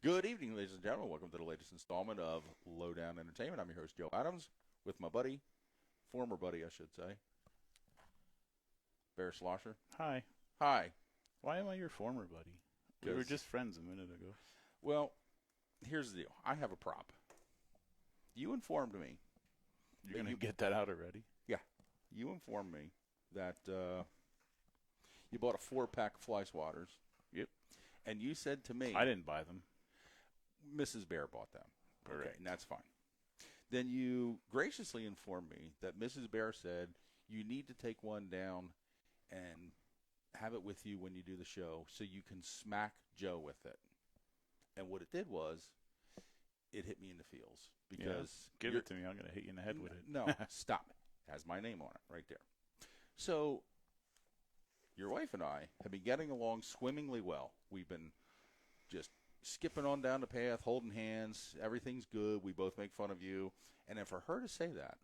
Good evening, ladies and gentlemen. Welcome to the latest installment of Lowdown Entertainment. I'm your host, Joe Adams, with my buddy, former buddy, I should say, Bear Slosher. Hi. Hi. Why am I your former buddy? We were just friends a minute ago. Well, here's the deal. I have a prop. You informed me. You're going to get that out already? Yeah. You informed me that you bought a 4-pack of fly swatters. Yep. And you said to me. I didn't buy them. Mrs. Bear bought them. Correct. Okay, and that's fine. Then you graciously informed me that Mrs. Bear said you need to take one down and have it with you when you do the show so you can smack Joe with it. And what it did was it hit me in the feels. Because give it to me. I'm going to hit you in the head with it. No, stop it. It has my name on it right there. So your wife and I have been getting along swimmingly well. We've been just skipping on down the path, holding hands. Everything's good. We both make fun of you. And then for her to say that.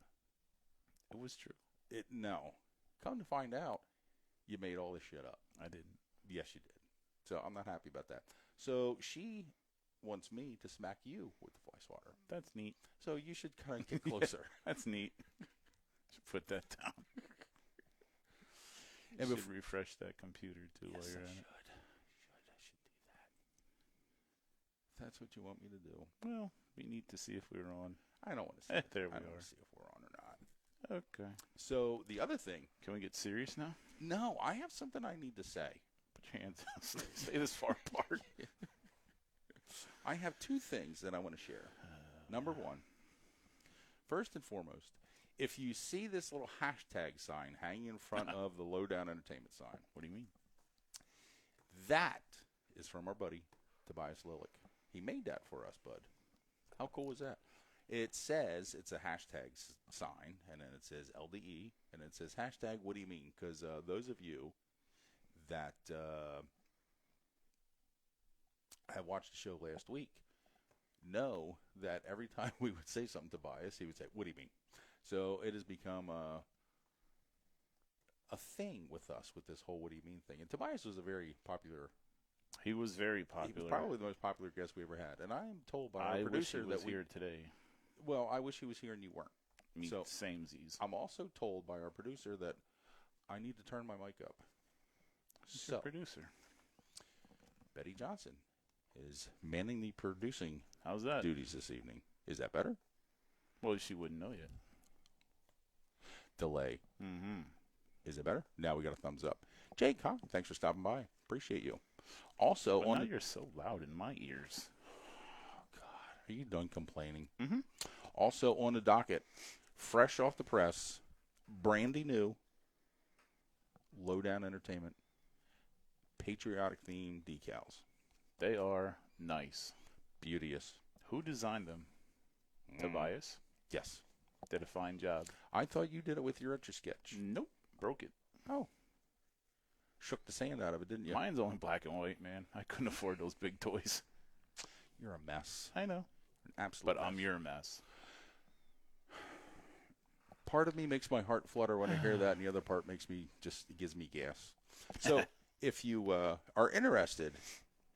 It was true. No. Come to find out, you made all this shit up. I didn't. Yes, you did. So I'm not happy about that. So she wants me to smack you with the fly swatter. That's neat. So you should kind of get closer. That's neat. Should put that down. You should refresh that computer, too, yes, while you're I at it. I should do that. If that's what you want me to do. Well, we need to see if we're on. I don't want to see it. There we I don't are. want to see if we're on or not. Okay. So the other thing. Can we get serious now? No, I have something I need to say. Put your hands out. Stay this far apart. I have two things that I want to share. Number one, first and foremost, if you see this little hashtag sign hanging in front of the Lowdown Entertainment sign, what do you mean? That is from our buddy, Tobias Lilick. He made that for us, bud. How cool is that? It says, it's a hashtag sign, and then it says LDE, and it says hashtag, what do you mean? Because those of you that have watched the show last week know that every time we would say something to Tobias, he would say, what do you mean? So it has become a thing with us with this whole what do you mean thing. And Tobias was a very popular. He was very popular. He was probably the most popular guest we ever had. And I am told by our producer that we here today. Well, I wish he was here and you weren't. Me, so samesies. I'm also told by our producer that I need to turn my mic up. Who's your producer? Betty Johnson is manning the producing How's that? duties this evening. Is that better? Well, she wouldn't know yet. Delay. Mm-hmm. Is it better? Now we got a thumbs up. Jake, huh? Thanks for stopping by. Appreciate you. Also, but now you're so loud in my ears. Oh, God. Are you done complaining? Mm-hmm. Also on the docket, fresh off the press, brandy new, Lowdown Entertainment, patriotic themed decals. They are nice. Beauteous. Who designed them? Tobias? Yes. Did a fine job. I thought you did it with your Etch-a-Sketch. Nope. Broke it. Oh. Shook the sand out of it, didn't you? Mine's only black and white, man. I couldn't afford those big toys. You're a mess. I know. An absolute mess. I'm your mess. Part of me makes my heart flutter when I hear that, and the other part makes me it gives me gas. So if you are interested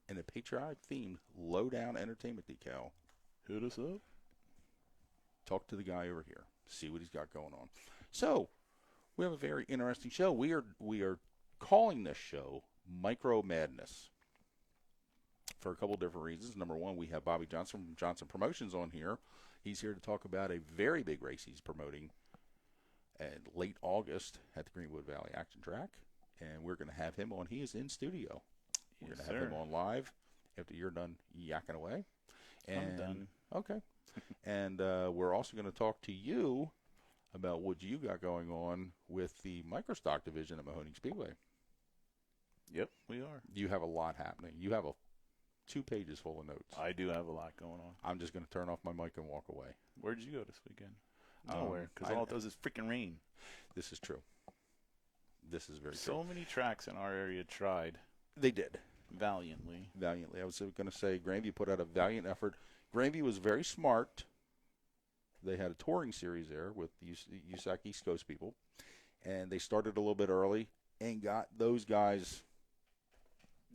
in a patriotic-themed Lowdown Entertainment decal, hit us up. Talk to the guy over here. See what he's got going on. So we have a very interesting show. We are calling this show Micro Madness for a couple different reasons. Number one, we have Bobby Johnson from Johnson Promotions on here. He's here to talk about a very big race he's promoting in late August at the Greenwood Valley Action Track, and we're going to have him on. He is in studio. We're going to have him on live after you're done yakking away. And, I'm done. Okay. And we're also going to talk to you about what you got going on with the microstock division at Mahoning Speedway. Yep, we are. You have a lot happening. You have 2 pages full of notes. I do have a lot going on. I'm just going to turn off my mic and walk away. Where did you go this weekend? Nowhere, because all it does is freaking rain. This is true. This is very true. So many tracks in our area tried. They did. Valiantly. I was going to say Grandview put out a valiant effort. Grandview was very smart. They had a touring series there with the USAC East Coast people, and they started a little bit early and got those guys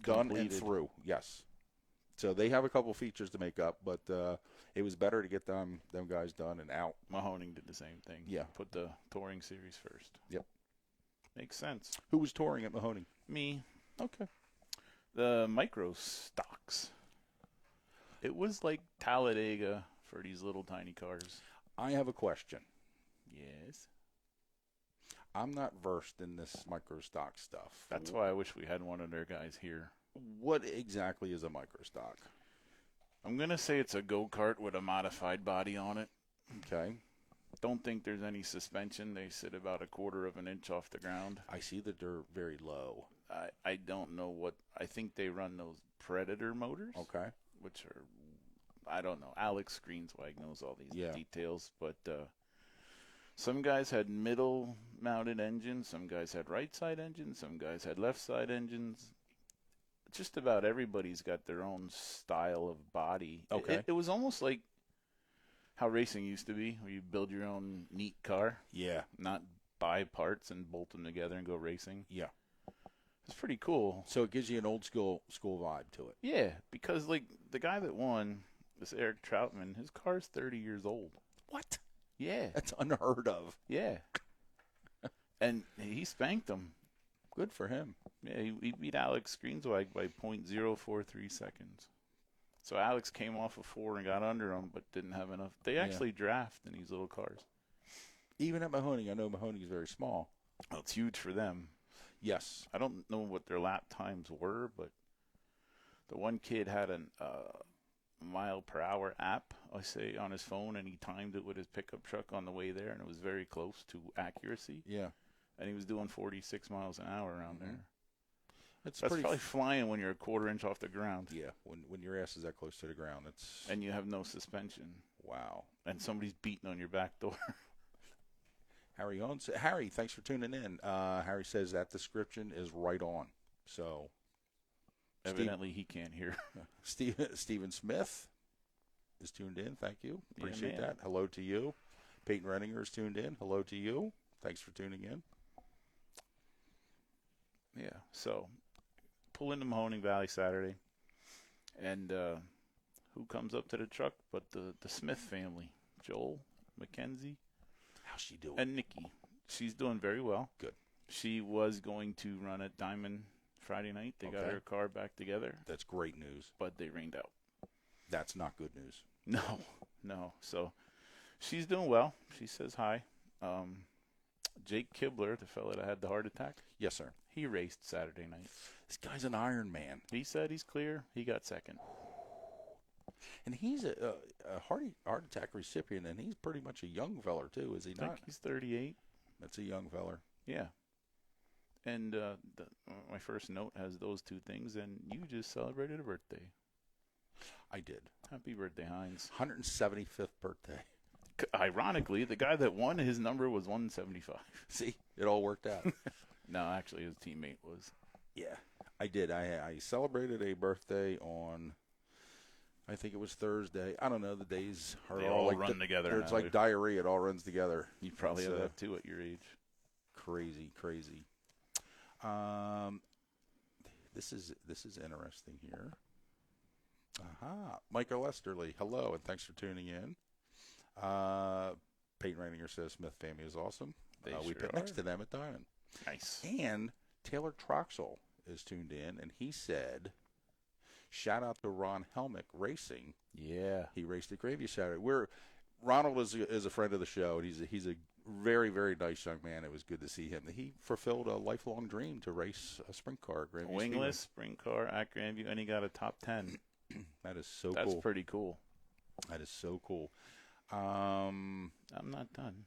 done and through. Yes. So they have a couple features to make up, but it was better to get them guys done and out. Mahoning did the same thing. Yeah. Put the touring series first. Yep. Makes sense. Who was touring at Mahoning? Me. Okay. The micro stocks. It was like Talladega for these little tiny cars. I have a question. Yes. I'm not versed in this micro stock stuff. That's why I wish we had one of their guys here. What exactly is a micro stock? I'm going to say it's a go-kart with a modified body on it. Okay. Don't think there's any suspension. They sit about 1/4 of an inch off the ground. I see that they're very low. I don't know what – I think they run those Predator motors. Okay. Which are – I don't know. Alex Greenswag knows all these details. But some guys had middle-mounted engines. Some guys had right-side engines. Some guys had left-side engines. Just about everybody's got their own style of body. Okay. It was almost like how racing used to be, where you build your own neat car. Yeah. Not buy parts and bolt them together and go racing. Yeah. It's pretty cool. So it gives you an old school vibe to it. Yeah, because like the guy that won, this Eric Troutman, his car's 30 years old. What? Yeah. That's unheard of. Yeah. And he spanked him. Good for him. Yeah, he beat Alex Greenswag by .043 seconds. So Alex came off of 4 and got under him, but didn't have enough. They actually draft in these little cars. Even at Mahoning, I know Mahoning is very small. Well, it's huge for them. Yes. I don't know what their lap times were, but the one kid had a mile-per-hour app, I say, on his phone, and he timed it with his pickup truck on the way there, and it was very close to accuracy. Yeah. And he was doing 46 miles an hour around there. That's probably flying when you're 1/4 inch off the ground. Yeah, when your ass is that close to the ground, it's and you have no suspension. Wow. And somebody's beating on your back door. Harry, thanks for tuning in. Harry says that description is right on. So evidently he can't hear. Stephen Smith is tuned in. Thank you. Appreciate that. Hello to you. Peyton Renninger is tuned in. Hello to you. Thanks for tuning in. Yeah, so pull into Mahoning Valley Saturday, and who comes up to the truck but the Smith family, Joel, Mackenzie. How's she doing? And Nikki. She's doing very well. Good. She was going to run at Diamond Friday night. They got her car back together. That's great news. But they rained out. That's not good news. No. So she's doing well. She says hi. Jake Kibler, the fella that had the heart attack. Yes, sir. He raced Saturday night. This guy's an Iron Man. He said he's clear. He got second. And he's a heart attack recipient, and he's pretty much a young feller, too, is he not? I think he's 38. That's a young feller. Yeah. And my first note has those two things, and you just celebrated a birthday. I did. Happy birthday, Hines. 175th birthday. Ironically, the guy that won, his number was 175. See, it all worked out. No, actually, his teammate was. Yeah, I did. I celebrated a birthday on, I think it was Thursday. I don't know. The days are they all like run together. It's like diarrhea. It all runs together. You probably have that too at your age. Crazy. This is interesting here. Michael Lesterly, hello, and thanks for tuning in. Peyton Reininger says Smith family is awesome. We put next to them at Diamond. Nice. And Taylor Troxel is tuned in, and he said, shout out to Ron Helmick Racing. Yeah. He raced at Gravy Saturday. Ronald is a friend of the show, and he's a very, very nice young man. It was good to see him. He fulfilled a lifelong dream to race a sprint car at Grandview. Wingless sprint car at Grandview, and he got a top 10. That is so cool. That's pretty cool. That is so cool. I'm not done.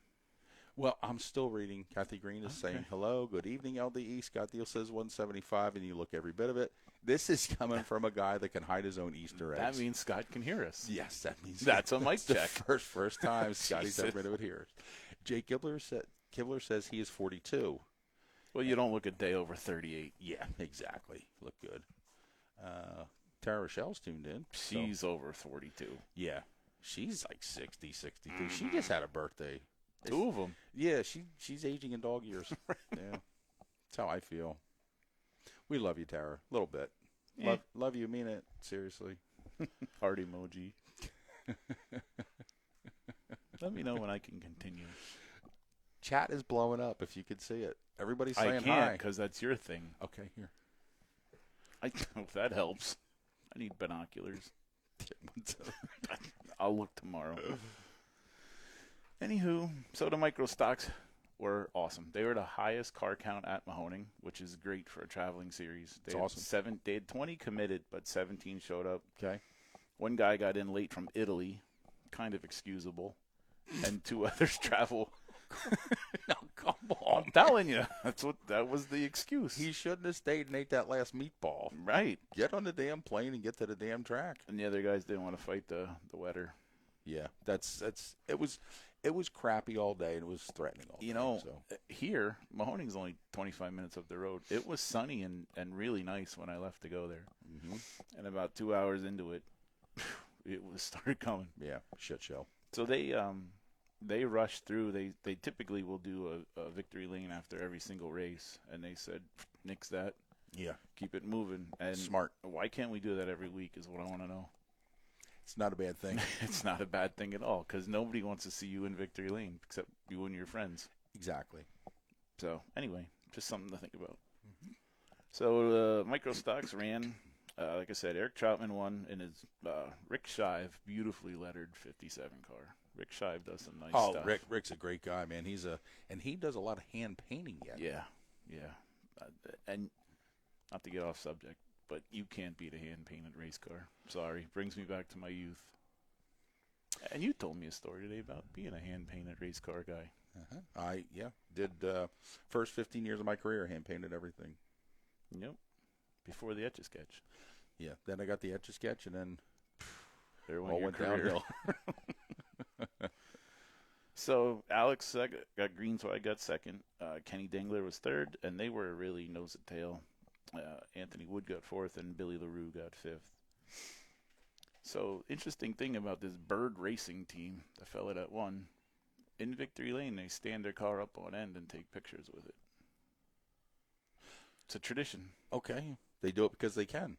Well, I'm still reading. Kathy Green is saying, hello, good evening, LDE. Scott Deal says 175, and you look every bit of it. This is coming from a guy that can hide his own Easter eggs. That means Scott can hear us. Yes, that means that's a mic check. The first time Scotty's ever been able to hear us. Jake Kibler says he is 42. Well, you don't look a day over 38. Yeah, exactly. Look good. Tara Rochelle's tuned in. She's over 42. Yeah. She's like 60, 62. She just had a birthday. 2 of them. Yeah, she's aging in dog years. Yeah. That's how I feel. We love you, Tara. A little bit. Love you. Mean it. Seriously. Heart emoji. Let me know when I can continue. Chat is blowing up, if you could see it. Everybody's saying I hi. can't, because that's your thing. Okay, here. If that helps. I need binoculars. I'll look tomorrow. Anywho, so the micro stocks were awesome. They were the highest car count at Mahoning, which is great for a traveling series. It's awesome. They had 20 committed, but 17 showed up. Okay. One guy got in late from Italy, kind of excusable, and 2 others travel. No, come on. I'm telling you, that was the excuse. He shouldn't have stayed and ate that last meatball. Right. Get on the damn plane and get to the damn track. And the other guys didn't want to fight the weather. Yeah, it was crappy all day and it was threatening all day. Here, Mahoning's only 25 minutes up the road. It was sunny and really nice when I left to go there. Mm-hmm. And about 2 hours into it, it started coming. Yeah, shit show. So they rushed through. They typically will do a victory lane after every single race, and they said, nix that. Yeah. Keep it moving. And smart. Why can't we do that every week is what I want to know. It's not a bad thing. It's not a bad thing at all, because nobody wants to see you in victory lane except you and your friends. Exactly. So anyway, just something to think about. Mm-hmm. So micro stocks ran. Like I said, Eric Troutman won in his Rick Shive beautifully lettered 57 car. Rick Shive does some nice stuff. Oh, Rick's a great guy, man. And he does a lot of hand painting yet. Yeah. And not to get off subject, but you can't beat a hand-painted race car. Sorry. Brings me back to my youth. And you told me a story today about being a hand-painted race car guy. Uh-huh. I did first 15 years of my career, hand-painted everything. Yep. Before the Etch-a-Sketch. Yeah. Then I got the Etch-a-Sketch, and then there all went downhill. So Alex got green, so I got second. Kenny Dengler was third, and they were really nose to tail. Anthony Wood got fourth, and Billy LaRue got fifth. So interesting thing about this Bird Racing team, the fella that won, in victory lane, they stand their car up on end and take pictures with it. It's a tradition. Okay. They do it because they can.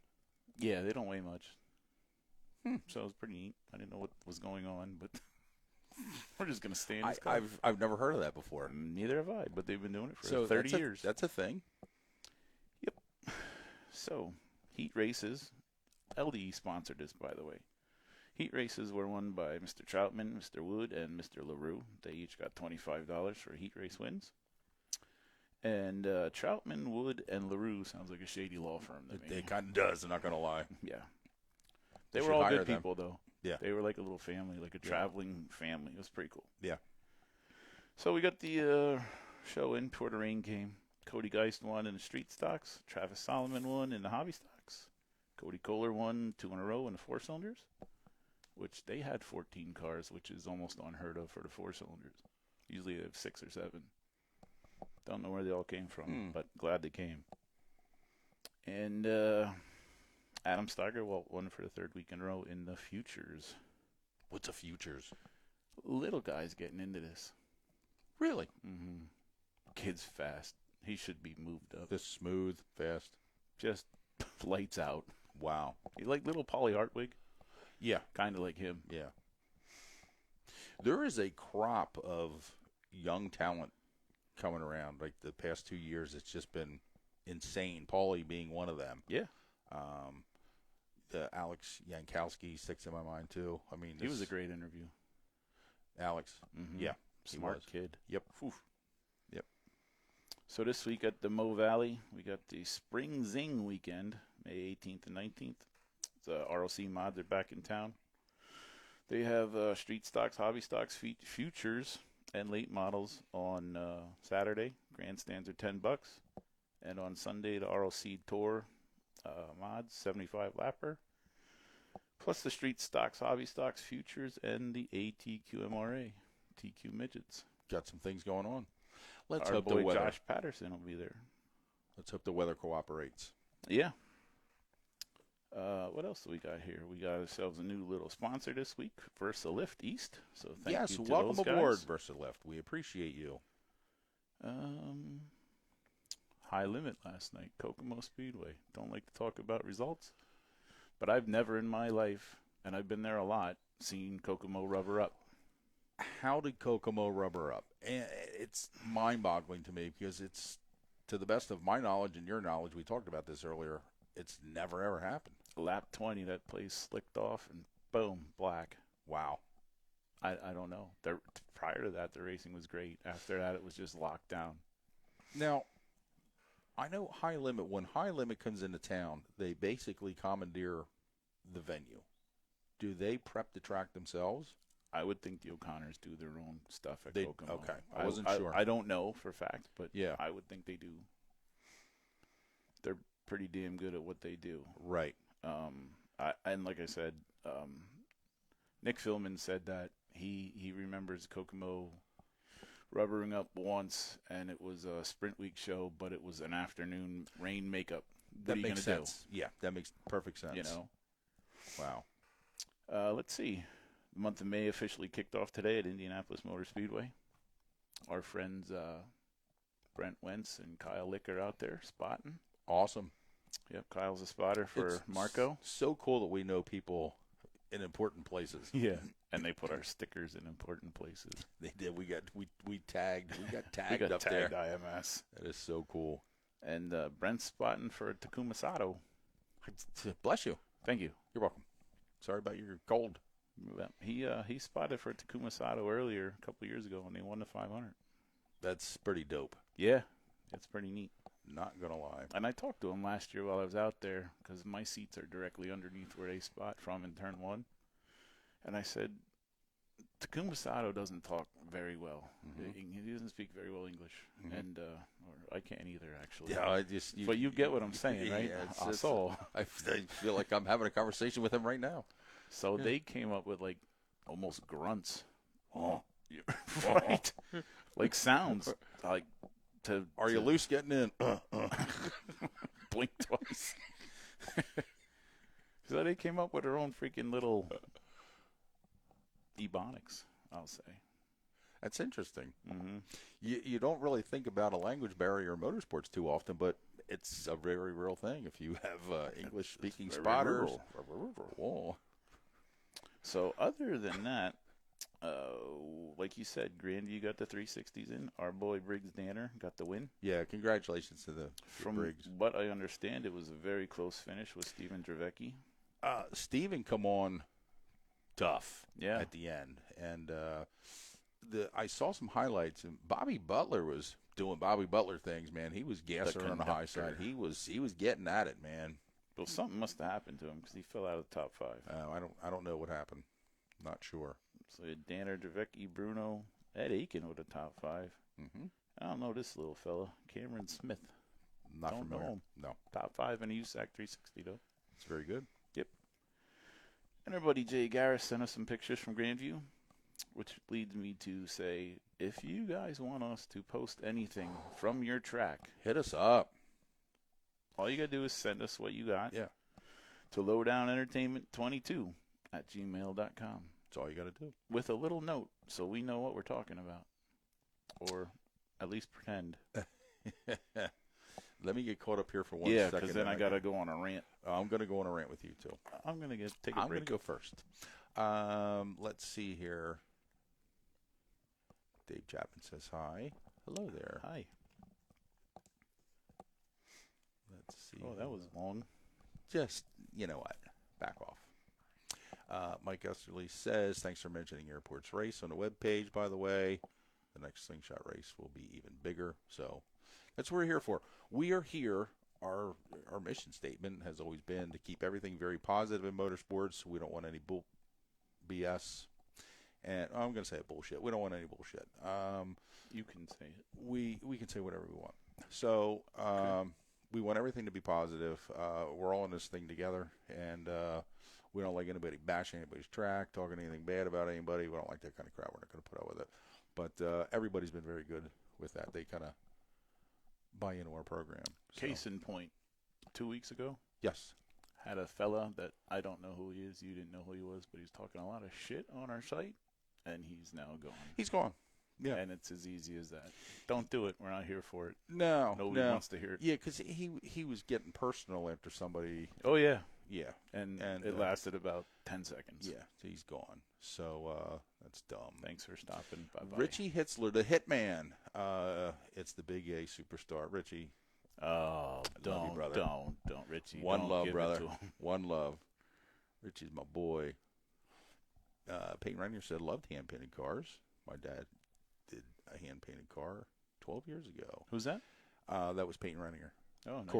Yeah, they don't weigh much. So it was pretty neat. I didn't know what was going on, but we're just going to stand his car. I've never heard of that before. Neither have I, but they've been doing it for 30 years. That's a thing. Yep. So, heat races. LDE sponsored this, by the way. Heat races were won by Mr. Troutman, Mr. Wood, and Mr. LaRue. They each got $25 for heat race wins. And Troutman, Wood, and LaRue sounds like a shady law firm to me. It kind of does, I'm not going to lie. Yeah. They were all good people, though. Yeah. They were like a little family, like a traveling family. It was pretty cool. Yeah. So we got the show in before the rain came. Cody Geist won in the street stocks. Travis Solomon won in the hobby stocks. Cody Kohler won 2 in a row in the 4-cylinders, which they had 14 cars, which is almost unheard of for the 4-cylinders. Usually they have 6 or 7. Don't know where they all came from, but glad they came. And Adam Steigerwalt won for the 3rd week in a row in the futures. What's a futures? Little guy's getting into this. Really? Mm-hmm. Kid's fast. He should be moved up. This smooth, fast. Just lights out. Wow. You like little Polly Hartwig? Yeah. Kind of like him. Yeah. There is a crop of young talent coming around. Like the past 2 years, it's just been insane. Paulie being one of them. Yeah. The Alex Yankowski sticks in my mind too. I mean, he was a great interview. Alex. Mm-hmm. Yeah. Smart kid. Yep. Oof. Yep. So this week at the Mo Valley, we got the Spring Zing weekend, May 18th and 19th. The ROC mods are back in town. They have street stocks, hobby stocks, futures, and late models on Saturday. Grandstands are $10, and on Sunday the ROC Tour mods 75 lapper, plus the street stocks, hobby stocks, futures, and the ATQMRA TQ midgets. Got some things going on. Let's Our hope boy the weather. Josh Patterson will be there. Let's hope the weather cooperates. Yeah. What else do we got here? We got ourselves a new little sponsor this week, VersaLift East. So thank you to welcome those aboard, guys. VersaLift. We appreciate you. High limit last night, Kokomo Speedway. Don't like to talk about results. But I've never in my life, and I've been there a lot, seen Kokomo rubber up. How did Kokomo rubber up? And it's mind-boggling to me because it's, to the best of my knowledge and your knowledge, we talked about this earlier, it's never, ever happened. Lap 20, that place slicked off, and boom, black. Wow. I don't know. Prior to that, the racing was great. After that, it was just locked down. Now, I know High Limit, when High Limit comes into town, they basically commandeer the venue. Do they prep the track themselves? I would think the O'Connors do their own stuff at Kokomo. Okay, I wasn't sure. I don't know for a fact, but yeah, I would think they do. They're pretty damn good at what they do. Right. And like I said, Nick Philman said that he remembers Kokomo rubbering up once, and it was a sprint week show, but it was an afternoon rain makeup. What are you going to do? Yeah, that makes perfect sense. You know? Wow. Let's see. The month of May officially kicked off today at Indianapolis Motor Speedway. Our friends Brent Wentz and Kyle Lick are out there spotting. Awesome. Yep, Kyle's a spotter for Marco. So cool that we know people in important places. Yeah, and they put our stickers in important places. They did. We got tagged we got up tagged there. IMS. That is so cool. And Brent's spotting for Takuma Sato. Bless you. Thank you. You're welcome. Sorry about your cold. He spotted for Takuma Sato earlier a couple years ago, and they won the 500. That's pretty dope. Yeah, it's pretty neat. Not gonna lie. And I talked to him last year while I was out there because my seats are directly underneath where they spot from in turn one. And I said, Takuma Sato doesn't talk very well. Mm-hmm. He doesn't speak very well English, and or I can't either actually. Yeah, but you get what I'm saying, right? Yeah, I feel like I'm having a conversation with him right now. So they came up with like almost grunts. Oh, right. Like sounds like. Are you loose getting in? Blink twice. So they came up with their own freaking little ebonics, I'll say. That's interesting. Mm-hmm. You don't really think about a language barrier in motorsports too often, but it's a very real thing. If you have English-speaking spotters. Whoa. So other than that, like you said, Grandview got the 360s in. Our boy Briggs Danner got the win. Yeah, congratulations to the Briggs. From what I understand, it was a very close finish with Steven Dravecki. Steven come on tough at the end. And I saw some highlights, and Bobby Butler was doing Bobby Butler things, man. He was gassing on the high side. He was getting at it, man. Well, something must have happened to him because he fell out of the top five. I don't know what happened. Not sure. So Danner, Dravecki, Bruno, Ed Aiken with the top five. Mm-hmm. I don't know this little fella, Cameron Smith. Not familiar. Know him. No. Top five in a USAC 360 though. It's very good. Yep. And our buddy Jay Garris sent us some pictures from Grandview, which leads me to say, if you guys want us to post anything from your track, hit us up. All you got to do is send us what you got. Yeah. To lowdownentertainment22@gmail.com. That's all you got to do. With a little note so we know what we're talking about. Or at least pretend. Let me get caught up here for one second. Yeah, because then I got to go on a rant. I'm going to go on a rant with you, too. I'm going to take a break. I'm going to go first. Let's see here. Dave Chapman says hi. Hello there. Hi. Let's see. Oh, that was long. Just, you know what? Back off. Mike Esterly says, thanks for mentioning Airport's race on the webpage, by the way. The next slingshot race will be even bigger. So that's what we're here for. We are here. Our mission statement has always been to keep everything very positive in motorsports. We don't want any BS. And I'm going to say it, bullshit. We don't want any bullshit. You can say it. We can say whatever we want. So we want everything to be positive. We're all in this thing together, and we don't like anybody bashing anybody's track, talking anything bad about anybody. We don't like that kind of crap. We're not going to put up with it. But everybody's been very good with that. They kind of buy into our program. So. Case in point, 2 weeks ago, yes, had a fella that I don't know who he is. You didn't know who he was, but he's talking a lot of shit on our site, and he's now gone. He's gone. Yeah, and it's as easy as that. Don't do it. We're not here for it. Nobody wants to hear it. Yeah, because he was getting personal after somebody. Oh yeah, Yeah. And it lasted about 10 seconds. Yeah, he's gone. So that's dumb. Thanks for stopping. Bye-bye. Richie Hitzler, the Hitman. It's the Big A superstar. Richie. Oh, Love you, brother. Don't, Richie. One don't love, give brother. It to him. One love. Richie's my boy. Peyton Reiniger said loved hand-painted cars. My dad did a hand-painted car 12 years ago. Who's that? That was Peyton Reiniger. Oh, nice.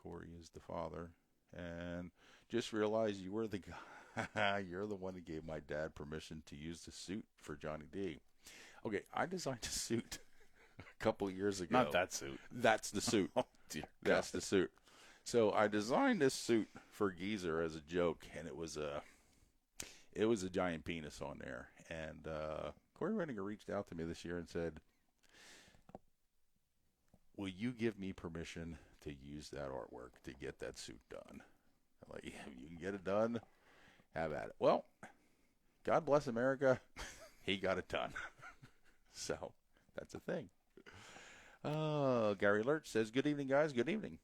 Corey is the father. And just realized you were the guy. You're the one that gave my dad permission to use the suit for Johnny D. Okay, I designed a suit a couple years ago. Not that suit. That's the suit. Oh, dear That's God. the suit. So I designed this suit for Geezer as a joke, and it was a giant penis on there. And Corey Reiniger reached out to me this year and said, will you give me permission to use that artwork to get that suit done? I'm like, if you can get it done, have at it. Well, God bless America. He got it done. So that's a thing. Gary Lurch says, good evening, guys. Good evening.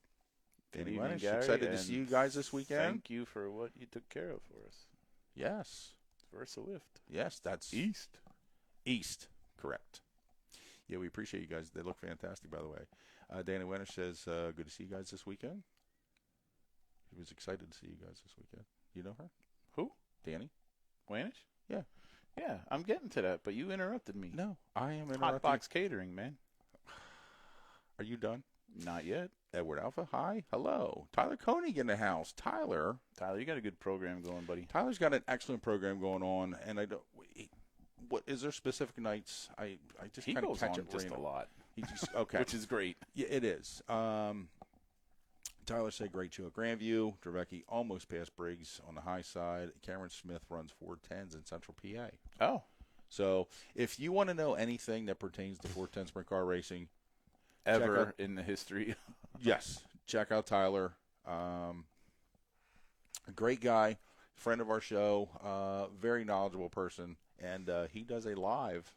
Good Danny evening, Manish, Gary, excited to see you guys this weekend. Thank you for what you took care of for us. Yes. Versa Lift. Yes, that's East, correct. Yeah, we appreciate you guys. They look fantastic, by the way. Danny Wenish says, good to see you guys this weekend. He was excited to see you guys this weekend. You know her? Who? Danny. Wanish? Yeah. Yeah, I'm getting to that, but you interrupted me. No, I am interrupting. Hot Box Catering, man. Are you done? Not yet. Edward Alpha, hi. Hello. Tyler Koenig in the house. Tyler, you got a good program going, buddy. Tyler's got an excellent program going on, and I don't. What is there specific nights? I just He kind of goes catch on it just a lot, He just okay, which is great. Yeah, it is. Tyler said great show at Grandview. Dravecki almost passed Briggs on the high side. Cameron Smith runs 410s in Central PA. Oh, so if you want to know anything that pertains to 410 sprint car racing, ever in the history, yes, check out Tyler. A great guy, friend of our show, very knowledgeable person, and he does a live.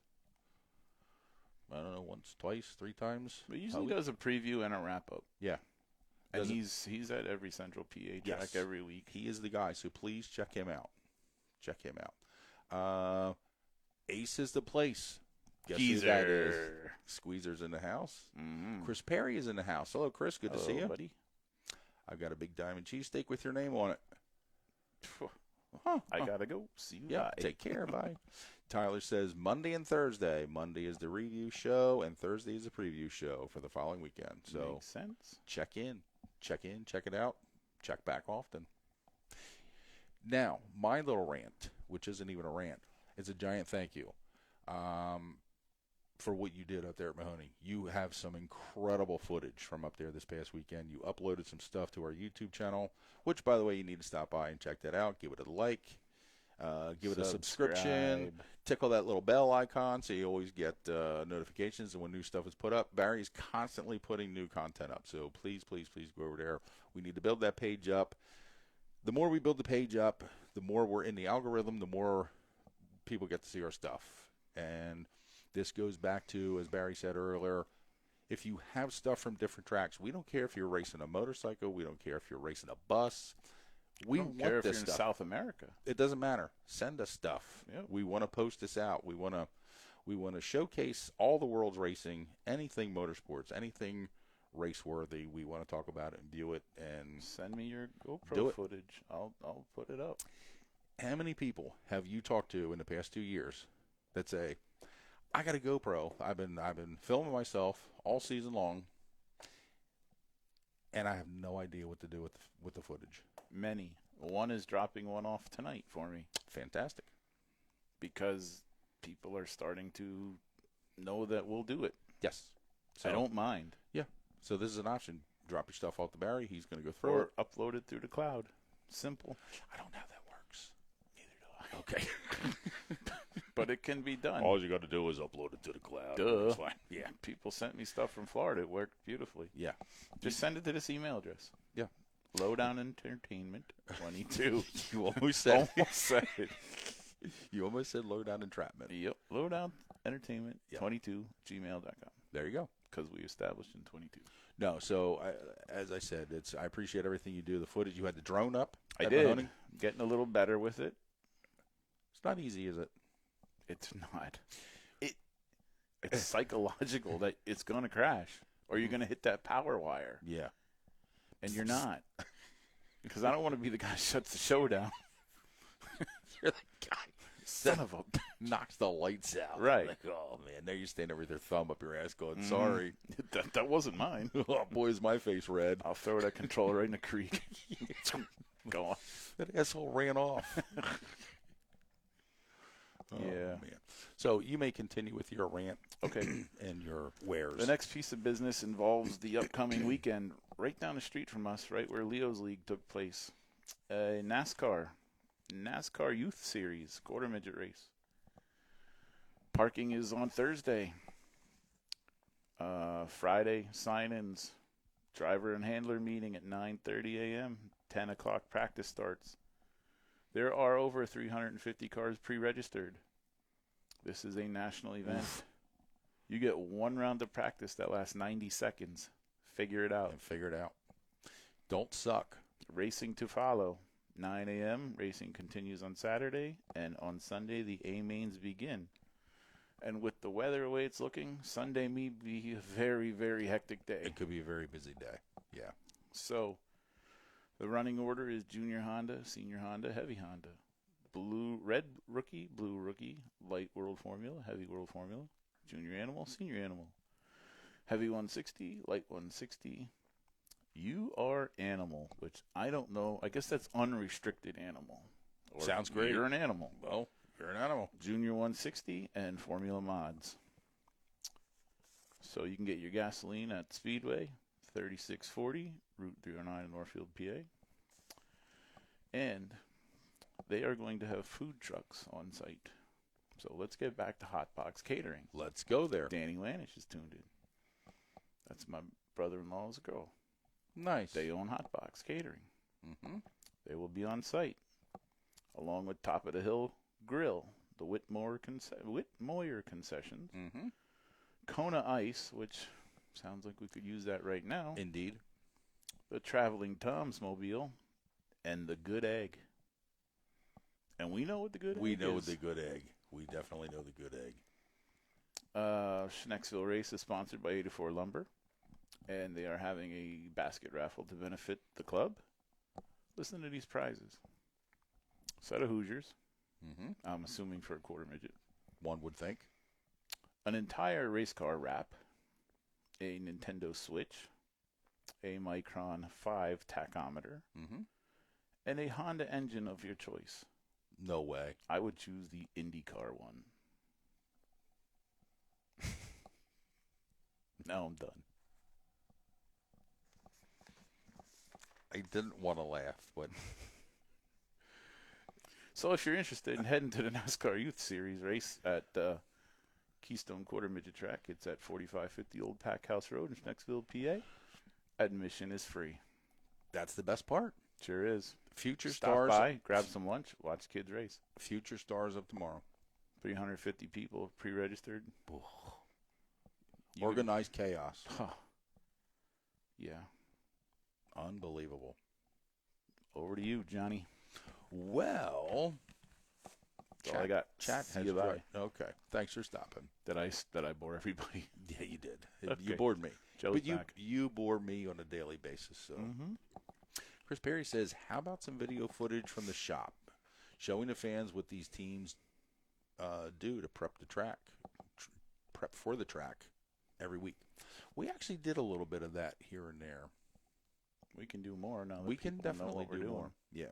I don't know, once, twice, 3 times. But usually does a preview and a wrap up. Yeah. And he's at every Central PA track every week. He is the guy, so please check him out. Check him out. Ace is the place. Guess who that is? Squeezer's in the house. Mm-hmm. Chris Perry is in the house. Hello, Chris. Good to see you. Buddy. I've got a big diamond cheesesteak with your name on it. I got to go. See you. Yeah, Bye. take care. Bye. Tyler says Monday and Thursday. Monday is the review show, and Thursday is the preview show for the following weekend. So makes sense. Check it out, check back often. Now, my little rant, which isn't even a rant, it's a giant thank you for what you did up there at Mahoney. You have some incredible footage from up there this past weekend. You uploaded some stuff to our YouTube channel, which, by the way, you need to stop by and check that out. Give it a like. Give it a subscription. Tickle that little bell icon so you always get notifications when new stuff is put up. Barry's constantly putting new content up, so please, please, please go over there. We need to build that page up. The more we build the page up, the more we're in the algorithm, the more people get to see our stuff. And this goes back to, as Barry said earlier, if you have stuff from different tracks, we don't care if you're racing a motorcycle. We don't care if you're racing a bus. We don't care want if this you're stuff. in South America. It doesn't matter. Send us stuff. Yep. We want to post this out. We want to showcase all the world's racing, anything motorsports, anything race worthy. We want to talk about it and view it and send me your GoPro footage. I'll put it up. How many people have you talked to in the past 2 years that say, I got a GoPro. I've been filming myself all season long, and I have no idea what to do with the footage. Many. One is dropping one off tonight for me. Fantastic. Because people are starting to know that we'll do it. Yes. So, I don't mind. Yeah. So this is an option. Drop your stuff off to Barry. He's going to go through it. Or upload it through the cloud. Simple. I don't know how that works. Neither do I. Okay. But it can be done. All you got to do is upload it to the cloud. Duh. It's fine. Yeah. People sent me stuff from Florida. It worked beautifully. Yeah. Just send it to this email address. Yeah. Lowdown Entertainment 22. You almost said it. You almost said Lowdown Entrapment. Yep. Lowdown Entertainment 22 gmail.com. There you go. Because we established in 22. No, so as I said, I appreciate everything you do. The footage, you had the drone up. I did. Getting a little better with it. It's not easy, is it? It's not. It's psychological that it's going to crash or you're going to hit that power wire. Yeah. And you're not. Because I don't want to be the guy who shuts the show down. You're the guy Son of a knocks the lights out. Right. Like, oh, man. Now you're standing there with your thumb up your ass going, sorry. That wasn't mine. Oh, boy, is my face red. I'll throw that controller right in the creek. Go on. That asshole ran off. Oh, yeah. Man. So you may continue with your rant. Okay. And your wares. The next piece of business involves the upcoming weekend right down the street from us, right where Leo's League took place. A NASCAR Youth Series quarter midget race. Parking is on Thursday. Friday, sign-ins. Driver and handler meeting at 9:30 a.m. 10 o'clock practice starts. There are over 350 cars pre-registered. This is a national event. You get one round of practice that lasts 90 seconds. Figure it out. And figure it out. Don't suck. Racing to follow. 9 a.m. Racing continues on Saturday. And on Sunday, the A-mains begin. And with the weather the way it's looking, Sunday may be a very, very hectic day. It could be a very busy day. Yeah. So the running order is Junior Honda, Senior Honda, Heavy Honda. Red rookie, blue rookie, light world formula, heavy world formula, junior animal, senior animal. Heavy 160, light 160. You are animal, which I don't know. I guess that's unrestricted animal. Or sounds great. You're an animal. Well, you're an animal. Junior 160 and formula mods. So you can get your gasoline at Speedway, 3640, Route 309 in Northfield, PA. And they are going to have food trucks on site. So let's get back to Hot Box Catering. Let's go there. Danny Lanish is tuned in. That's my brother-in-law's girl. Nice. They own Hot Box Catering. Mm-hmm. They will be on site, along with Top of the Hill Grill, the Whitmoyer Concessions, mm-hmm. Kona Ice, which sounds like we could use that right now. Indeed. The Traveling Tom's Mobile, and the Good Egg. And we know what the Good Egg is. We know the Good Egg. We definitely know the Good Egg. Schnecksville Race is sponsored by 84 Lumber, and they are having a basket raffle to benefit the club. Listen to these prizes. Set of Hoosiers. Mm-hmm. I'm assuming for a quarter midget. One would think. An entire race car wrap. A Nintendo Switch. A Micron 5 tachometer. Mm-hmm. And a Honda engine of your choice. No way. I would choose the IndyCar one. Now I'm done. I didn't want to laugh, but... So if you're interested in heading to the NASCAR Youth Series race at Keystone Quarter Midget Track, it's at 4550 Old Pack House Road in Schnecksville, PA. Admission is free. That's the best part. Sure is. Future Stop stars. by, grab some lunch, watch kids race. Future stars of tomorrow. 350 people pre-registered. Organized chaos. Huh. Yeah. Unbelievable. Over to you, Johnny. Well, that's all I got. Chat See has you bye. Okay. Thanks for stopping. Did I bore everybody? Yeah, you did. Okay. You bored me. Joe's but back. you bore me on a daily basis. So, Chris Perry says, "How about some video footage from the shop, showing the fans what these teams do to prep for the track every week?" We actually did a little bit of that here and there. We can do more now. We can definitely do do more. more. Yeah.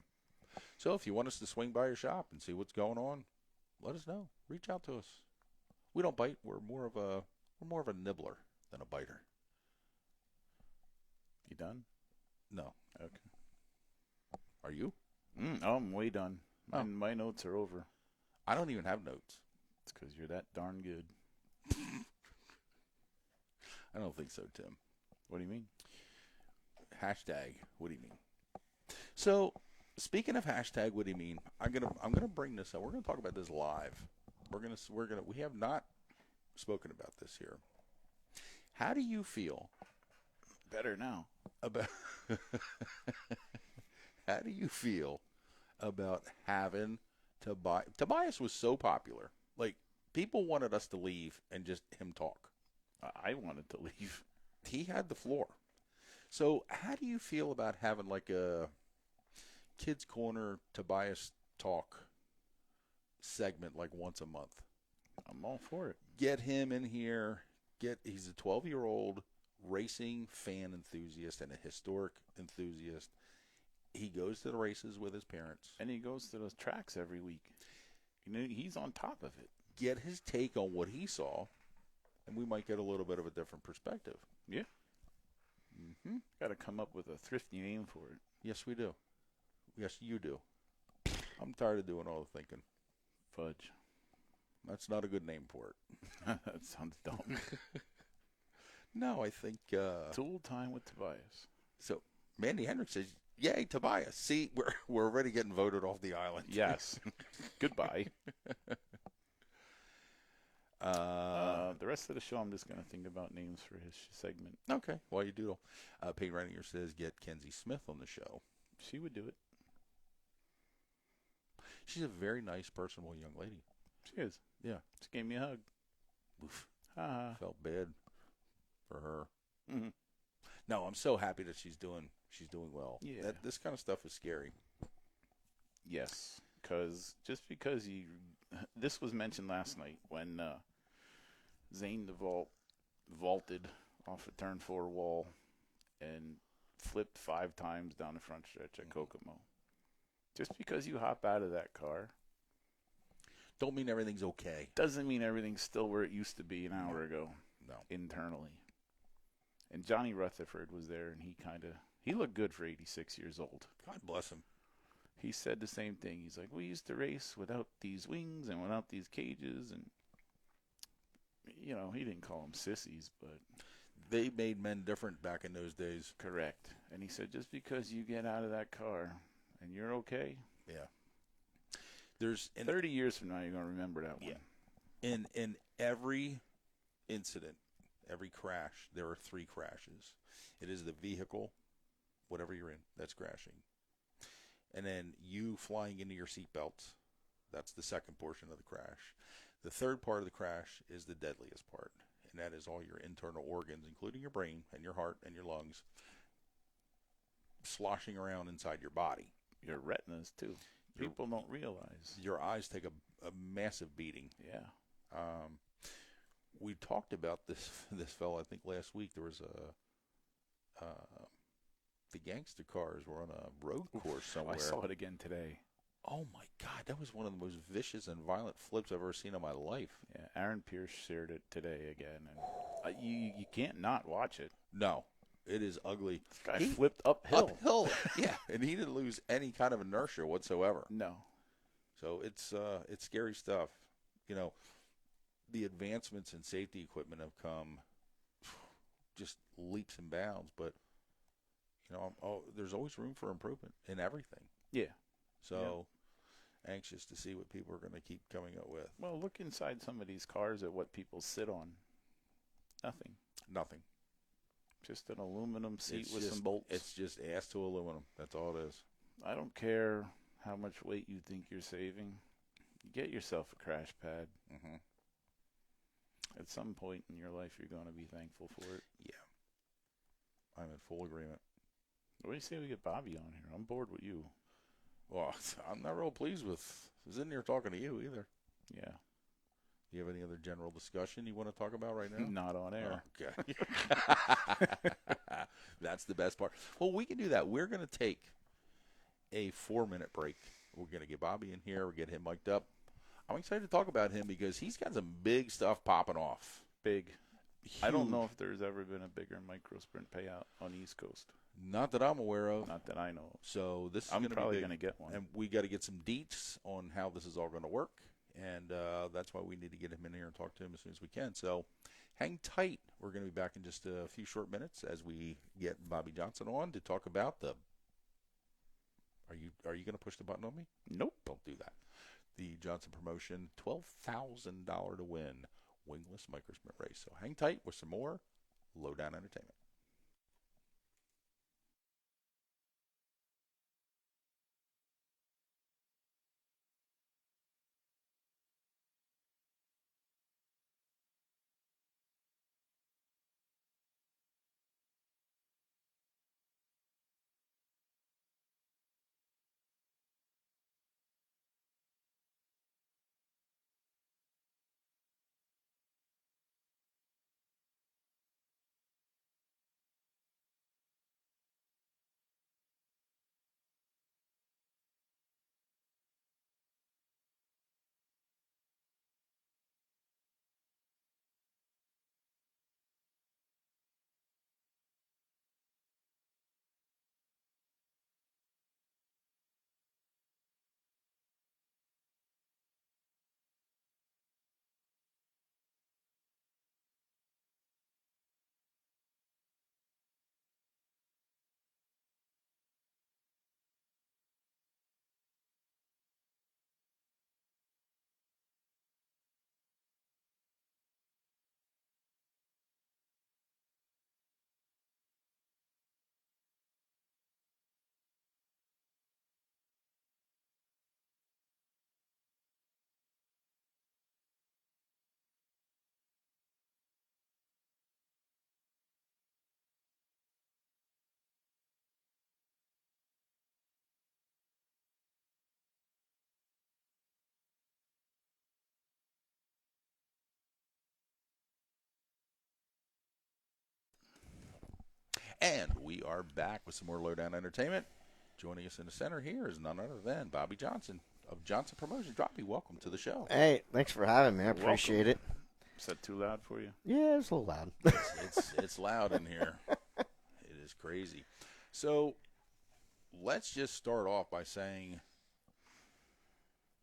So if you want us to swing by your shop and see what's going on, let us know. Reach out to us. We don't bite. We're more of a nibbler than a biter. You done? No. Okay. Are you? I'm way done. My notes are over. I don't even have notes. It's because you're that darn good. I don't think so, Tim. What do you mean? Hashtag, what do you mean? So, speaking of hashtag, what do you mean? I'm gonna bring this up. We're gonna talk about this live. We have not spoken about this here. How do you feel Better now. About how do you feel about having to buy? Tobias was so popular. Like, people wanted us to leave and just him talk. I wanted to leave. He had the floor. So how do you feel about having like a Kids Corner Tobias talk segment like once a month? I'm all for it. Get him in here. He's a 12-year-old racing fan enthusiast and a historic enthusiast. He goes to the races with his parents. And he goes to those tracks every week. You know, he's on top of it. Get his take on what he saw, and we might get a little bit of a different perspective. Yeah. Mm-hmm. Got to come up with a thrifty name for it. Yes, we do. Yes, you do. I'm tired of doing all the thinking. Fudge. That's not a good name for it. That sounds dumb. No, I think... Tool time with Tobias. So, Mandy Hendricks says, yay, Tobias. See, we're already getting voted off the island. Yes. Goodbye. The rest of the show, I'm just going to think about names for his segment. Okay, while you doodle. Peyton Reininger says, get Kenzie Smith on the show. She would do it. She's a very nice, personable young lady. She is. Yeah. She gave me a hug. Oof. Felt Felt bad for her. Mm-hmm. No, I'm so happy that she's doing well. Yeah. This kind of stuff is scary. Yes, because this was mentioned last night when Zane DeVault vaulted off a turn 4 wall and flipped 5 times down the front stretch at Kokomo. Just because you hop out of that car don't mean everything's okay. Doesn't mean everything's still where it used to be an hour ago. No. Internally. And Johnny Rutherford was there, and he looked good for 86 years old. God bless him. He said the same thing. He's like, we used to race without these wings and without these cages. And, you know, he didn't call them sissies, but... They made men different back in those days. Correct. And he said, just because you get out of that car and you're okay... Yeah. 30 years from now, you're going to remember that one. Yeah. In every incident, every crash, there are 3 crashes. It is the vehicle, whatever you're in, that's crashing. And then you flying into your seatbelts, that's the second portion of the crash. The third part of the crash is the deadliest part, and that is all your internal organs, including your brain and your heart and your lungs, sloshing around inside your body. Your retinas, too. People don't realize. Your eyes take a massive beating. Yeah. We talked about this fellow, I think, last week. There was the gangster cars were on a road course somewhere. I saw it again today. Oh, my God. That was one of the most vicious and violent flips I've ever seen in my life. Yeah, Aaron Pierce shared it today again. And you can't not watch it. No. It is ugly. This guy flipped uphill. Uphill, yeah. And he didn't lose any kind of inertia whatsoever. No. So it's scary stuff. You know, the advancements in safety equipment have come just leaps and bounds, but you know, there's always room for improvement in everything. Yeah. So anxious to see what people are going to keep coming up with. Well, look inside some of these cars at what people sit on. Nothing. Just an aluminum seat with some bolts. It's just ass to aluminum. That's all it is. I don't care how much weight you think you're saving. Get yourself a crash pad. Mm-hmm. At some point in your life, you're going to be thankful for it. Yeah. I'm in full agreement. What do you say we get Bobby on here? I'm bored with you. Well, I'm not real pleased with sitting here talking to you either. Yeah. Do you have any other general discussion you want to talk about right now? Not on air. Okay. That's the best part. Well, we can do that. We're going to take a 4-minute break. We're going to get Bobby in here. We'll get him mic'd up. I'm excited to talk about him because he's got some big stuff popping off. Big. Huge. I don't know if there's ever been a bigger micro sprint payout on the East Coast. Not that I'm aware of. Not that I know of. So this is I'm probably going to get one. And we got to get some deets on how this is all going to work. And that's why we need to get him in here and talk to him as soon as we can. So hang tight. We're going to be back in just a few short minutes as we get Bobby Johnson on to talk about the... Are you going to push the button on me? Nope. Don't do that. The Johnson promotion, $12,000 to win wingless microsprint race. So hang tight with some more Lowdown Entertainment. And we are back with some more Lowdown Entertainment. Joining us in the center here is none other than Bobby Johnson of Johnson Promotions. Bobby, welcome to the show. Hey, thanks for having me. I appreciate it. Is that too loud for you? Yeah, it's a little loud. It's loud in here. It is crazy. So let's just start off by saying,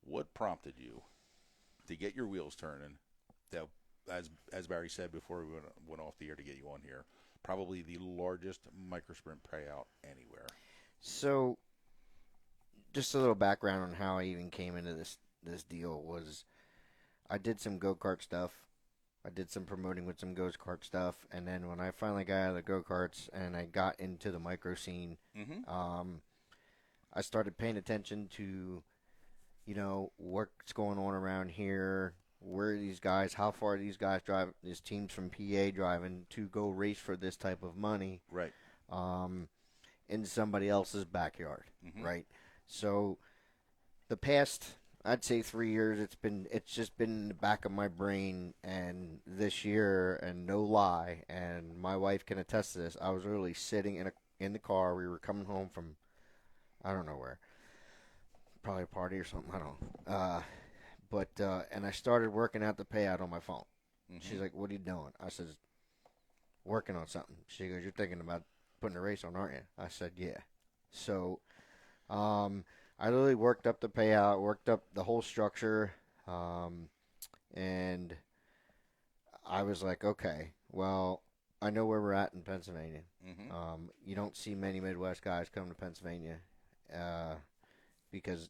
what prompted you to get your wheels turning? That, as Barry said before we went off the air to get you on here, probably the largest microsprint payout anywhere. So, just a little background on how I even came into this deal was, I did some go-kart stuff. I did some promoting with some go-kart stuff, and then when I finally got out of the go-karts and I got into the micro scene, I started paying attention to, what's going on around here. Where are these guys? How far are these guys driving? These teams from PA driving to go race for this type of money, right? In somebody else's backyard, right? So, the past, I'd say 3 years, it's just been in the back of my brain. And this year, and no lie, and my wife can attest to this, I was literally sitting in the car. We were coming home from, I don't know where, probably a party or something. I don't know. And I started working out the payout on my phone. She's like, "What are you doing?" I said, "Working on something." She goes, "You're thinking about putting a race on, aren't you?" I said, "Yeah." So, I literally worked up the payout, worked up the whole structure, and I was like, okay, well, I know where we're at in Pennsylvania. You don't see many Midwest guys come to Pennsylvania because,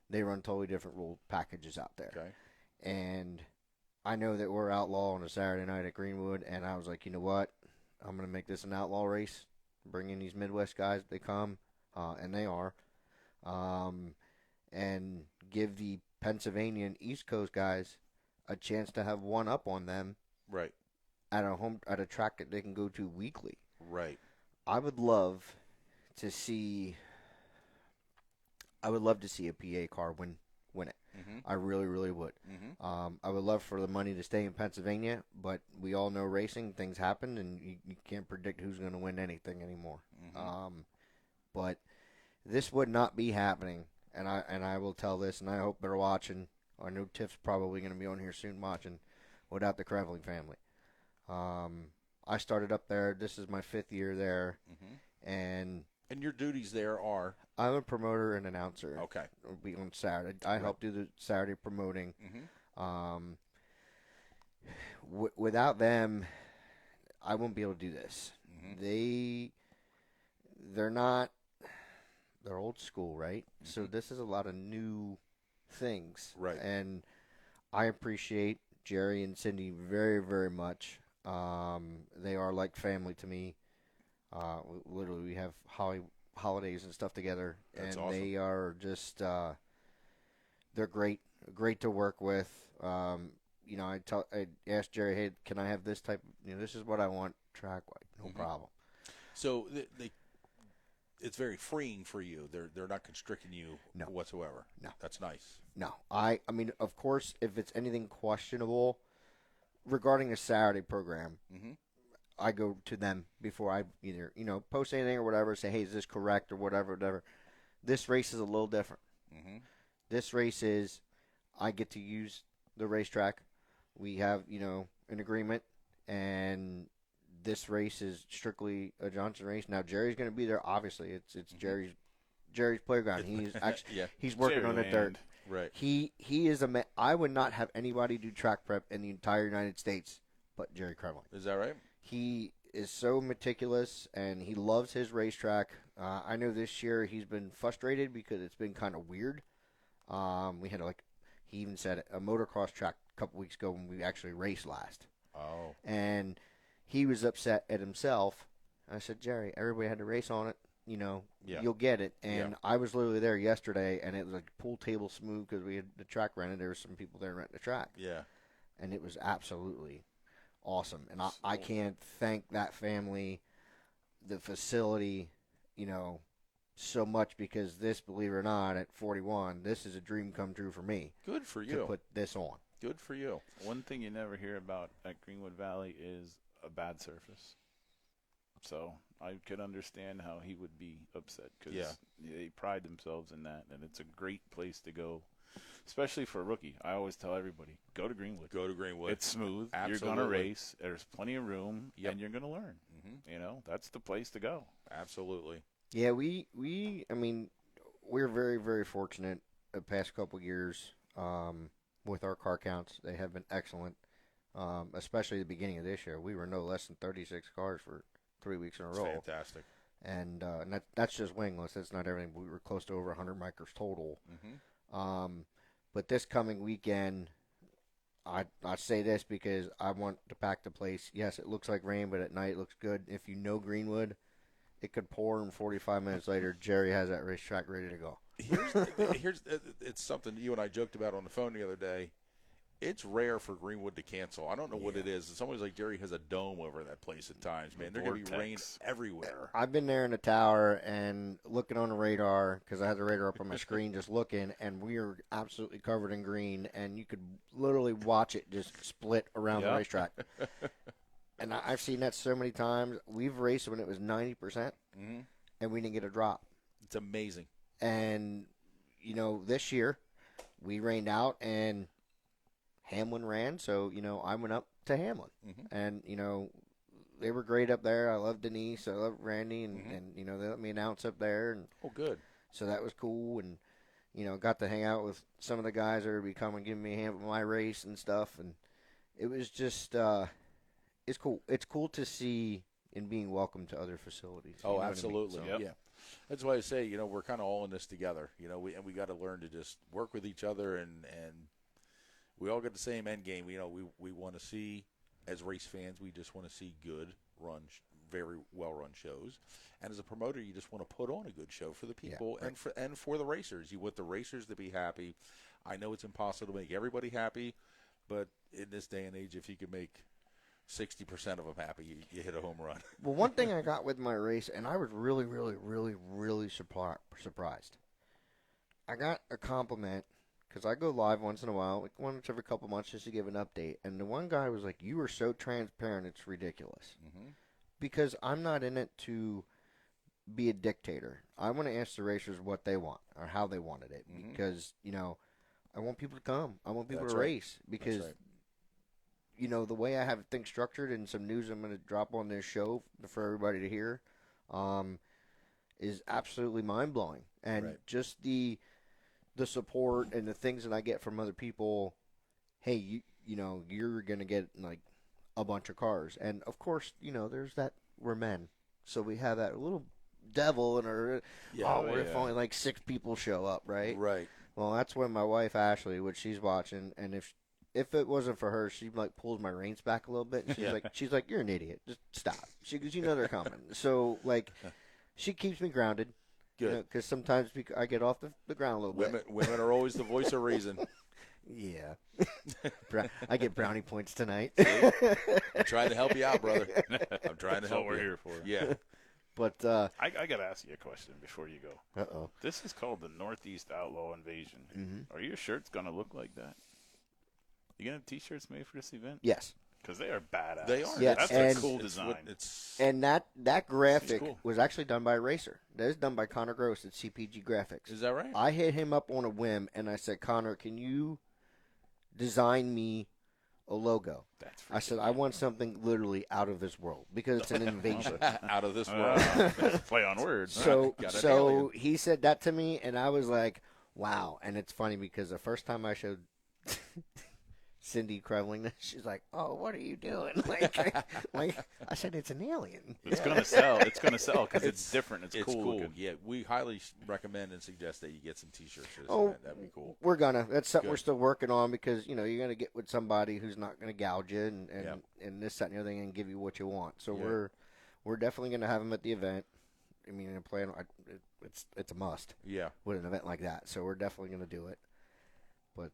they run totally different rule packages out there. Okay. And I know that we're outlaw on a Saturday night at Greenwood, and I was like, you know what? I'm going to make this an outlaw race, bring in these Midwest guys. They come, and they are. And give the Pennsylvania and East Coast guys a chance to have one up on them, right? At a track that they can go to weekly, right? I would love to see a PA car win it. I really, really would. I would love for the money to stay in Pennsylvania, but we all know racing, things happen, and you can't predict who's going to win anything anymore. But this would not be happening, and I will tell this, and I hope they're watching. I know Tiff's probably going to be on here soon watching, without the Krevling family. I started up there. This is my 5th year there, and your duties there are? I'm a promoter and announcer. Okay. I'll be on Saturday. I help do the Saturday promoting. Without them, I won't be able to do this. They're old school, right? So this is a lot of new things. Right. And I appreciate Jerry and Cindy very, very much. They are like family to me. Literally, we have holidays and stuff together. That's and awesome. They are just, they're great to work with. I asked Jerry, hey, can I have this type of, this is what I want track-wide. No problem. So it's very freeing for you. They're not constricting you whatsoever. No. That's nice. No. I mean, of course, if it's anything questionable regarding a Saturday program, I go to them before I either, post anything or whatever, say, hey, is this correct or whatever. This race is a little different. This race is, I get to use the racetrack. We have, an agreement, and this race is strictly a Johnson race. Now, Jerry's going to be there. Obviously, it's Jerry's playground. He's actually he's working Jerry on it there. Right. He is a I would not have anybody do track prep in the entire United States but Jerry Krevling. Is that right? He is so meticulous, and he loves his racetrack. I know this year he's been frustrated because it's been kind of weird. We had he even said a motocross track a couple weeks ago when we actually raced last. Oh. And he was upset at himself. I said, Jerry, everybody had to race on it. You'll get it. And I was literally there yesterday, and it was like pool table smooth because we had the track rented. There were some people there renting the track. Yeah. And it was absolutely awesome. And I can't thank that family, the facility, so much, because this, believe it or not, at 41, this is a dream come true for me. Good for you. To put this on. Good for you. One thing you never hear about at Greenwood Valley is a bad surface. So I could understand how he would be upset because Yeah. they pride themselves in that, and it's a great place to go, especially for a rookie. I always tell everybody, go to Greenwood. Go to Greenwood. It's smooth. Absolutely. You're going to race. There's plenty of room, Yep. and you're going to learn. You know, that's the place to go. Absolutely. Yeah, I mean, we're very, very fortunate the past couple years with our car counts. They have been excellent, especially the beginning of this year. We were no less than 36 cars for 3 weeks in a row. Fantastic. And that's just wingless. That's not everything. We were close to over 100 micros total. But this coming weekend, I say this because I want to pack the place. Yes, it looks like rain, but at night it looks good. If you know Greenwood, it could pour, and 45 minutes later, Jerry has that racetrack ready to go. Here's it's something you and I joked about on the phone the other day. It's rare for Greenwood to cancel. I don't know what it is. It's always like Jerry has a dome over that place at times, man. There's going to be rain everywhere. I've been there in the tower and looking on the radar because I had the radar up on my screen just looking, and we are absolutely covered in green, and you could literally watch it just split around the racetrack. And I've seen that so many times. We've raced when it was 90%, and we didn't get a drop. It's amazing. And, you know, this year we rained out, and Hamlin ran, so, you know, I went up to Hamlin. And, you know, they were great up there. I love Denise. I love Randy. And you know, they let me announce up there. And oh, good. So that was cool. And, you know, got to hang out with some of the guys that would be coming giving me a hand with my race and stuff. And it was just, it's cool. It's cool to see and being welcome to other facilities. Oh, absolutely. I mean? Yeah. That's why I say, you know, we're kind of all in this together. You know, we got to learn to just work with each other, and we all get the same end game. You know, we want to see, as race fans, we just want to see good run, very well run shows. And as a promoter, you just want to put on a good show for the people and for the racers. You want the racers to be happy. I know it's impossible to make everybody happy, but in this day and age, if you can make 60% of them happy, you hit a home run. Well, one thing I got with my race, and I was really, really, really, really surprised. I got a compliment because I go live once in a while, like once every couple months, just to give an update. And the one guy was like, "You are so transparent, it's ridiculous." Because I'm not in it to be a dictator. I want to ask the racers what they want or how they wanted it. Because, you know, I want people to come. I want people to race. Because, you know, the way I have things structured and some news I'm going to drop on this show for everybody to hear is absolutely mind-blowing. And just the support and the things that I get from other people, hey, you know, you're going to get, like, a bunch of cars. And, of course, you know, there's that, we're men. So we have that little devil in our, if only, like, 6 people show up, right? Right. Well, that's when my wife, Ashley, which she's watching, and if it wasn't for her, she, like, pulls my reins back a little bit. And she's like, you're an idiot. Just stop. She goes, you know they're coming. So, like, she keeps me grounded. Good. Because sometimes I get off the ground a little bit. Women are always the voice of reason. Yeah. I get brownie points tonight. I'm trying to help you out, brother. I'm trying to help you. That's what we're here for. Yeah. But I got to ask you a question before you go. Uh-oh. This is called the Northeast Outlaw Invasion. Are your shirts going to look like that? You going to have T-shirts made for this event? Yes. Because they are badass. They are. Yeah, That's a cool design. And that graphic cool. was actually done by a racer. That is done by Connor Gross at CPG Graphics. Is that right? I hit him up on a whim, and I said, Connor, can you design me a logo? I said, I want something literally out of this world because it's an invasion. Out of this world. Play on words. So he said that to me, and I was like, wow. And it's funny because the first time I showed Cindy Krevling, she's like, "Oh, what are you doing?" Like I said, it's an alien. It's gonna sell. It's gonna sell because it's different. It's cool. Cool. Yeah, we highly recommend and suggest that you get some T-shirts. That'd be cool. We're gonna. That's something we're still working on because you know you're gonna get with somebody who's not gonna gouge you and this, that, and the other thing and give you what you want. So we're definitely gonna have them at the event. I mean, in a plan, it's a must. Yeah. With an event like that, so we're definitely gonna do it. But.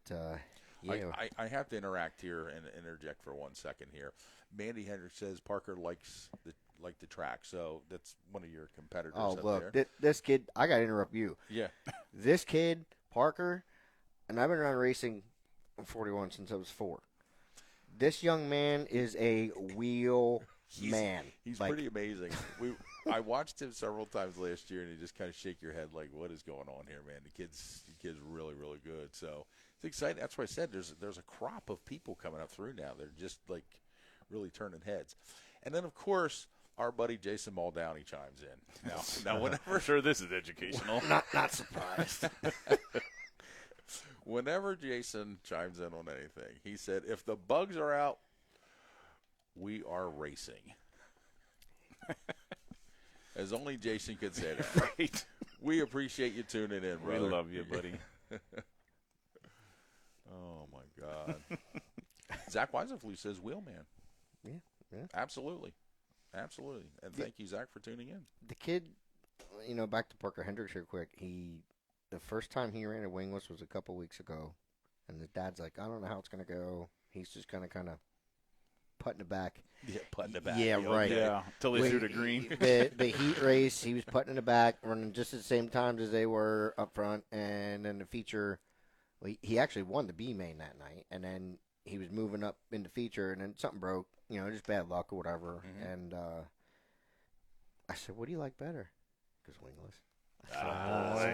Yeah. I have to interact here and interject for 1 second here. Mandy Hendricks says Parker likes the track, so that's one of your competitors. Oh, up look, there. This kid, I got to interrupt you. Yeah. This kid, Parker, and I've been around racing, I'm 41 since I was 4. This young man is a wheel He's pretty amazing. I watched him several times last year, and you just kind of shake your head like, what is going on here, man? The kid's really, really good. So it's exciting. That's why I said there's a crop of people coming up through now. They're just like really turning heads. And then, of course, our buddy Jason Muldowney chimes in. Now whenever sure this is educational. Not surprised. Whenever Jason chimes in on anything, he said, if the bugs are out, we are racing. As only Jason could say that. Right. We appreciate you tuning in, brother. We love you, buddy. Oh, my God. Zach Weisenflue says wheelman. Yeah. Absolutely. And thank you, Zach, for tuning in. The kid, back to Parker Hendricks here quick. The first time he ran a wingless was a couple weeks ago, and his dad's like, I don't know how it's going to go. He's just kind of putting it back. Yeah, putting it back. Yeah, right. Yeah, until they threw the green. The heat race, he was putting it back, running just at the same time as they were up front, and then the feature, he actually won the B main that night, and then he was moving up into feature, and then something broke, just bad luck or whatever, and I said, what do you like better? Because wingless.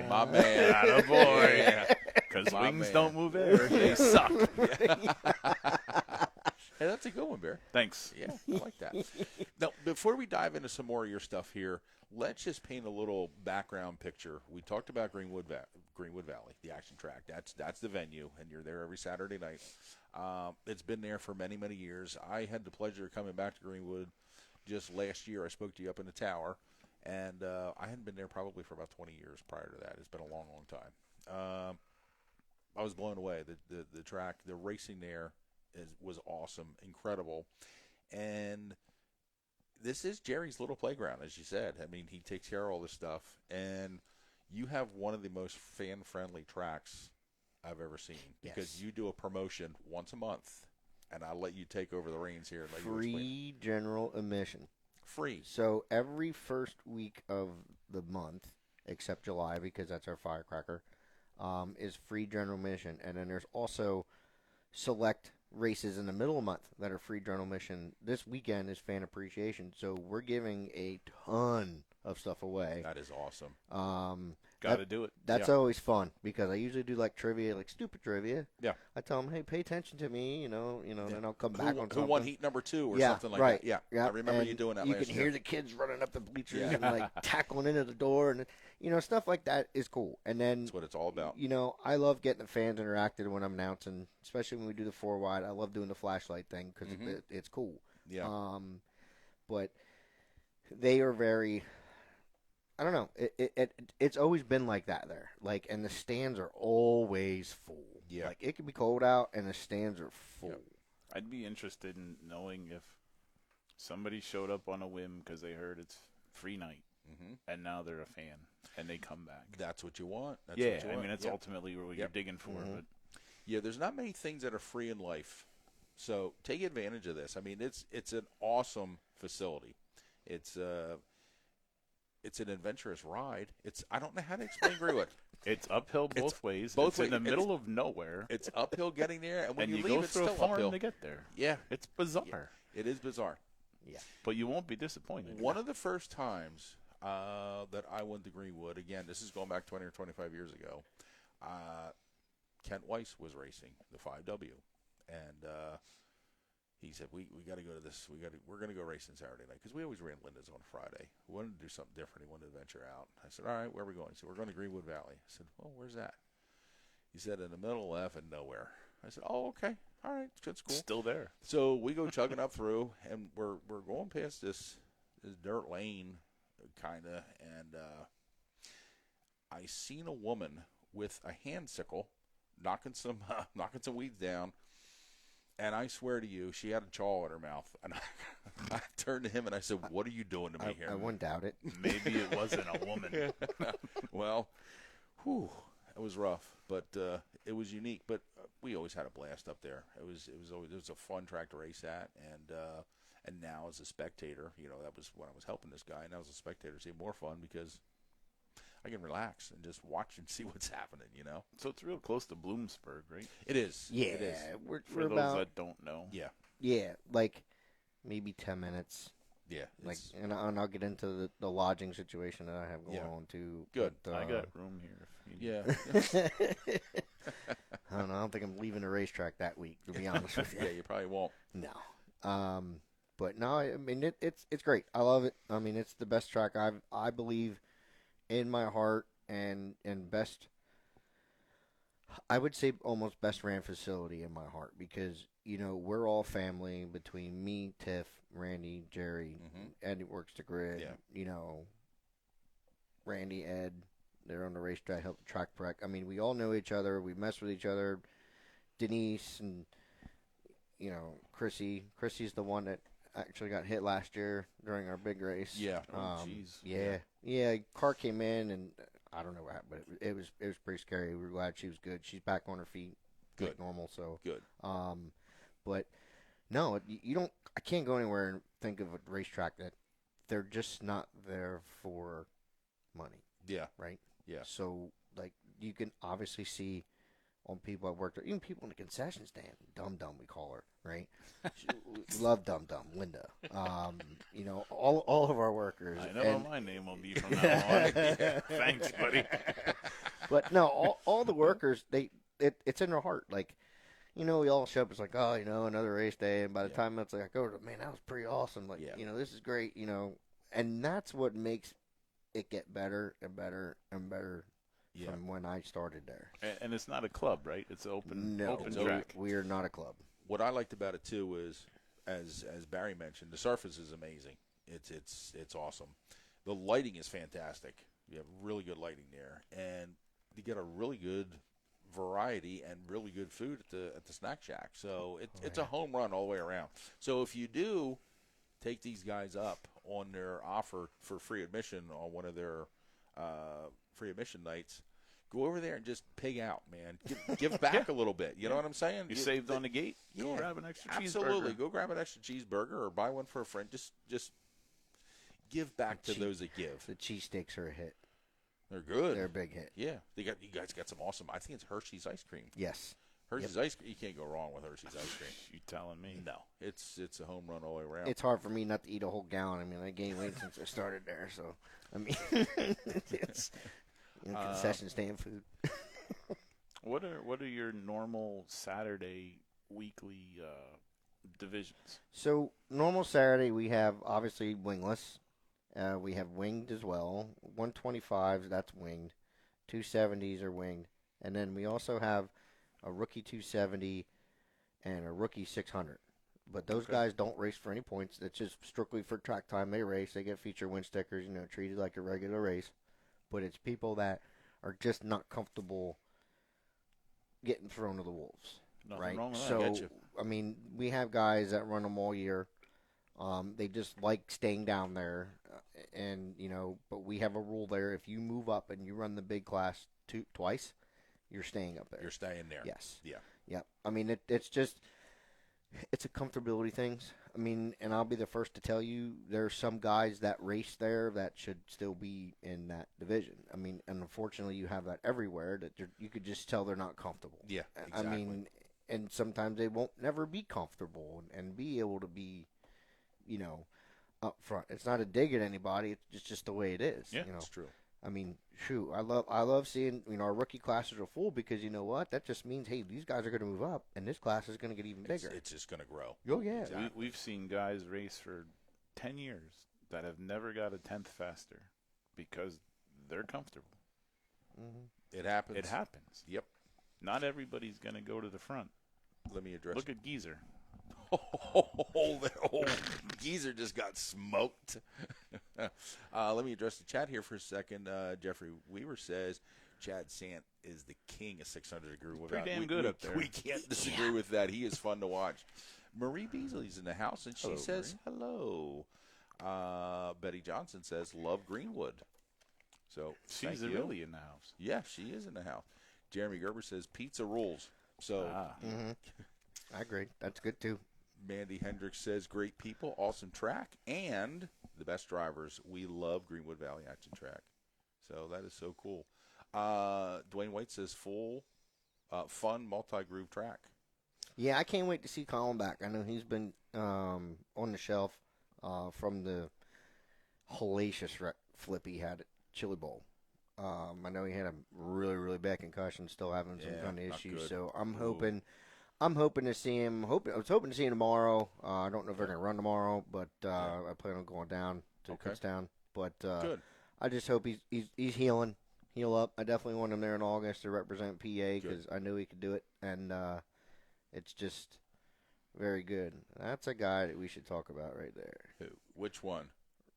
My man. Attaboy. Because wings don't move air. They suck. Hey, that's a good one, Bear. Thanks. Yeah, I like that. Now, before we dive into some more of your stuff here, let's just paint a little background picture. We talked about Greenwood Valley, the action track. That's the venue, and you're there every Saturday night. It's been there for many, many years. I had the pleasure of coming back to Greenwood just last year. I spoke to you up in the tower, and I hadn't been there probably for about 20 years prior to that. It's been a long, long time. I was blown away. The track, the racing there was awesome, incredible. And this is Jerry's little playground, as you said. I mean, he takes care of all this stuff. And you have one of the most fan-friendly tracks I've ever seen. Because you do a promotion once a month, and I'll let you take over the reins here. And let Free general admission. Free. So every first week of the month, except July because that's our firecracker, is free general admission. And then there's also select races in the middle of the month that are free general admission. This weekend is fan appreciation, so we're giving a ton of stuff away. That is awesome. Got to do it. That's always fun because I usually do like trivia, like stupid trivia. Yeah. I tell them, hey, pay attention to me, and then I'll come back on something. Who won heat number 2 or something like that? Yeah. I remember you doing that last year. You can hear the kids running up the bleachers and like tackling into the door, and stuff like that is cool. And then that's what it's all about. I love getting the fans interacted when I'm announcing, especially when we do the 4 wide. I love doing the flashlight thing because it's cool. Yeah. But they are very. I don't know. It's always been like that there. Like, and the stands are always full. Yeah. Like, it can be cold out, and the stands are full. Yep. I'd be interested in knowing if somebody showed up on a whim because they heard it's free night, and now they're a fan, and they come back. That's what you want. That's yeah, what you want. I mean, that's ultimately what you're digging for. But yeah, there's not many things that are free in life, so take advantage of this. I mean, it's an awesome facility. It's an adventurous ride. I don't know how to explain Greenwood. It's uphill both ways. Both it's in the middle of nowhere. It's uphill getting there, and when you you go leave, it's through still a farm uphill to get there. Yeah, it's bizarre. Yeah, it is bizarre. Yeah, but you won't be disappointed. One of the first times that I went to Greenwood, again, this is going back 20 or 25 years ago. Kent Weiss was racing the 5W, and he said, "We got to go to this. We're going to go racing Saturday night because we always ran Linda's on Friday. We wanted to do something different. He wanted to venture out." I said, "All right, where are we going?" He said, "We're going to Greenwood Valley." I said, "Well, where's that?" He said, "In the middle of and nowhere." I said, "Oh, okay, all right, that's cool." Still there. So we go chugging up through, and we're going past this dirt lane, kind of, and I seen a woman with a hand sickle knocking some weeds down. And I swear to you, she had a chaw in her mouth. And I turned to him and I said, "What are you doing to me here?" I wouldn't doubt it. Maybe it wasn't a woman. Well, it was rough, but it was unique. But we always had a blast up there. It was a fun track to race at, and now as a spectator, that was when I was helping this guy. Now as a spectator, it's even more fun because I can relax and just watch and see what's happening, So it's real close to Bloomsburg, right? It is. Yeah, it is. we're For those about, that don't know. Yeah. Yeah, like maybe 10 minutes Yeah. And I'll get into the lodging situation that I have going on too. Good. But, I got room here. I don't know. I don't think I'm leaving the racetrack that week, to be honest with you. Yeah, you probably won't. No. But no, I mean it's great. I love it. I mean, it's the best track I believe in my heart and best. I would say almost best ran facility in my heart because we're all family between me, Tiff, Randy, Jerry, Ed works the grid. Yeah. Randy, Ed, they're on the racetrack, help the track prep. I mean, we all know each other. We mess with each other. Denise and Chrissy. Chrissy's the one that actually got hit last year during our big race. Yeah. Jeez. Yeah. Car came in and I don't know what happened, but it was pretty scary. We were glad she was good. She's back on her feet, good, like normal. So good. But no, you don't. I can't go anywhere and think of a racetrack that they're just not there for money. Yeah. Right. Yeah. So like you can obviously see on people I've worked with, even people in the concession stand, Dum Dum we call her, right? We love Dum Dum, Linda. All of our workers. I know what my name will be from now on. Yeah. Thanks, buddy. But no, all the workers, it's in their heart. Like, we all show up. It's like, oh, another race day, and by the time it's like, I go, man, that was pretty awesome. Like, this is great. And that's what makes it get better and better and better. Yeah. From when I started there. And it's not a club, right? It's open track. We are not a club. What I liked about it too is, as Barry mentioned, the surface is amazing. It's awesome. The lighting is fantastic. You have really good lighting there, and you get a really good variety and really good food at the snack shack. So it's a home run all the way around. So if you do take these guys up on their offer for free admission on one of their free admission nights, go over there and just pig out, man. Give back a little bit. You know what I'm saying? You saved on the gate. Go grab an extra cheeseburger. Absolutely. Go grab an extra cheeseburger or buy one for a friend. Just give back to those that give. The cheesesteaks are a hit. They're good. They're a big hit. Yeah. You guys got some awesome. I think it's Hershey's ice cream. Yes. Hershey's ice cream. You can't go wrong with Hershey's ice cream. You telling me? No. It's a home run all the way around. It's hard for me not to eat a whole gallon. I mean, I gained weight since I started there, so I mean, it's concession stand food. What are your normal Saturday weekly divisions? So normal Saturday we have obviously wingless. We have winged as well. 125s, that's winged. 270s are winged, and then we also have a rookie 270 and a rookie 600. But those guys don't race for any points. It's just strictly for track time. They race. They get feature win stickers, treated like a regular race. But it's people that are just not comfortable getting thrown to the wolves. Nothing right? wrong with that. So, Get you. I mean, we have guys that run them all year. They just like staying down there. But we have a rule there. If you move up and you run the big class twice, you're staying up there. You're staying there. Yes. Yeah. Yeah. I mean, it's a comfortability thing. I mean, and I'll be the first to tell you there are some guys that race there that should still be in that division. I mean, and unfortunately you have that everywhere that you could just tell they're not comfortable. Yeah, exactly. I mean, and sometimes they won't never be comfortable and be able to be, up front. It's not a dig at anybody. It's just the way it is. Yeah, that's true. I mean, shoot, I love seeing our rookie classes are full because you know what? That just means these guys are going to move up and this class is going to get even bigger. It's just going to grow. Oh yeah, Exactly. We've seen guys race for 10 years that have never got a tenth faster because they're comfortable. Mm-hmm. It happens. It happens. Yep. Not everybody's going to go to the front. Let me address. Look at Geezer. Geezer just got smoked. Let me address the chat here for a second. Jeffrey Weaver says Chad Sant is the king of 600 degree. Pretty damn good up there. We can't disagree with that. He is fun to watch. Marie Beasley's in the house, and she says hello. Betty Johnson says love Greenwood. So she's really in the house. Yeah, she is in the house. Jeremy Gerber says pizza rules. So I agree. That's good too. Mandy Hendricks says, great people, awesome track, and the best drivers. We love Greenwood Valley Action Track. So that is so cool. Dwayne White says, full, fun, multi-groove track. Yeah, I can't wait to see Colin back. I know he's been on the shelf. from the hellacious flip he had at Chili Bowl. I know he had a really, really bad concussion, still having some kind of issues. Good. So I'm hoping to see him. I was hoping to see him tomorrow. I don't know if they're going to run tomorrow, but I plan on going down to Kutztown. But good. I just hope he's healing, heal up. I definitely want him there in August to represent PA because I knew he could do it, and it's just very good. That's a guy that we should talk about right there. Who? Which one?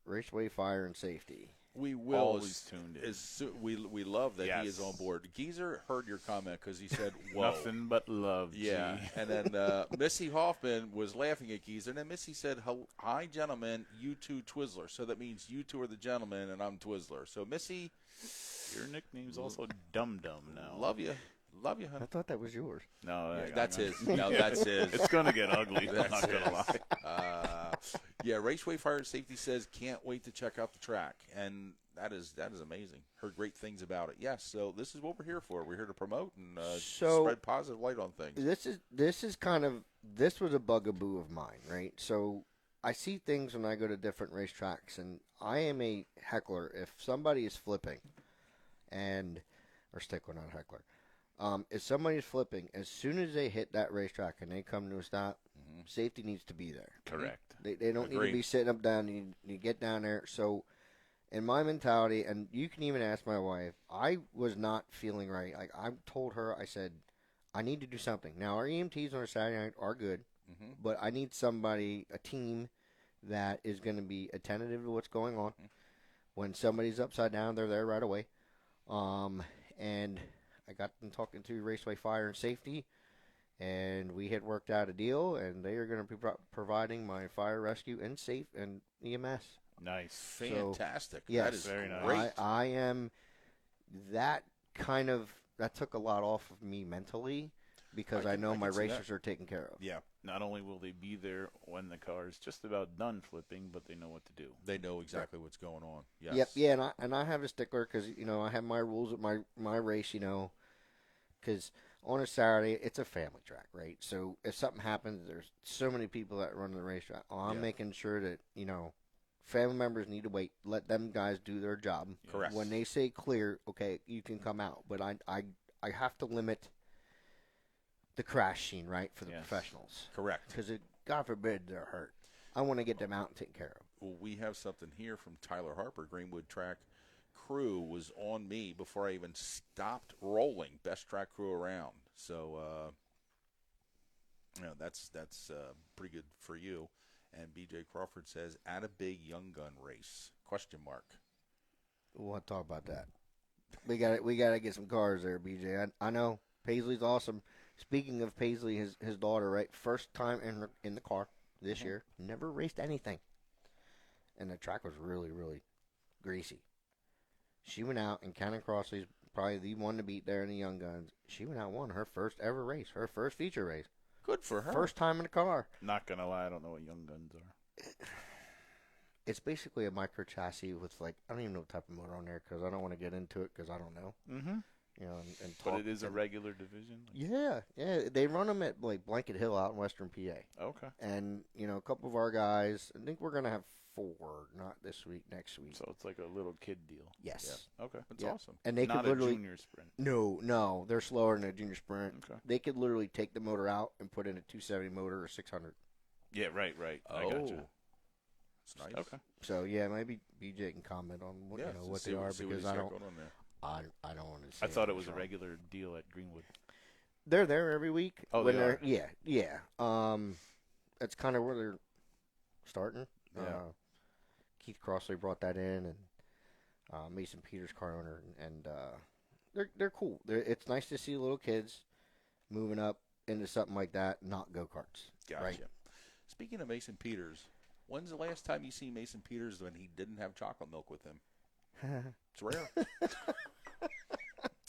Raceway Fire and Safety. We will. Always tuned in. We love that he is on board. Geezer heard your comment because he said, "Whoa, nothing but love." Yeah, G. and then Missy Hoffman was laughing at Geezer, and then Missy said, "Hi, gentlemen, you two Twizzler." So that means you two are the gentlemen, and I'm Twizzler. So Missy, your nickname's also Dum Dum now. Love you, honey. I thought that was yours. No, that's his. No, that's his. It's gonna get ugly. I'm not gonna lie. Raceway Fire and Safety says can't wait to check out the track, and that is amazing. Heard great things about it. Yes, so this is what we're here for. We're here to promote and spread positive light on things. This was a bugaboo of mine, right? So I see things when I go to different racetracks, and I am a heckler. If somebody is flipping, or stickler, not heckler. If somebody is flipping, as soon as they hit that racetrack and they come to a stop, safety needs to be there. Correct. They don't need to be sitting up down. You get down there. So, in my mentality, and you can even ask my wife, I was not feeling right. Like I told her, I said, I need to do something. Now, our EMTs on a Saturday night are good, but I need somebody, a team, that is going to be attentive to what's going on. When somebody's upside down, they're there right away. And I got them talking to Raceway Fire and Safety, and we had worked out a deal, and they are going to be providing my fire rescue and safe and EMS. Nice. Fantastic. So, yes, that is very nice. great. I am that took a lot off of me mentally because I know my racers are taken care of. Yeah. Not only will they be there when the car is just about done flipping, but they know what to do. They know exactly what's going on. Yes. Yep. Yeah, and I have a stickler because I have my rules at my race. Because on a Saturday it's a family track, right? So if something happens, there's so many people that run the racetrack. I'm making sure that family members need to wait. Let them guys do their job. Correct. When they say clear, okay, you can come out. But I have to limit the crash scene, right, for the professionals. Correct. Because God forbid they're hurt. I want to get them out and taken care of. Well, we have something here from Tyler Harper. Greenwood Track crew was on me before I even stopped rolling. Best track crew around. So, that's pretty good for you. And B.J. Crawford says, "Add a big young gun race?" ? We'll talk about that. We got to get some cars there, BJ. I know Paisley's awesome. Speaking of Paisley, his daughter, right? First time in the car this year. Never raced anything, and the track was really, really greasy. She went out, and Cannon Crossley's probably the one to beat there in the Young Guns. She went out and won her first ever race, her first feature race. Good for her. First time in the car. Not going to lie, I don't know what Young Guns are. It's basically a micro chassis with, I don't even know what type of motor on there because I don't want to get into it because I don't know. Mm-hmm. And but it is a regular division? Yeah. They run them at, Blanket Hill out in Western PA. Okay. And, a couple of our guys, I think we're going to have 4, not this week, next week. So it's like a little kid deal. Yes. Yeah. Okay. That's awesome. And they not could literally, a junior sprint. No, they're slower than a junior sprint. Okay. They could literally take the motor out and put in a 270 motor or 600. Yeah, right. I got you. That's nice. Okay. So maybe BJ can comment on what they are because I don't want to say. I thought it was a regular deal at Greenwood. They're there every week. Oh, they are? Yeah. That's kind of where they're starting. Yeah. Keith Crossley brought that in, and Mason Peters, car owner, and they're cool. It's nice to see little kids moving up into something like that, not go-karts. Gotcha. Right? Speaking of Mason Peters, when's the last time you see Mason Peters when he didn't have chocolate milk with him? It's rare.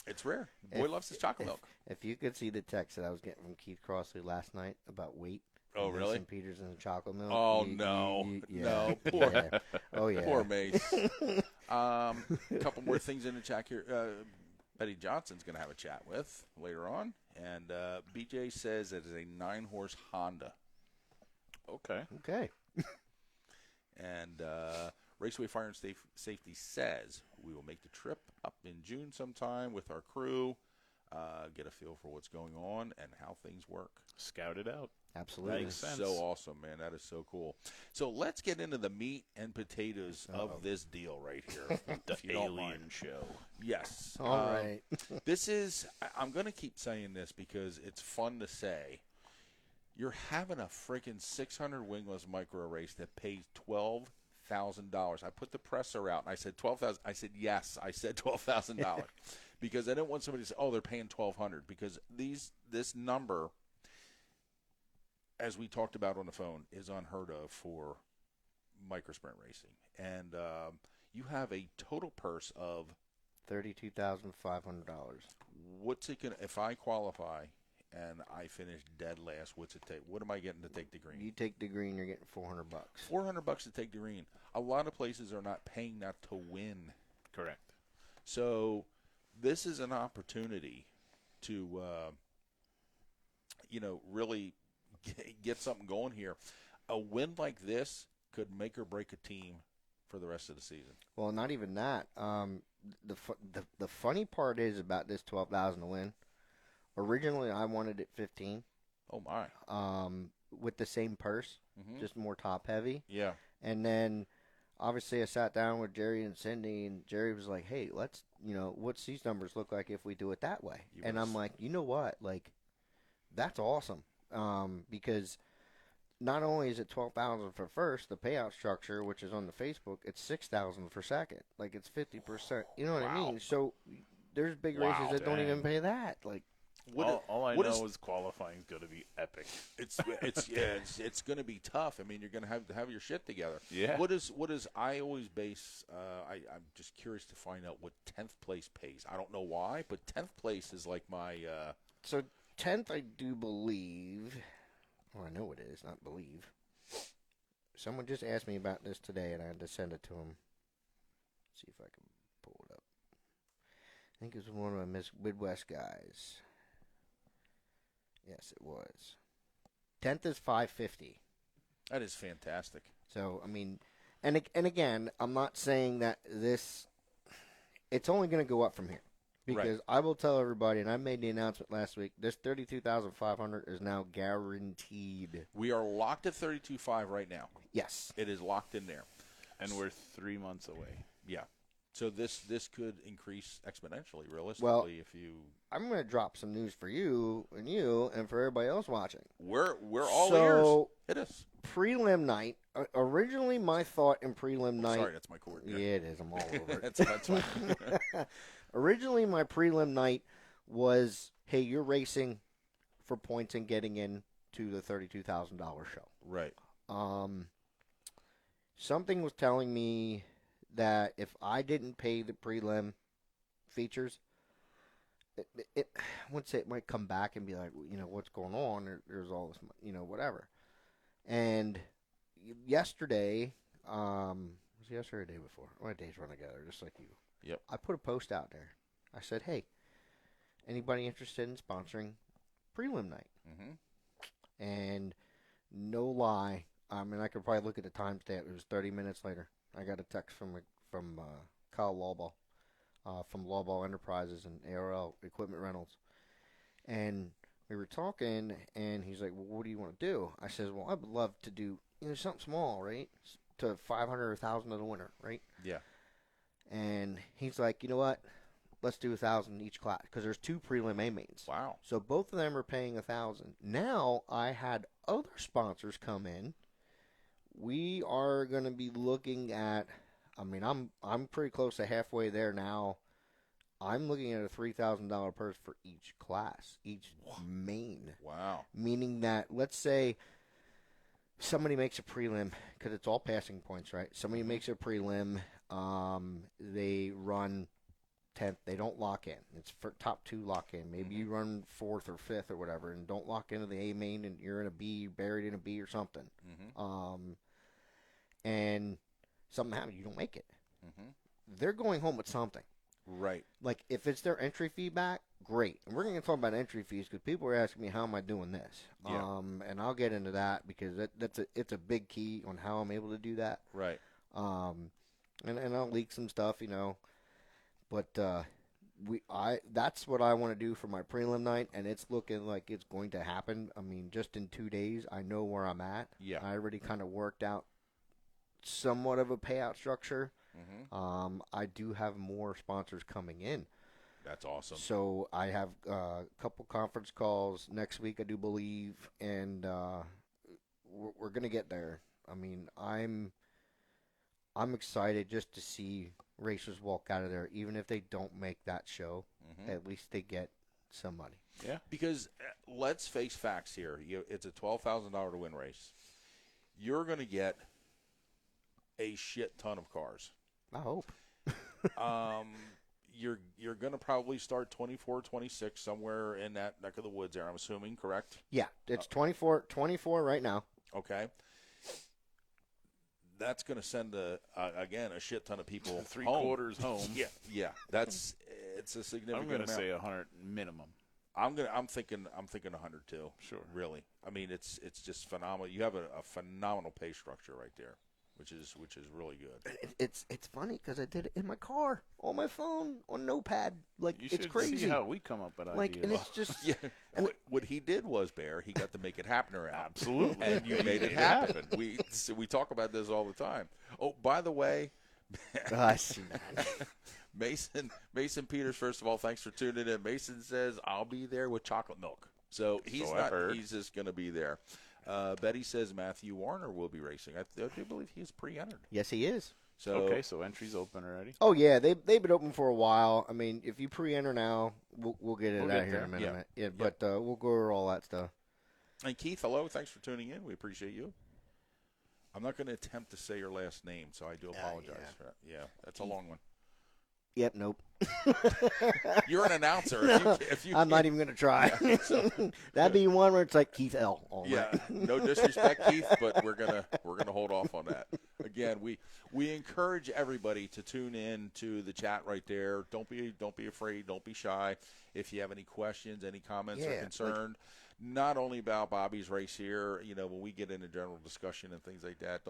It's rare. The boy loves his chocolate milk. If you could see the text that I was getting from Keith Crossley last night about weight. Oh, really? Mason Peters and the chocolate milk. Oh, no. Yeah. Poor. Yeah. Oh, yeah. Poor Mace. A couple more things in the chat here. Betty Johnson's going to have a chat with later on. And BJ says it is a 9-horse Honda. Okay. Okay. And Raceway Fire and Safety says we will make the trip up in June sometime with our crew, get a feel for what's going on and how things work. Scout it out. Absolutely. Makes sense. So awesome, man. That is so cool. So let's get into the meat and potatoes of this deal right here. The Alien Show. Yes. All right. This is, I'm going to keep saying this because it's fun to say. You're having a freaking 600 wingless micro race that pays $12,000. I put the presser out and I said $12,000. I said, yes, I said $12,000 because I didn't want somebody to say, oh, they're paying $1,200 because this number, as we talked about on the phone, is unheard of for microsprint racing. And you have a total purse of $32,500. what's it going to, if I qualify and I finish dead last, what's it take? What am I getting to take the green? You take the green, you're getting $400. $400 to take the green. A lot of places are not paying that to win. Correct. So this is an opportunity to, really get something going here. A win like this could make or break a team for the rest of the season. Well, not even that. The funny part is about this $12,000 to win. Originally, I wanted it 15. Oh my! With the same purse, just more top heavy. Yeah. And then, obviously, I sat down with Jerry and Cindy, and Jerry was like, "Hey, let's, what's these numbers look like if we do it that way?" And I'm like, you know what? Like, that's awesome. Because not only is it $12,000 for first, the payout structure, which is on the Facebook, it's $6,000 for second. Like, it's 50%. You know what I mean? So there's big races that don't even pay that. Like, all I know is qualifying is going to be epic. It's going to be tough. I mean, you're going to have your shit together. Yeah. What is I always base? I'm just curious to find out what 10th place pays. I don't know why, but 10th place is like my. So 10th, I do believe. Well, I know it is, not believe. Someone just asked me about this today, and I had to send it to him. See if I can pull it up. I think it was one of my Midwest guys. Yes, it was. 10th is $550. That is fantastic. So, I mean, and again, I'm not saying that it's only going to go up from here. Because I will tell everybody, and I made the announcement last week, this $32,500 is now guaranteed. We are locked at 32.5 right now. Yes. It is locked in there. And we're 3 months away. Yeah. So this could increase exponentially, realistically, if you. I'm going to drop some news for you and for everybody else watching. We're all ears. Hit us. Prelim night. Originally, my thought in prelim night. Sorry, that's my cord. Yeah, it is. I'm all over it. That's fine. Originally, my prelim night was, hey, you're racing for points and getting in to the $32,000 show. Right. Something was telling me that if I didn't pay the prelim features, it might come back and be like, what's going on? There's all this, whatever. And yesterday, was it yesterday or the day before? My days run together, just like you. Yep. I put a post out there. I said, hey, anybody interested in sponsoring prelim night? Mm-hmm. And no lie, I mean, I could probably look at the timestamp. It was 30 minutes later. I got a text from Kyle Lawball, from Lawball Enterprises and ARL Equipment Rentals. And we were talking, and he's like, well, what do you want to do? I says, well, I would love to do something small, right? To 500 or 1,000 of the winner, right? Yeah. And he's like, you know what? Let's do 1,000 each class because there's 2 prelim A mains. Wow. So both of them are paying 1,000. Now I had other sponsors come in. We are going to be looking at. I mean, I'm pretty close to halfway there now. I'm looking at a $3,000 purse for each class, each main. Wow. Meaning that, let's say somebody makes a prelim because it's all passing points, right? Somebody makes a prelim. They run 10th. They don't lock in. It's for top 2 lock in. Maybe you run 4th or 5th or whatever and don't lock into the A main and you're in a B, buried in a B or something. Mm-hmm. And something happens. You don't make it. Mm-hmm. They're going home with something. Right. Like, if it's their entry fee back, great. And we're going to talk about entry fees because people are asking me, how am I doing this? Yeah. And I'll get into that because it's a big key on how I'm able to do that. Right. And I'll leak some stuff, but that's what I want to do for my prelim night, and it's looking like it's going to happen. I mean, just in 2 days, I know where I'm at. Yeah. I already kind of worked out somewhat of a payout structure. I do have more sponsors coming in. That's awesome. So I have a couple conference calls next week, I do believe, and we're going to get there. I mean, I'm excited just to see racers walk out of there, even if they don't make that show. At least they get some money. Yeah. Because let's face facts here. It's a $12,000 to win race. You're going to get a shit ton of cars. I hope. You're going to probably start 24, 26 somewhere in that neck of the woods there, I'm assuming, correct? Yeah, it's 24 right now. Okay. That's going to send again a shit ton of people Three-quarters home. Yeah. It's a significant. I'm going to amount. say 100 minimum. I'm thinking 100 too. Sure. Really. I mean, it's just phenomenal. You have a phenomenal pay structure right there, which is really good. It's funny because I did it in my car, on my phone, on Notepad. Like, You it's should crazy. see how we come up with like, ideas. and it's just Yeah. What he did was, Bear, he got to make it happen around. Absolutely. And you made it happen. We talk about this all the time. Oh, by the way, I see that. Mason Peters, first of all, thanks for tuning in. Mason says, I'll be there with chocolate milk. So he's just going to be there. Betty says Matthew Warner will be racing. I do believe he's pre-entered. Yes, he is. So okay, so entry's open already. Oh yeah, they've been open for a while. I mean, if you pre-enter now, we'll get it out here in a minute. Yeah, but we'll go over all that stuff. And Keith, hello. Thanks for tuning in. We appreciate you. I'm not going to attempt to say your last name, so I do apologize. Yeah, that's a long one. Yep, nope. You're an announcer. If you I'm not even going to try. That'd be one where it's like Keith L. No disrespect, Keith, but we're gonna hold off on that. Again, we encourage everybody to tune in to the chat right there. Don't be afraid. Don't be shy. If you have any questions, any comments or concern, not only about Bobby's race here, when we get into general discussion and things like that,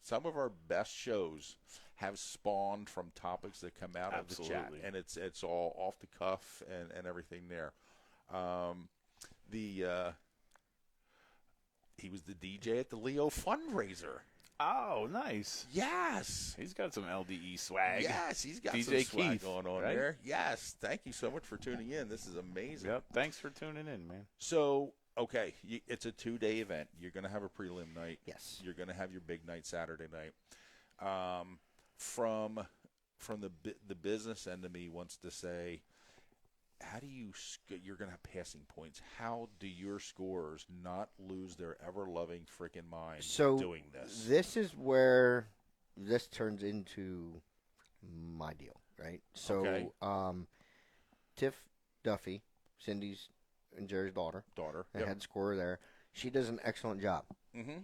some of our best shows have spawned from topics that come out of the chat, and it's all off the cuff and everything there. He was the DJ at the Leo fundraiser. Oh, nice. Yes. He's got some LDE swag. Yes, he's got DJ some swag Keith, going on there. Yes, thank you so much for tuning in. This is amazing. Yep, thanks for tuning in, man. So, okay, it's a 2-day event. You're going to have a prelim night. Yes. You're going to have your big night Saturday night. From the business end of me wants to say, how do you're going to have passing points. How do your scorers not lose their ever-loving freaking mind doing this? This is where this turns into my deal, right? So, Tiff Duffy, Cindy's and Jerry's daughter, the head scorer there, she does an excellent job.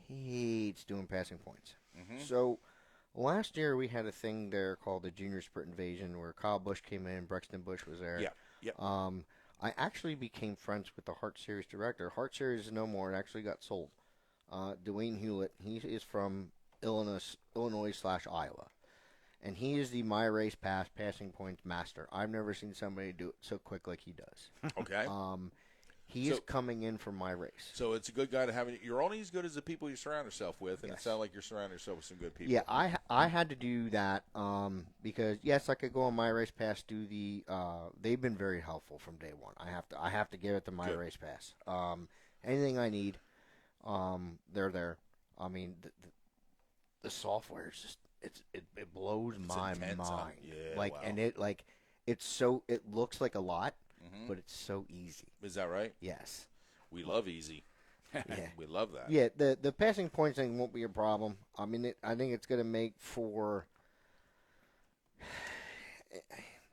Hates doing passing points. So, last year we had a thing there called the Junior Sprint Invasion where Kyle Busch came in, Brexton Busch was there. Yep. I actually became friends with the Hart Series director. Hart Series is no more. It actually got sold. Dwayne Hewlett, he is from Illinois/Iowa. And he is the My Race Pass passing points master. I've never seen somebody do it so quick like he does. Okay. He is coming in for My Race. So it's a good guy to have. You're only as good as the people you surround yourself with, and it sounds like you're surrounding yourself with some good people. Yeah, I had to do that because yes, I could go on My Race Pass. Do the they've been very helpful from day one. I have to give it to My Race Pass. Anything I need, they're there. I mean, the software is just it blows my mind. Yeah, and it looks like a lot. But it's so easy. Is that right? Yes. We love easy. Yeah. We love that. Yeah, the passing points thing won't be a problem. I mean, I think it's going to make for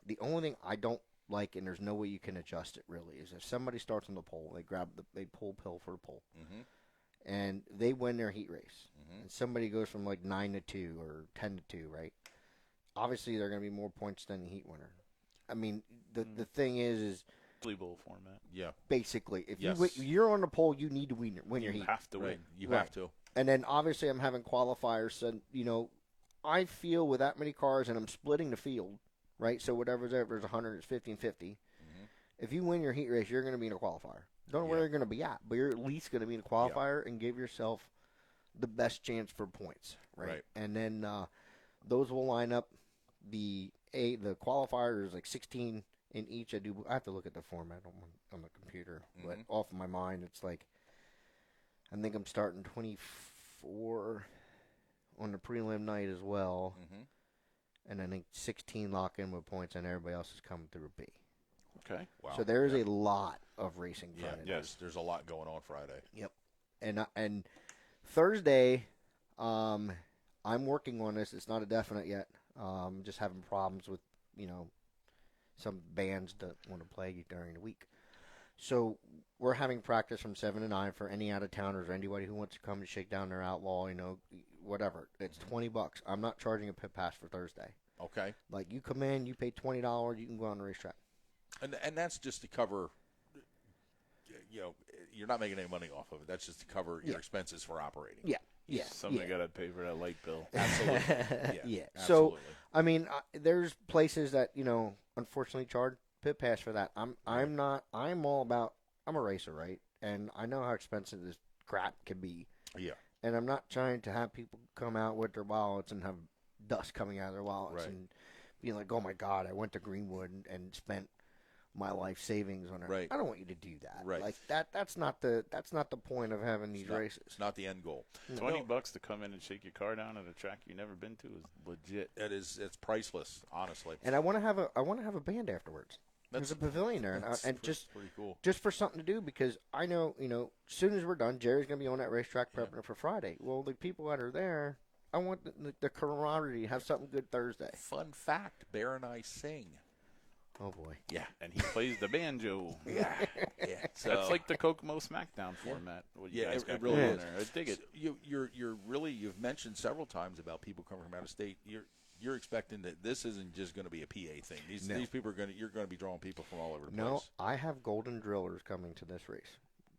the only thing I don't like, and there's no way you can adjust it really, is if somebody starts on the pole, they pull pill for the pole, and they win their heat race, and somebody goes from like 9-2 or 10-2, right? Obviously, they're going to be more points than the heat winner. I mean, the thing is Bowl format. Yeah. basically, if Yes. you're on the pole, you need to win your heat. You have to win. You Right. have to. And then obviously I'm having qualifiers, so I feel with that many cars and I'm splitting the field, right? So whatever's there, there's 100, it's 50 and 50. Mm-hmm. If you win your heat race, you're going to be in a qualifier. Don't know where you're going to be at, but you're at least going to be in a qualifier and give yourself the best chance for points, right? And then those will line up. The qualifier is like 16 in each. I have to look at the format on the computer, but off of my mind, it's like I think I'm starting 24 on the prelim night as well, and I think 16 lock in with points, and everybody else is coming through a B. Okay. Wow. So there is a lot of racing Friday. Yes, there's a lot going on Friday. Yep. And Thursday, I'm working on this. It's not a definite yet. Just having problems with, some bands that want to play during the week. So we're having practice from 7 to 9 for any out-of-towners or anybody who wants to come and shake down their Outlaw, whatever. It's $20. I'm not charging a pit pass for Thursday. Okay. Like, you come in, you pay $20, you can go on the racetrack. And that's just to cover, you're not making any money off of it. That's just to cover your expenses for operating. Yeah. Yeah. Somebody got to pay for that light bill. Absolutely. Yeah. Absolutely. So, I mean, there's places that, unfortunately charge pit pass for that. I'm a racer, right? And I know how expensive this crap can be. Yeah. And I'm not trying to have people come out with their wallets and have dust coming out of their wallets and being like, oh my God, I went to Greenwood and spent my life savings on it. Right. I don't want you to do that. Right. Like that's not the point of having these races. It's not the end goal. $20 to come in and shake your car down at a track you've never been to is legit. It's priceless, honestly. And I want to have a band afterwards. There's a pavilion there, and just pretty cool. Just for something to do, because I know, as soon as we're done, Jerry's going to be on that racetrack prepping it for Friday. Well, the people that are there, I want the camaraderie to have something good Thursday. Fun fact, Bear and I sing. Oh, boy. Yeah. And he plays the banjo. Yeah. So That's like the Kokomo SmackDown format. What you guys got really going is. there. I dig it. You've mentioned several times about people coming from out of state. You're expecting that this isn't just going to be a PA thing. These people you're going to be drawing people from all over the place. No, I have golden drillers coming to this race.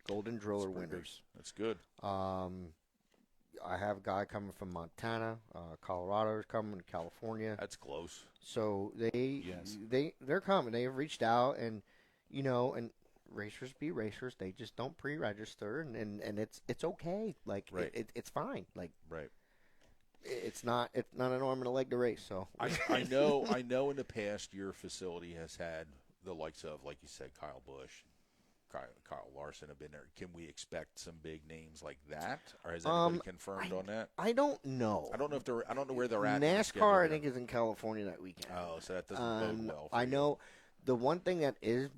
Golden driller winners. That's good. I have a guy coming from Montana. Colorado's coming, California. That's close. So they're coming. They have reached out, and and racers be racers. They just don't pre-register, and it's okay. Like it's fine. Like it's not an arm and a leg to race. So I know in the past your facility has had the likes of, like you said, Kyle Busch, Kyle Larson have been there. Can we expect some big names like that, or has anybody confirmed on that? I don't know. I don't know where they're at. NASCAR, I think, is in California that weekend. Oh, so that doesn't bode well. I know the one thing that is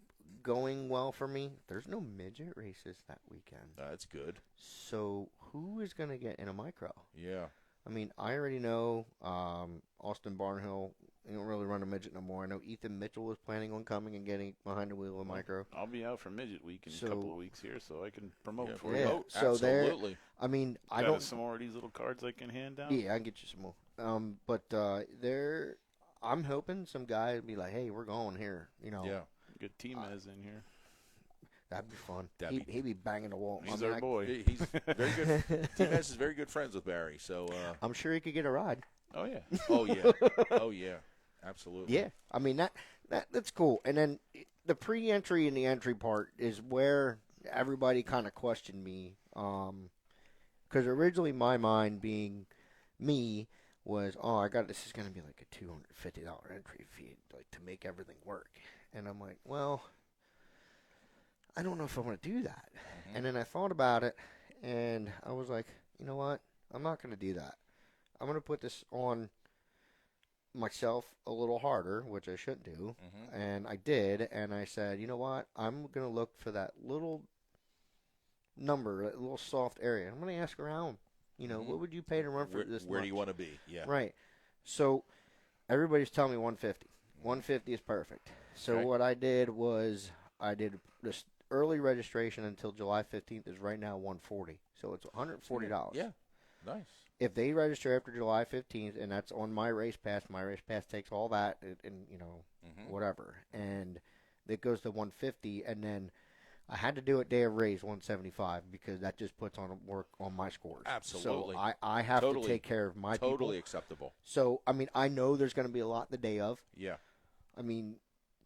going well for me. There's no midget races that weekend. That's good. So who is going to get in a micro? Yeah. I mean, I already know Austin Barnhill. He don't really run a midget no more. I know Ethan Mitchell is planning on coming and getting behind the wheel of a micro. I'll be out for midget week in a couple of weeks here, so I can promote for you. you. So absolutely. I mean, I Got don't. some more of these little cards I can hand out. Yeah, I can get you some more. But I'm hoping some guy would be like, "Hey, we're going here." Yeah. Good team is in here. That'd be fun. He'd be banging the wall. He's our boy. He's very good. T-Mez is very good friends with Barry, so I'm sure he could get a ride. Oh yeah. Oh yeah. Absolutely. Yeah, I mean that's cool. And then the pre-entry and the entry part is where everybody kind of questioned me, because originally my mind being me was, this is going to be like a $250 entry fee, like to make everything work. And I'm like, well, I don't know if I want to do that. Mm-hmm. And then I thought about it, and I was like, you know what? I'm not going to do that. I'm going to put this on myself a little harder, which I shouldn't do. Mm-hmm. And I did, and I said, you know what? I'm going to look for that little number, that little soft area. I'm going to ask around, what would you pay to run for this Where much? do you want to be? Yeah. Right. So everybody's telling me 150. 150 is perfect. So what I did was I did this early registration until July 15th is right now $140. So it's $140. Yeah. Nice. If they register after July 15th, and that's on my race pass takes all that and whatever, and it goes to 150, and then I had to do it day of race 175 because that just puts on work on my scores. Absolutely. So I have to take care of my people. Totally acceptable. So, I mean, I know there's going to be a lot the day of. Yeah. I mean,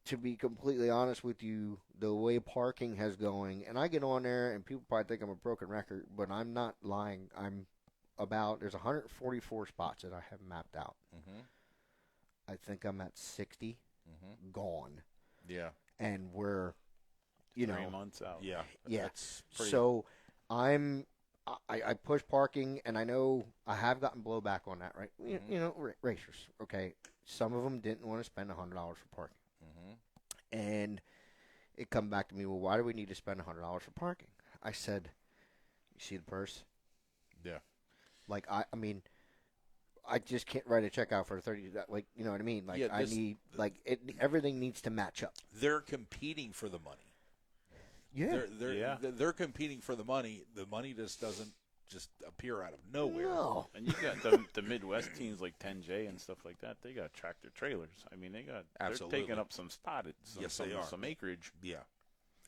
to be completely honest with you, the way parking has going, and I get on there and people probably think I'm a broken record, but I'm not lying. There's 144 spots that I have mapped out. Mm-hmm. I think I'm at 60 gone. Yeah. And we're, 3 months out. Yeah. Yeah. That's pretty... So I push parking, and I know I have gotten blowback on that, right? Racers, okay? Some of them didn't want to spend $100 for parking. Mm-hmm. And it come back to me, well, why do we need to spend $100 for parking? I said, you see the purse? Yeah. Like, I mean, I just can't write a check out for 30, like, you know what I mean? Like, everything needs to match up. They're competing for the money. Yeah. They're competing for the money. The money just doesn't just appear out of nowhere. No. And you got the Midwest teams like 10J and stuff like that. They got tractor trailers. I mean, they're taking up some some acreage. Yeah,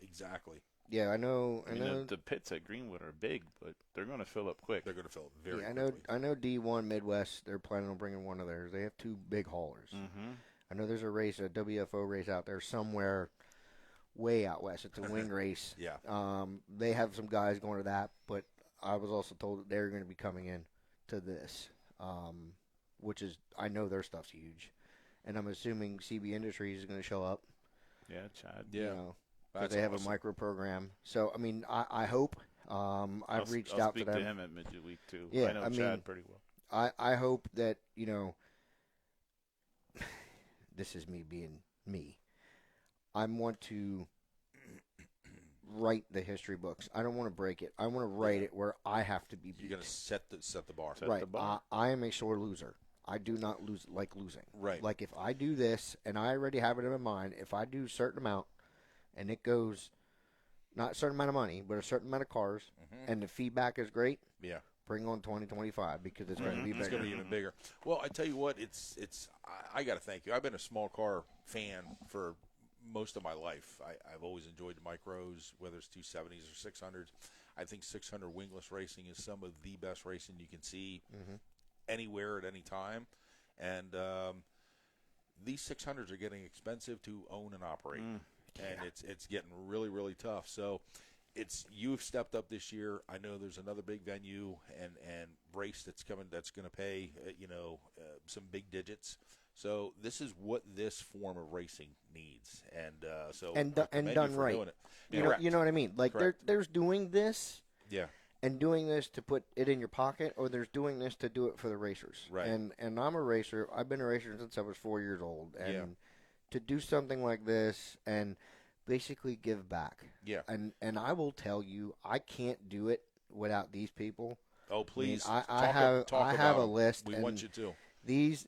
exactly. Yeah, I know. The pits at Greenwood are big, but they're going to fill up quick. They're going to fill up very quickly. I know D1 Midwest, they're planning on bringing one of theirs. They have 2 big haulers. Mm-hmm. I know there's a WFO race out there somewhere way out west. It's a wing race. Yeah. They have some guys going to that, but I was also told that they're going to be coming in to this, which is, I know their stuff's huge. And I'm assuming CB Industries is going to show up. Yeah, Chad. Yeah. Because they have a micro program. So, I mean, I hope. I've reached out to them. I'll speak to him at midweek, too. Yeah, I know Chad pretty well. I hope that, this is me being me. I want to write the history books. I don't want to break it. I want to write it where I have to be beat. You're going to set the bar. Right. I am a sore loser. I do not like losing. Right. Like, if I do this, and I already have it in my mind, if I do a certain amount, and it goes, not a certain amount of money, but a certain amount of cars, and the feedback is great, bring on 2025 because it's going to be bigger. It's going to be even bigger. Well, I tell you what, I got to thank you. I've been a small car fan for most of my life. I've always enjoyed the micros, whether it's 270s or 600s. I think 600 wingless racing is some of the best racing you can see anywhere at any time. And these 600s are getting expensive to own and operate. And it's getting really, really tough. So you've stepped up this year. I know there's another big venue and race that's coming that's going to pay some big digits. So this is what this form of racing needs, and done right. Doing it. You know what I mean? Like there's doing this, and doing this to put it in your pocket, or there's doing this to do it for the racers. Right. And I'm a racer. I've been a racer since I was 4 years old, and to do something like this and basically give back. Yeah. And I will tell you, I can't do it without these people. Oh, please! I have a list. We want you to. These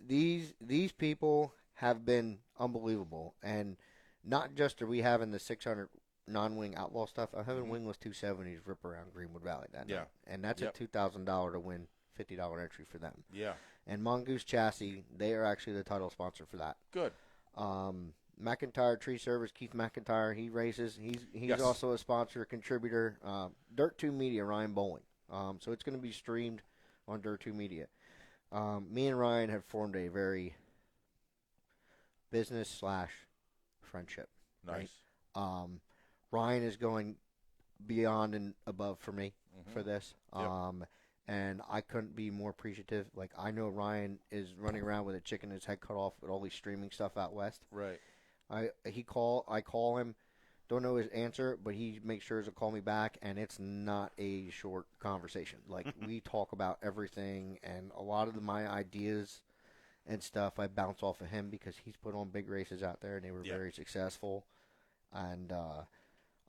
people have been unbelievable, and not just are we having the 600 non-wing outlaw stuff. I'm having wingless 270s rip around Greenwood Valley that night, and that's a $2,000 to win, $50 entry for them. Yeah, and Mongoose Chassis, they are actually the title sponsor for that. Good. McIntyre Tree Service, Keith McIntyre, he races. He's also a sponsor, a contributor. Dirt 2 Media, Ryan Bowling. So it's going to be streamed on Dirt 2 Media. Me and Ryan have formed a very business/friendship. Nice. Right? Ryan is going beyond and above for me for this. And I couldn't be more appreciative. Like, I know Ryan is running around with a chicken his head cut off with all these streaming stuff out west. Right. I call him. Don't know his answer, but he makes sure to call me back, and it's not a short conversation. Like, we talk about everything, and a lot of my ideas and stuff I bounce off of him because he's put on big races out there, and they were very successful. And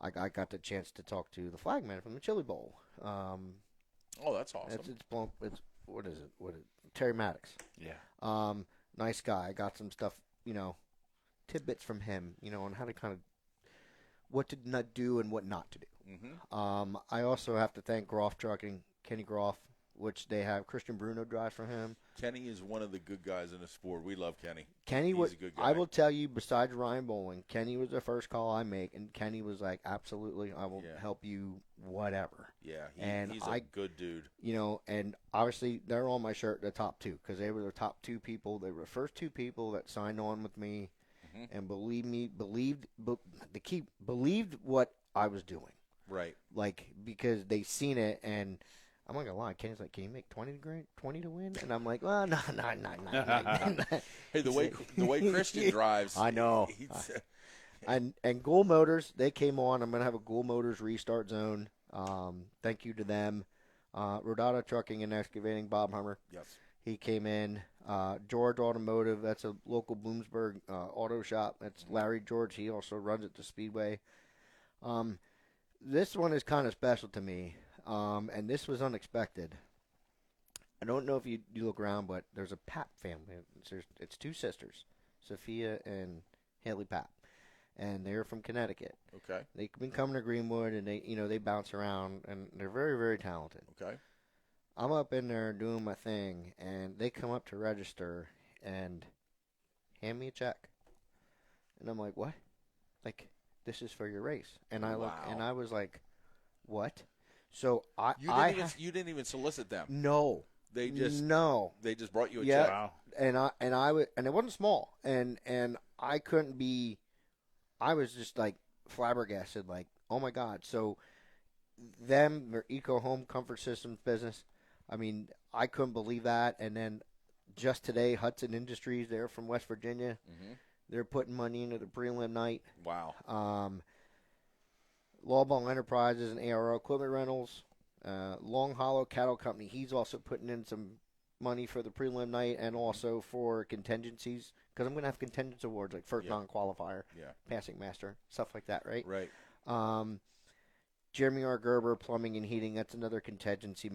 I got the chance to talk to the flagman from the Chili Bowl. Oh, that's awesome. It's what is it? Terry Maddox. Yeah. Nice guy. I got some stuff, tidbits from him, on how to kind of what to not do and what not to do. I also have to thank Groff Trucking, Kenny Groff, which they have Christian Bruno drives for him. Kenny is one of the good guys in the sport. We love Kenny. Kenny He's a good guy. I will tell you, besides Ryan Bowling, Kenny was the first call I make, and Kenny was like, absolutely, I will help you, whatever. Yeah, he's a good dude. You know, and obviously they're on my shirt, the top two, because they were the top two people. They were the first two people that signed on with me, and believed what I was doing. Right. Like, because they seen it, and I'm not gonna lie. Kenny's like, "Can you make 20 to win?" And I'm like, "Well, no." Hey, the way Christian drives, I know. And Gould Motors, they came on. I'm gonna have a Gould Motors restart zone. Thank you to them. Rodata Trucking and Excavating, Bob Hummer. Yes. He came in. George Automotive, that's a local Bloomsburg auto shop. That's Larry George. He also runs at the Speedway. This one is kind of special to me, and this was unexpected. I don't know if you look around, but there's a Papp family. It's two sisters, Sophia and Haley Papp, and they're from Connecticut. Okay. They've been coming to Greenwood, and they bounce around, and they're very, very talented. Okay. I'm up in there doing my thing, and they come up to register and hand me a check, and I'm like, "What?" Like, this is for your race. And I look, and I was like, what? So you didn't even solicit them. No. They just brought you a check. Wow. And it wasn't small. And I couldn't be, I was just like flabbergasted, like, oh my God. So their Eco Home Comfort Systems business, I mean, I couldn't believe that. And then just today, Hudson Industries, they're from West Virginia. Mm-hmm. They're putting money into the prelim night. Wow. Lawball Enterprises and ARO Equipment Rentals. Long Hollow Cattle Company, he's also putting in some money for the prelim night and also for contingencies. Because I'm going to have contingency awards like first non-qualifier, passing master, stuff like that, right? Right. Jeremy R. Gerber, Plumbing and Heating, that's another contingency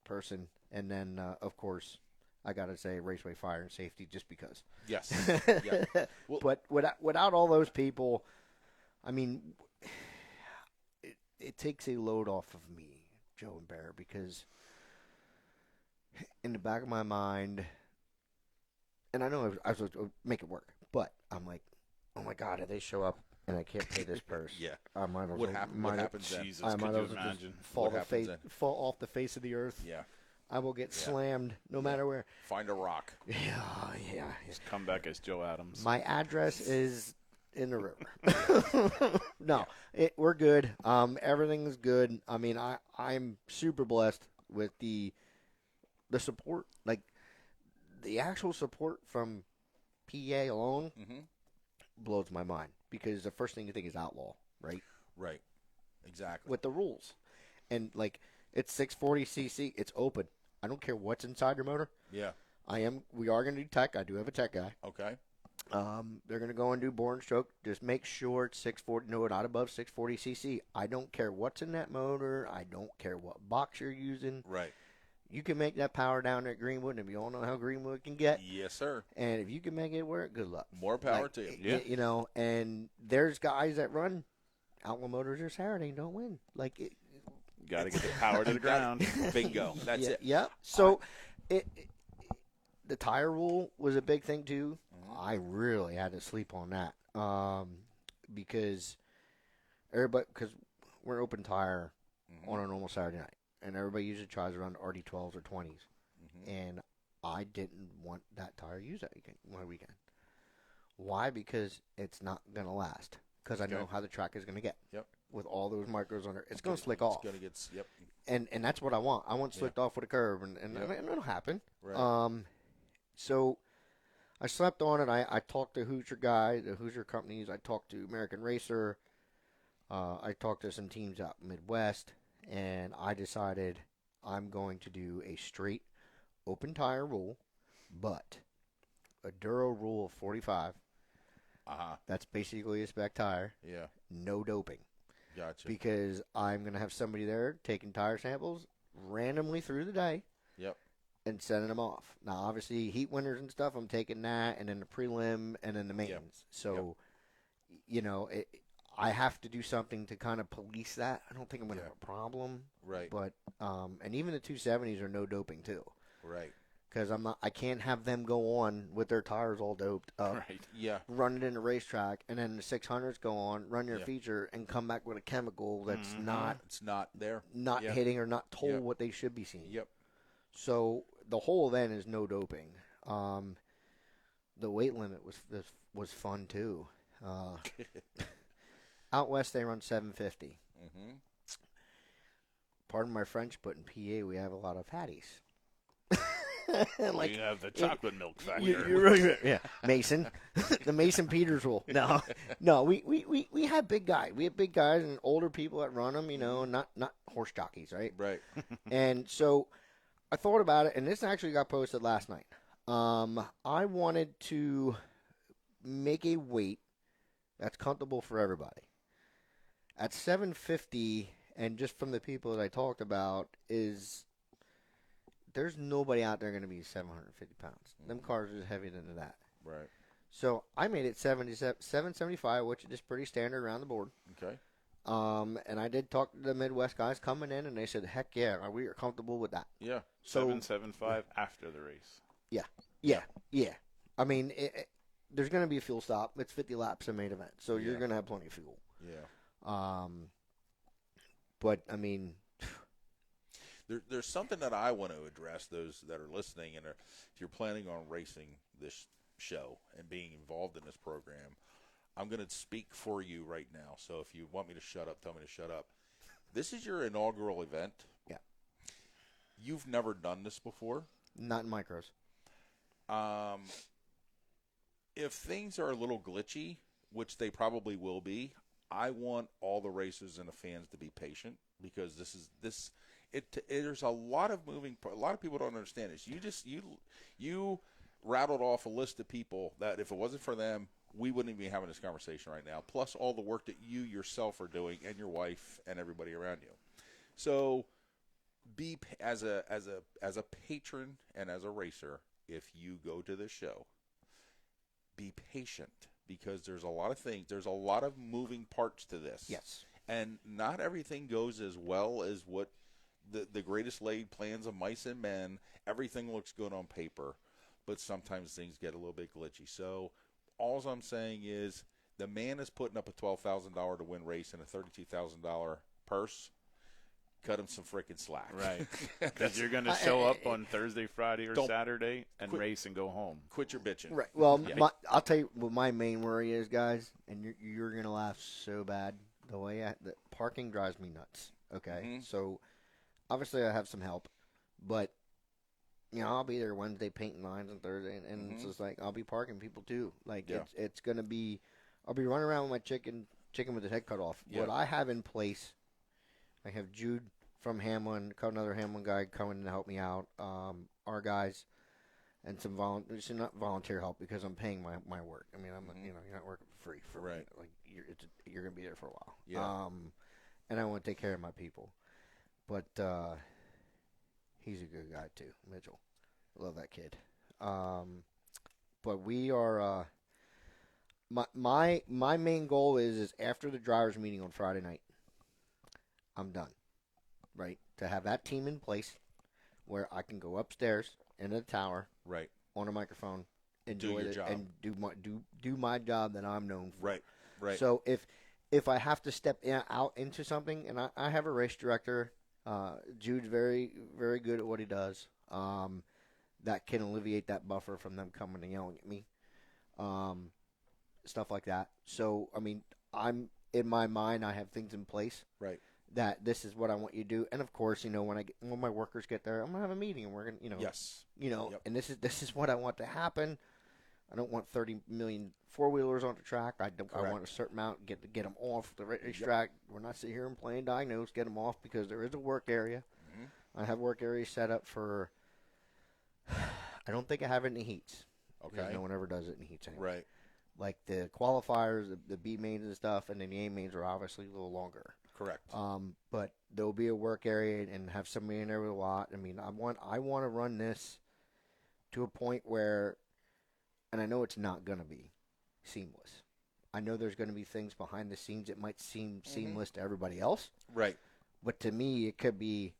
person. And then, of course, I got to say Raceway Fire and Safety just because. Yes. Yeah. Well, but without all those people, I mean, it takes a load off of me, Joe and Bear, because in the back of my mind, and I know I was supposed to make it work, but I'm like, oh my God, if they show up and I can't pay this purse, I might as well. What happens then? Jesus, I might as well just fall off the face of the earth. Yeah. I will get slammed no matter where. Find a rock. Yeah. Just come back as Joe Adams. My address is in the river. No, we're good. Everything is good. I mean, I'm super blessed with the support. Like, the actual support from PA alone blows my mind. Because the first thing you think is outlaw, right? Right. Exactly. With the rules. And, like, it's 640cc. It's open. I don't care what's inside your motor. Yeah. We are going to do tech. I do have a tech guy. Okay. They're going to go and do bore and stroke. Just make sure it's 640. No, not above 640cc. I don't care what's in that motor. I don't care what box you're using. Right. You can make that power down there at Greenwood, and we all know how Greenwood can get. Yes, sir. And if you can make it work, good luck. More power to you. Yeah. You know, and there's guys that run Outlaw Motors or Saturday and don't win. Like, got to get the power to the ground. Bingo. That's it. Yep. So, the tire rule was a big thing too. I really had to sleep on that because we're open tire on a normal Saturday night, and everybody usually tries to run RD12s or 20s, and I didn't want that tire used that weekend. Why? Because it's not gonna last. Because I know how the track is gonna get. Yep. With all those micros on it, it's gonna slick off. It's gonna get And that's what I want. I want slicked off with a curve, and it'll happen. Right. So I slept on it. I talked to Hoosier guy, the Hoosier companies. I talked to American Racer. I talked to some teams out Midwest, and I decided I'm going to do a straight open tire rule, but a Duro rule of 45. That's basically a spec tire. Yeah. No doping. Gotcha. Because I'm going to have somebody there taking tire samples randomly through the day. Yep. And sending them off. Now, obviously, heat winners and stuff, I'm taking that, and then the prelim, and then the maintenance. So, you know, I have to do something to kind of police that. I don't think I'm going to have a problem. Right. But and even the 270s are no doping too. Right. Because I can't have them go on with their tires all doped up, Right. Yeah. run it in the racetrack, and then the 600s go on, run your feature, and come back with a chemical that's It's not there. not hitting or not told what they should be seeing. Yep. So the whole event is no doping. The weight limit was fun too. Out west they run 750. Mm-hmm. Pardon my French, but in PA we have a lot of fatties. Like, you have the chocolate milk factor. You're right. Yeah, Mason, the Mason Peters rule. No, we have big guys. We have big guys and older people that run them. Not horse jockeys, right? Right. And so I thought about it, and this actually got posted last night. I wanted to make a weight that's comfortable for everybody. At 750, and just from the people that I talked about, there's nobody out there going to be 750 pounds. Them cars are heavier than that. Right. So I made it 775, which is pretty standard around the board. Okay. And I did talk to the Midwest guys coming in, and they said, heck yeah, we are comfortable with that. Yeah. So 775 after the race. Yeah. I mean, there's going to be a fuel stop. It's 50 laps in main event, so you're going to have plenty of fuel. Yeah. But, I mean... There's something that I want to address, those that are listening, and if you're planning on racing this show and being involved in this program, I'm going to speak for you right now. So if you want me to shut up, tell me to shut up. This is your inaugural event. Yeah. You've never done this before. Not in micros. If things are a little glitchy, which they probably will be, I want all the racers and the fans to be patient, because there's a lot of a lot of people don't understand this. You rattled off a list of people that if it wasn't for them, we wouldn't be having this conversation right now. Plus all the work that you yourself are doing, and your wife and everybody around you. So, be as a patron and as a racer, if you go to this show, be patient, because there's a lot of things. There's a lot of moving parts to this. Yes. And not everything goes as well as what the greatest laid plans of mice and men. Everything looks good on paper, but sometimes things get a little bit glitchy. So all I'm saying is the man is putting up a $12,000 to win race and a $32,000 purse. Cut him some freaking slack. Right. Because you're going to show up on Thursday, Friday, or Saturday and race and go home. Quit your bitching. Right. Well, I'll tell you what my main worry is, guys, and you're going to laugh so bad. The parking drives me nuts. Okay? Mm-hmm. So, obviously I have some help, but, I'll be there Wednesday painting lines on Thursday, and it's just like I'll be parking people too. Like, it's going to be – I'll be running around with my chicken with his head cut off. Yeah. What I have in place, I have Jude from Hamlin, another Hamlin guy coming to help me out, our guys, and some not volunteer help, because I'm paying my work. I mean, you're not working for free for right. Me. Like you're gonna be there for a while. Yeah. And I want to take care of my people, but he's a good guy too, Mitchell. I love that kid. But we are. My main goal is after the drivers' meeting on Friday night, I'm done. Right, to have that team in place where I can go upstairs into the tower, right, on a microphone, enjoy do your it, job, and do my job that I'm known for. Right. So if I have to step out into something, and I have a race director, Jude's very very good at what he does. That can alleviate that buffer from them coming and yelling at me, stuff like that. So I mean, I'm in my mind, I have things in place. Right. That this is what I want you to do, and of course, when my workers get there, I'm gonna have a meeting, and we're gonna, yes, yep. And this is what I want to happen. I don't want 30 million four-wheelers on the track. I want a certain amount, get them off the racetrack. Yep. We're not sitting here and playing diagnose, get them off, because there is a work area. Mm-hmm. I have work areas set up for. I don't think I have it in the heats. Okay. No one ever does it in heats anymore. Right. Like the qualifiers, the B mains and stuff, and then the A mains are obviously a little longer. Correct. But there'll be a work area and have somebody in there with a lot. I mean, I want to run this to a point where, and I know it's not going to be seamless. I know there's going to be things behind the scenes that might seem seamless to everybody else. Right. But to me, it could be,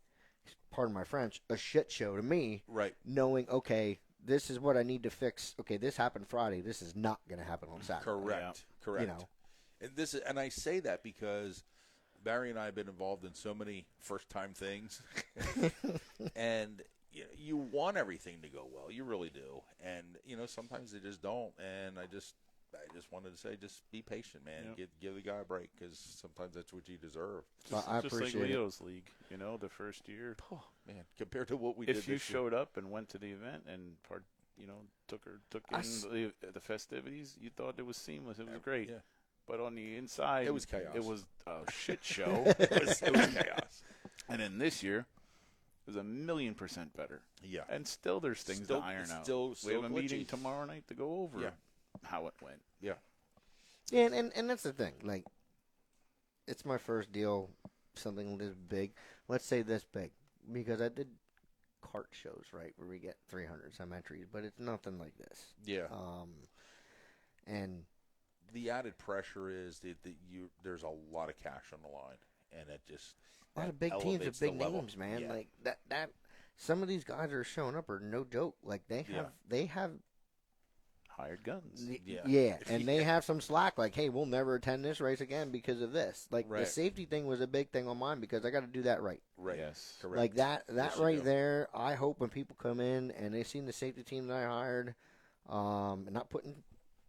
pardon my French, a shit show to me. Right. Knowing, okay, this is what I need to fix. Okay, this happened Friday. This is not going to happen on Saturday. Correct. Yeah. Correct. You know. And I say that because Barry and I have been involved in so many first-time things, and you want everything to go well. You really do, and sometimes they just don't. And I just wanted to say, just be patient, man. Yep. Give the guy a break, because sometimes that's what you deserve. I just appreciate like it. Leo's league, the first year. Oh man, compared to what we did. If you showed up and went to the event and took in the festivities, you thought it was seamless. It was great. Yeah. But on the inside, it was chaos. It was a shit show. it was chaos. And then this year, it was 1,000,000% better. Yeah. And still there's things to iron out. We have a meeting tomorrow night to go over how it went. Yeah. Yeah, and that's the thing. Like, it's my first deal, something this big. Let's say this big. Because I did kart shows, right, where we get 300 some entries, but it's nothing like this. Yeah. And the added pressure is that there's a lot of cash on the line, and it just a lot of big teams with big names, man. Yeah. Like that. Some of these guys that are showing up are no joke. Like they have hired guns. And they have some slack. Like, hey, we'll never attend this race again because of this. Like the safety thing was a big thing on mine because I got to do that right. Right. Yes. Correct. Like that right there. I hope when people come in and they seen the safety team that I hired, and not putting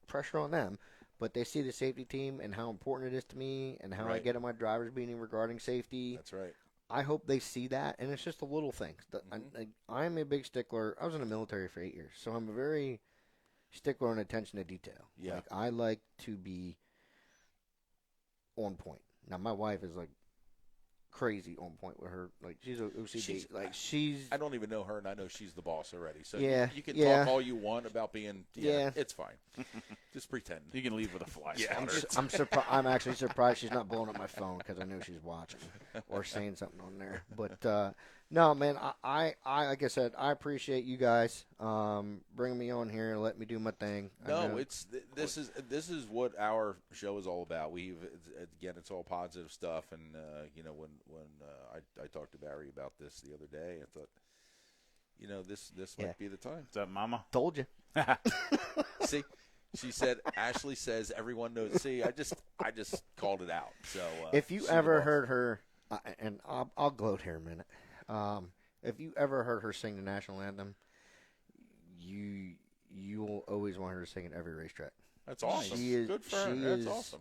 pressure on them, but they see the safety team and how important it is to me and how I get in my driver's meeting regarding safety. That's right. I hope they see that, and it's just the little things. I'm a big stickler. I was in the military for 8 years, so I'm a very stickler on attention to detail. Yeah. Like, I like to be on point. Now, my wife is like crazy on point with her. Like, she's a OCD. She's I don't even know her, and I know she's the boss already. So you can yeah. talk all you want about being. Yeah. It's fine. Just pretend. You can leave with a fly swatter. I'm actually surprised she's not blowing up my phone because I know she's watching or saying something on there. But no, man, I like I said, I appreciate you guys bringing me on here and letting me do my thing. No, this is what our show is all about. It's all positive stuff, and when I talked to Barry about this the other day, I thought, this might be the time. Is that Mama? Told you. See. She said, Ashley says everyone knows. See, I just called it out. So if you ever heard her, and I'll gloat here a minute. If you ever heard her sing the national anthem, you will always want her to sing at every racetrack. That's awesome. She is, good for her. That's awesome.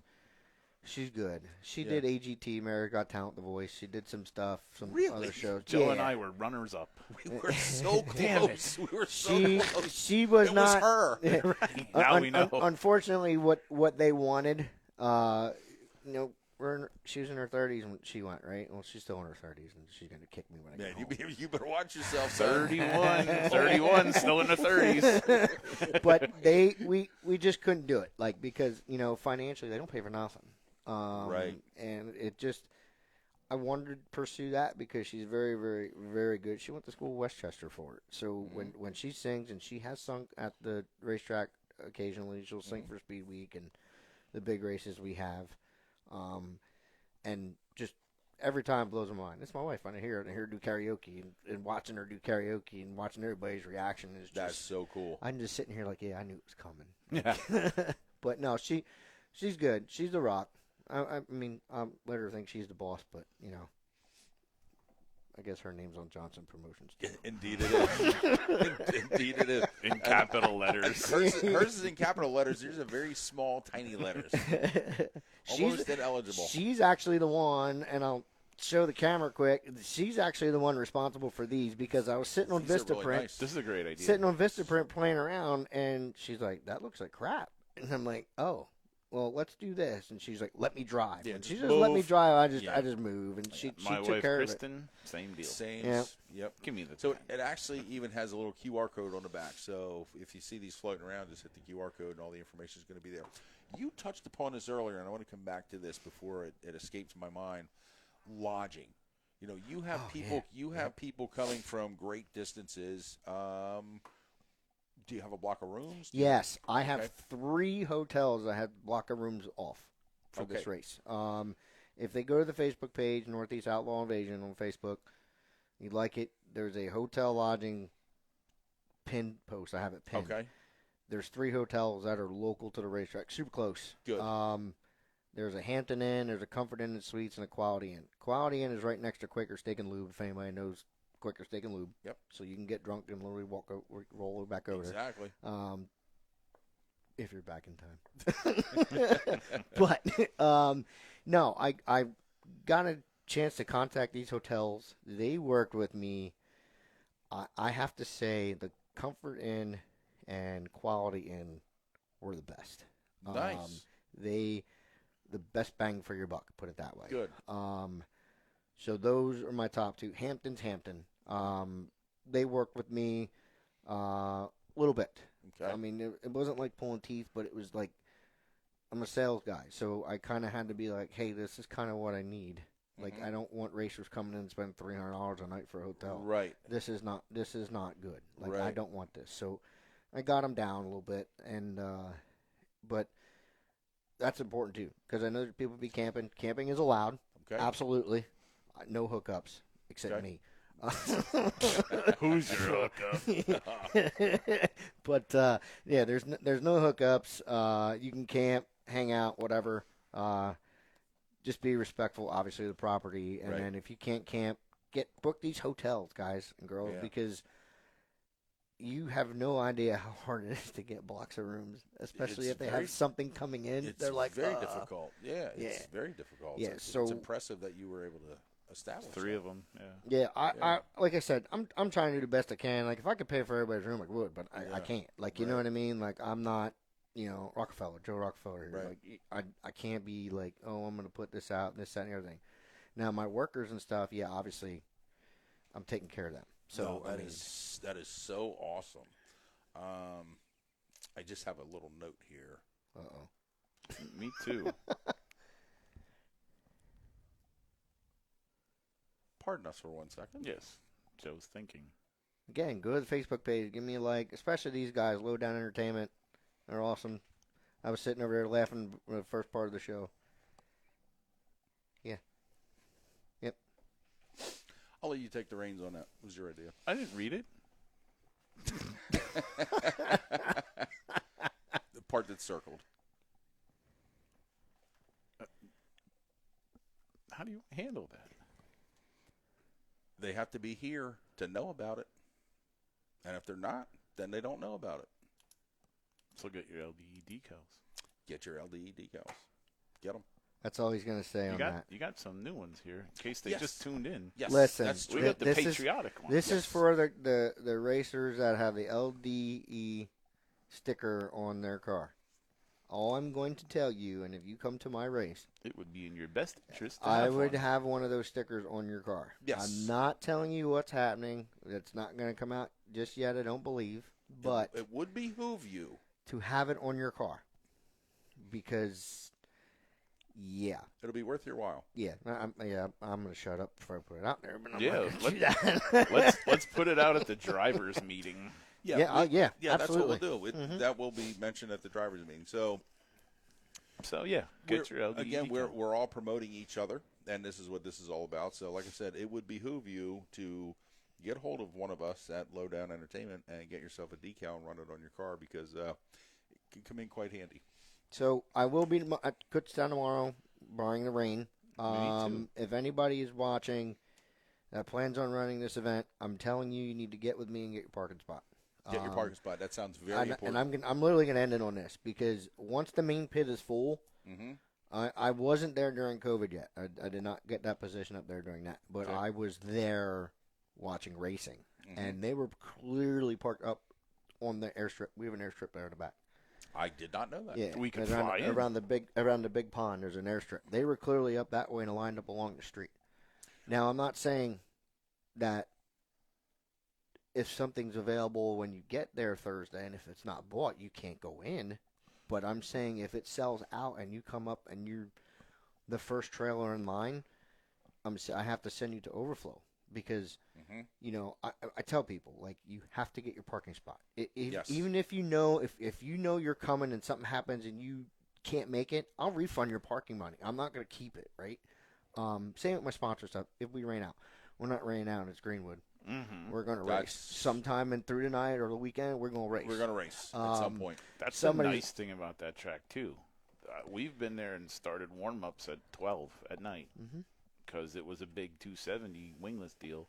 She's good. She did AGT, America Got Talent, The Voice. She did some stuff, some other shows. Joe and I were runners up. We were so close. We were so close. She was not. It was her. Right. Now we know. Unfortunately, what they wanted, she was in her 30s when she went, right? Well, she's still in her 30s, and she's going to kick me when I get home. You better watch yourself, 31, still in the 30s. But we just couldn't do it, like, because, financially, they don't pay for nothing. Right. And it just, I wanted to pursue that because she's very, very, very good. She went to school in Westchester for it. So when she sings, and she has sung at the racetrack occasionally, she'll sing for Speed Week and the big races we have. And just every time blows my mind. It's my wife. I hear her do karaoke and watching her do karaoke and watching everybody's reaction is just. That's so cool. I'm just sitting here like, yeah, I knew it was coming. Yeah. But no, she's good. She's the rock. I mean, I'll let her think she's the boss, but, I guess her name's on Johnson Promotions, too. Indeed it is. Indeed it is. In capital letters. Hers is in capital letters. There's a very small, tiny letters. Almost ineligible. She's actually the one, and I'll show the camera quick. She's actually the one responsible for these because I was sitting on Vistaprint. Really nice. This is a great idea. Sitting on Vistaprint playing around, and she's like, that looks like crap. And I'm like, oh. Well, let's do this, and she's like, "Let me drive." Yeah, and she just let me drive. I Yeah. just move, and she My took wife, care Kristen, of it. same deal. Same. Yeah. Yep. Give me the. So it actually even has a little QR code on the back. So if you see these floating around, just hit the QR code, and all the information is going to be there. You touched upon this earlier, and I want to come back to this before it escapes my mind. Lodging. You have people. Yeah. You have people coming from great distances. Do you have a block of rooms? Yes, I have 3 hotels that have block of rooms off for this race. If they go to the Facebook page, Northeast Outlaw Invasion on Facebook, you like it, there's a hotel lodging pin post. I have it pinned. Okay. There's 3 hotels that are local to the racetrack, super close. Good. There's a Hampton Inn, there's a Comfort Inn and Suites, and a Quality Inn. Quality Inn is right next to Quaker Steak and Lube, if anybody knows Quaker Steak and Lube. Yep. So you can get drunk and literally roll back over exactly. there. If you're back in time. But, no, I got a chance to contact these hotels. They worked with me. I have to say the Comfort Inn and Quality Inn were the best. Nice. The best bang for your buck, put it that way. Good. So those are my top 2. Hampton's Hampton. They worked with me a little bit. Okay. I mean, it wasn't like pulling teeth, but it was like I'm a sales guy, so I kind of had to be like, hey, this is kind of what I need. Like, I don't want racers coming in and spending $300 a night for a hotel. Right. This is not good. Like, right. I don't want this. So I got them down a little bit, and but that's important too, because I know that people be camping. Camping is allowed. Okay. Absolutely. No hookups except me. Who's your hookup? But yeah, there's no hookups. You can camp, hang out, whatever. Just be respectful, obviously, of the property. And then if you can't camp, book these hotels, guys and girls, because you have no idea how hard it is to get blocks of rooms, especially if they have something coming in. They're like very difficult. Yeah, it's very difficult. Yeah, so it's impressive that you were able to establish 3 of them. Yeah. I like I said, I'm trying to do the best I can. Like if I could pay for everybody's room, I would, but I can't. Like you know what I mean? Like I'm not, Joe Rockefeller here. Like I can't be like, oh, I'm gonna put this out, this, that, and everything. Now my workers and stuff, obviously, I'm taking care of them. So that is so awesome. I just have a little note here. Me too. Pardon us for 1 second. Yes, Joe's thinking. Again, go to the Facebook page, give me a like, especially these guys, Low Down Entertainment. They're awesome. I was sitting over there laughing for the first part of the show. Yeah. Yep. I'll let you take the reins on that. What was your idea? I didn't read it. The part that's circled. How do you handle that? They have to be here to know about it. And if they're not, then they don't know about it. So get your LDE decals. Get your LDE decals. Get them. That's all he's going to say on that. You got some new ones here in case they just tuned in. Yes, listen, that's we true. got the patriotic one. This is for the racers that have the LDE sticker on their car. All I'm going to tell you, and if you come to my race, it would be in your best interest to I would have one of those stickers on your car. Yes. I'm not telling you what's happening. It's not going to come out just yet, I don't believe. But it would behoove you to have it on your car. Because, it'll be worth your while. Yeah, I'm going to shut up before I put it out there. But I'm not gonna do that. let's put it out at the drivers' meeting. Absolutely. That's what we'll do. That will be mentioned at the drivers' meeting. So get your LDE. Again, we're all promoting each other, and this is what this is all about. So, like I said, it would behoove you to get hold of one of us at Lowdown Entertainment and get yourself a decal and run it on your car because it can come in quite handy. So I will be at Kutztown tomorrow, barring the rain. Me too. If anybody is watching that plans on running this event, I'm telling you, you need to get with me and get your parking spot. Get your parking spot. That sounds very important. And I'm literally going to end it on this because once the main pit is full, I wasn't there during COVID yet. I did not get that position up there during that, but I was there watching racing, and they were clearly parked up on the airstrip. We have an airstrip there in the back. I did not know that. Yeah, we could fly around the big pond. There's an airstrip. They were clearly up that way and lined up along the street. Now, I'm not saying that if something's available when you get there Thursday, and if it's not bought, you can't go in. But I'm saying if it sells out and you come up and you're the first trailer in line, I have to send you to overflow because you know, I tell people, like, you have to get your parking spot. Yes. Even if you know if you know you're coming and something happens and you can't make it, I'll refund your parking money. I'm not going to keep it, right? Same with my sponsor stuff. If we rain out, we're not raining out. It's Greenwood. We're going to race sometime and through the night or the weekend. We're going to race. We're going to race at some point. That's the nice thing about that track too. We've been there and started warm-ups at 12 at night because it was a big 270 wingless deal.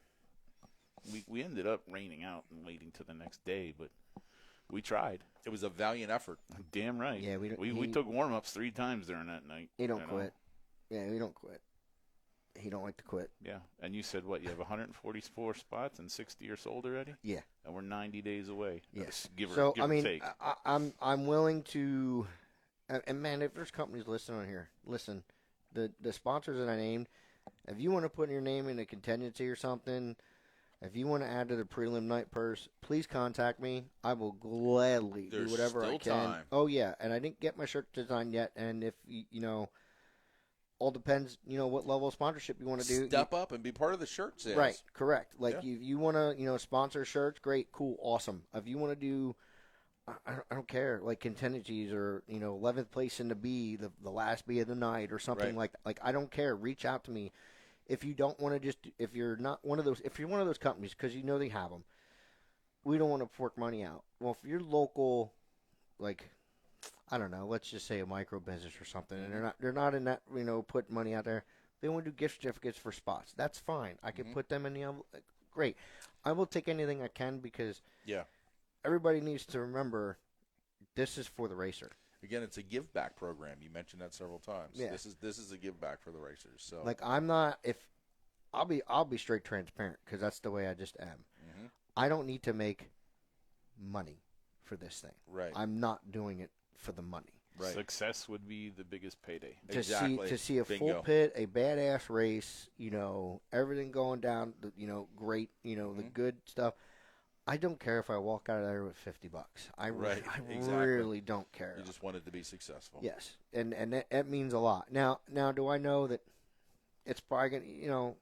We ended up raining out and waiting till the next day, but we tried. It was a valiant effort. Damn right. Yeah, we took warm-ups 3 times during that night. He don't quit. Yeah, we don't quit. He don't like to quit. Yeah, and you said what? You have 144 spots and 60 are sold already. Yeah, and we're 90 days away. Yes, give so or take. I'm willing to, and man, if there's companies listening on here, listen, the sponsors that I named, if you want to put your name in a contingency or something, if you want to add to the prelim night purse, please contact me. I will gladly do whatever I can. Time. Oh yeah, and I didn't get my shirt designed yet, and if you know. All depends, you know, what level of sponsorship you want to do. Step up and be part of the shirt sales. Right, correct. Like, you want to, you know, sponsor shirts, great, cool, awesome. If you want to do, I don't care, like contingencies or, you know, 11th place in the B, the last B of the night or something like that. Like, I don't care. Reach out to me. If you don't want to just, if you're not one of those, if you're one of those companies, because you know they have them, we don't want to fork money out. Well, if you're local, like, I don't know, let's just say a micro business or something, and they're not in that, you know, put money out there. They want to do gift certificates for spots. That's fine. I can put them in the envelope. Great. I will take anything I can because everybody needs to remember this is for the racer. Again, it's a give back program. You mentioned that several times. Yeah. This is a give back for the racers. So like I'm not I'll be straight transparent because that's the way I just am. I don't need to make money for this thing. Right. I'm not doing it for the money. Right. Success would be the biggest payday. To see a full pit, a badass race, you know, everything going down, you know, great, you know, the good stuff. I don't care if I walk out of there with $50. I really don't care. You just want it to be successful. Yes, and that means a lot. Now, do I know that it's probably going to, you know,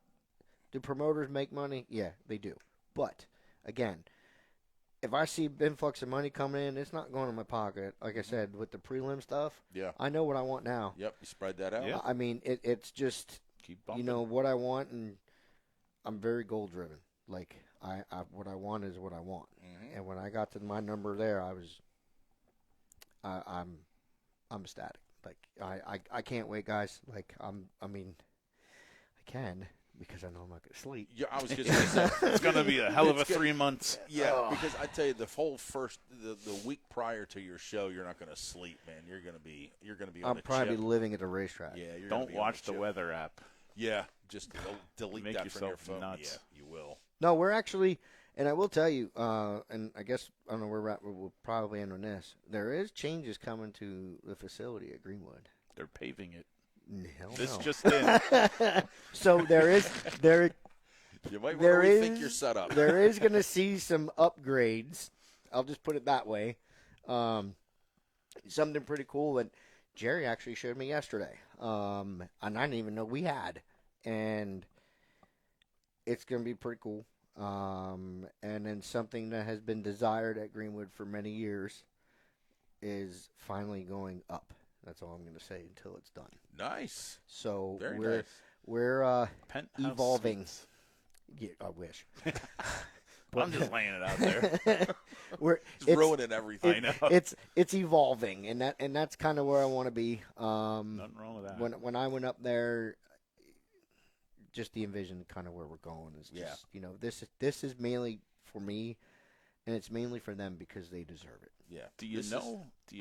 do promoters make money? Yeah, they do. But again, if I see influx of money coming in, it's not going in my pocket. Like I said, with the prelim stuff, I know what I want now. Yep, you spread that out. Yeah. I mean, it's just, you know, what I want, and I'm very goal driven. Like, I what I want is what I want. And when I got to my number there, I'm ecstatic. Like, I can't wait, guys. Like, I can. Because I know I'm not going to sleep. Yeah, I was just going to say. It's going to be a hell of a 3 months. Yeah, because I tell you, the whole the week prior to your show, you're not going to sleep, man. You're going to be on I'm probably living at the racetrack. Yeah, you're don't watch the weather app. Yeah, just delete Make that from your phone. Nuts. Yeah, you will. No, we're actually, and I will tell you, and I guess I don't know where we're at. We'll probably end on this. There is changes coming to the facility at Greenwood. They're paving it. This just in. So you might want to rethink your setup. There is going to see some upgrades. I'll just put it that way. Something pretty cool that Jerry actually showed me yesterday, and I didn't even know we had, and it's going to be pretty cool. And then something that has been desired at Greenwood for many years is finally going up. That's all I'm going to say until it's done. Nice. So Very we're Penthouse evolving. Suites. Yeah, I wish. I'm just laying it out there. It's ruining everything. I know. It's evolving, and that's kind of where I want to be. Nothing wrong with that. When I went up there, just the envision kind of where we're going is just you know, this is mainly for me, and it's mainly for them because they deserve it. Yeah. Do you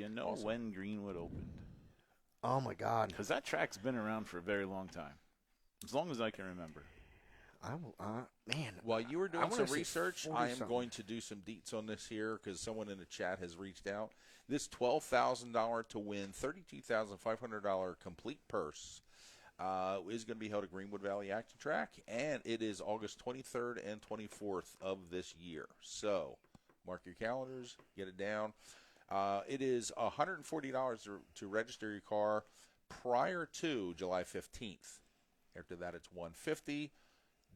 know awesome. when Greenwood opened? Oh my God! Because that track's been around for a very long time, as long as I can remember. Man. While you were doing some research, I am 40-something. going to do some deets on this here because someone in the chat has reached out. This $12,000 to win $32,500 complete purse is going to be held at Greenwood Valley Action Track, and it is August 23rd and 24th of this year. So mark your calendars, get it down. It is $140 to register your car prior to July 15th. After that, it's $150.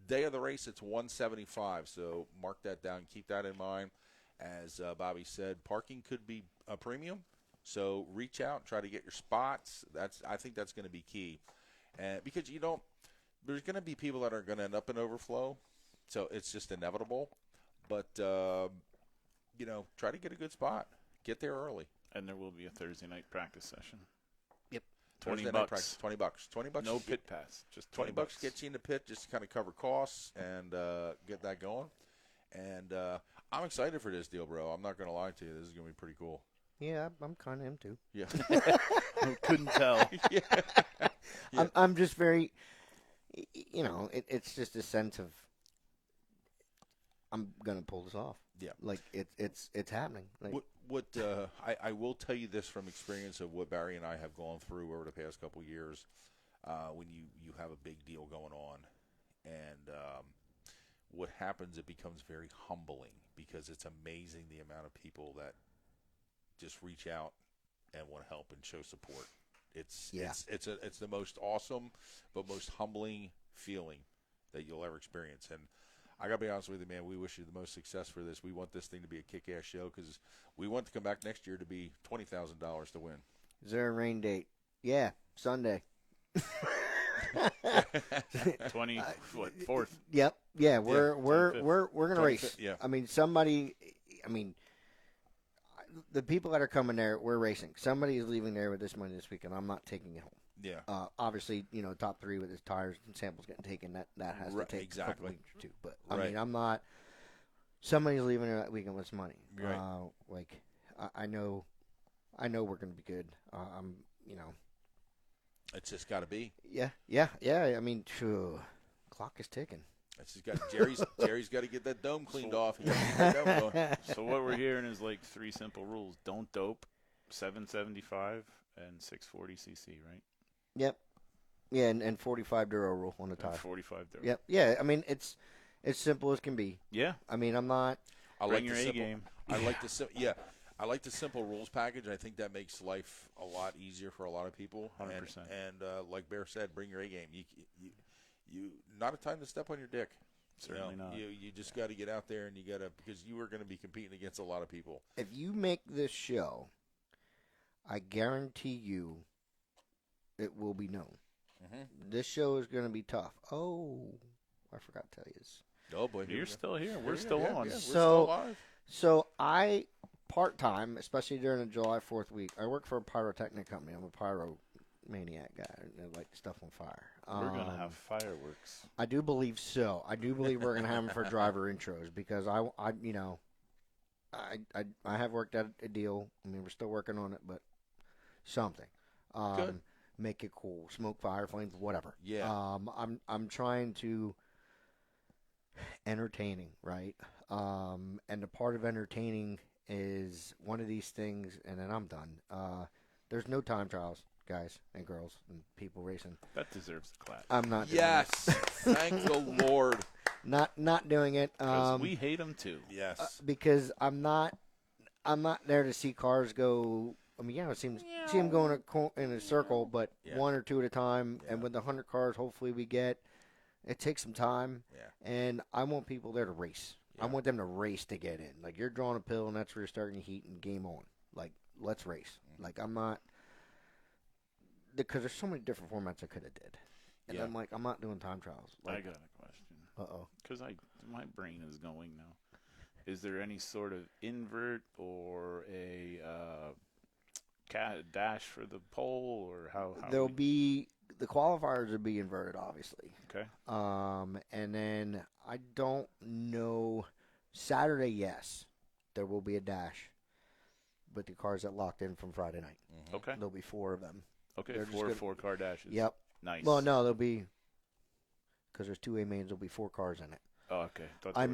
day of the race, it's $175. So mark that down. Keep that in mind. As Bobby said, parking could be a premium. So reach out, try to get your spots. I think that's going to be key, and because there's going to be people that are going to end up in overflow, so it's just inevitable. But try to get a good spot. Get there early. And there will be a Thursday night practice session. Yep. Thursday $20. night practice, $20. $20. No pit pass. Just $20 gets you in the pit just to kind of cover costs and get that going. And I'm excited for this deal, bro. I'm not going to lie to you. This is going to be pretty cool. Yeah, I'm kind of him too. Yeah. Couldn't tell. Yeah. Yeah. I'm just very, it's just a sense of I'm gonna pull this off. Yeah. Like it's happening. Like, I will tell you this from experience of what Barry and I have gone through over the past couple of years. When you have a big deal going on, and what happens, it becomes very humbling because it's amazing the amount of people that just reach out and want to help and show support. It's the most awesome but most humbling feeling that you'll ever experience. And I got to be honest with you, man, we wish you the most success for this. We want this thing to be a kick-ass show because we want to come back next year to be $20,000 to win. Is there a rain date? Yeah, Sunday. 4th. Yep. Yeah, we're gonna race. Yeah. I mean, the people that are coming there, we're racing. Somebody is leaving there with this money this weekend. I'm not taking it home. Yeah. Obviously, top 3 with his tires and samples getting taken. That has to take a couple weeks or two. But I mean, I'm not. Somebody's leaving there that weekend with some money. Right. I know we're gonna be good. It's just got to be. Yeah. I mean, clock is ticking. It's just got Jerry's got to get that dome cleaned off. He gotta get that dome going. So what we're hearing is like 3 simple rules: don't dope, 775, and 640 cc, right? Yep. Yeah, and 45 Duro rule on the tire. 45 Duro. Yep. Yeah. I mean, it's simple as can be. Yeah. I mean, I'm not. Bring your A game. I like the simple rules package. I think that makes life a lot easier for a lot of people. 100%. And like Bear said, bring your A game. You not a time to step on your dick. Certainly not. You just got to get out there and you got to, because you are going to be competing against a lot of people. If you make this show, I guarantee you, it will be known. Mm-hmm. This show is going to be tough. Oh, I forgot to tell you this. Oh boy, you're still here. We're still on. Yeah, we're still alive. So I part-time, especially during the July 4th week, I work for a pyrotechnic company. I'm a pyromaniac guy. I like stuff on fire. We're going to have fireworks. I do believe so. I do believe we're going to have them for driver intros because I have worked out a deal. I mean, we're still working on it, but something. Good. Make it cool. Smoke, fire, flames, whatever. Yeah. I'm trying to entertaining, right? And the part of entertaining is one of these things, and then I'm done. There's no time trials, guys and girls and people racing. That deserves the clap. I'm not. Yes, thank the Lord. Not doing it. Because we hate them too. Yes. Because I'm not there to see cars go. I mean, see them going in a circle, but one or two at a time. Yeah. And with the 100 cars, hopefully we get. It takes some time. Yeah. And I want people there to race. Yeah. I want them to race to get in. Like, you're drawing a pill, and that's where you're starting to heat and game on. Like, let's race. Mm-hmm. Like, I'm not. Because there's so many different formats I could have did. And I'm like, I'm not doing time trials. Like, I got a question. Uh-oh. Because my brain is going now. Is there any sort of invert or a dash for the pole, or how there'll be the qualifiers will be inverted, obviously. Okay. And then I don't know. Saturday, yes, there will be a dash, but the cars that locked in from Friday night. Mm-hmm. Okay. There'll be 4 of them. Okay. 4 car dashes. Yep. Nice. Well, no, there'll be because there's 2 A mains. There'll be 4 cars in it. Oh, okay. I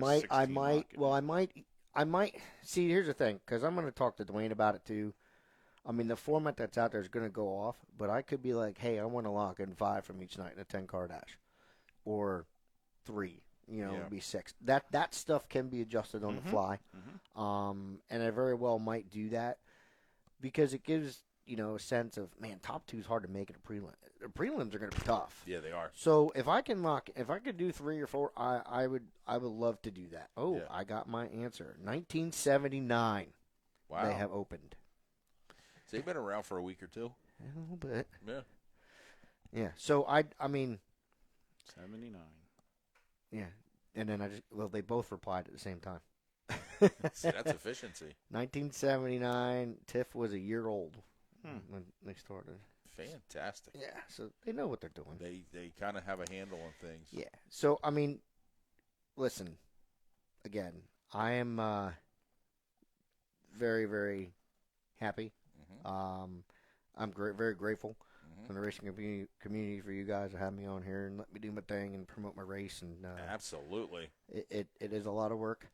might. See, here's the thing, because I'm going to talk to Dwayne about it too. I mean, the format that's out there is going to go off, but I could be like, hey, I want to lock in 5 from each night in a 10-car dash, or 3. It'll be 6. That stuff can be adjusted on the fly, and I very well might do that because it gives a sense of, man, top 2 is hard to make at a prelim. The prelims are going to be tough. Yeah, they are. So if I could do 3 or 4, I would love to do that. Oh, Yeah. I got my answer. 1979. Wow. They have opened. So they've been around for a week or two. A little bit. Yeah. Yeah. So I mean, 79. yeah. And then they both replied at the same time. See, that's efficiency. 1979. Tiff was a year old when they started. Fantastic. Yeah. So they know what they're doing. They kind of have a handle on things. Yeah. So I mean, listen. Again, I am very, very happy. Mm-hmm. I'm very grateful Mm-hmm. from the racing community for you guys to have me on here and let me do my thing and promote my race. And Absolutely. it is a lot of work,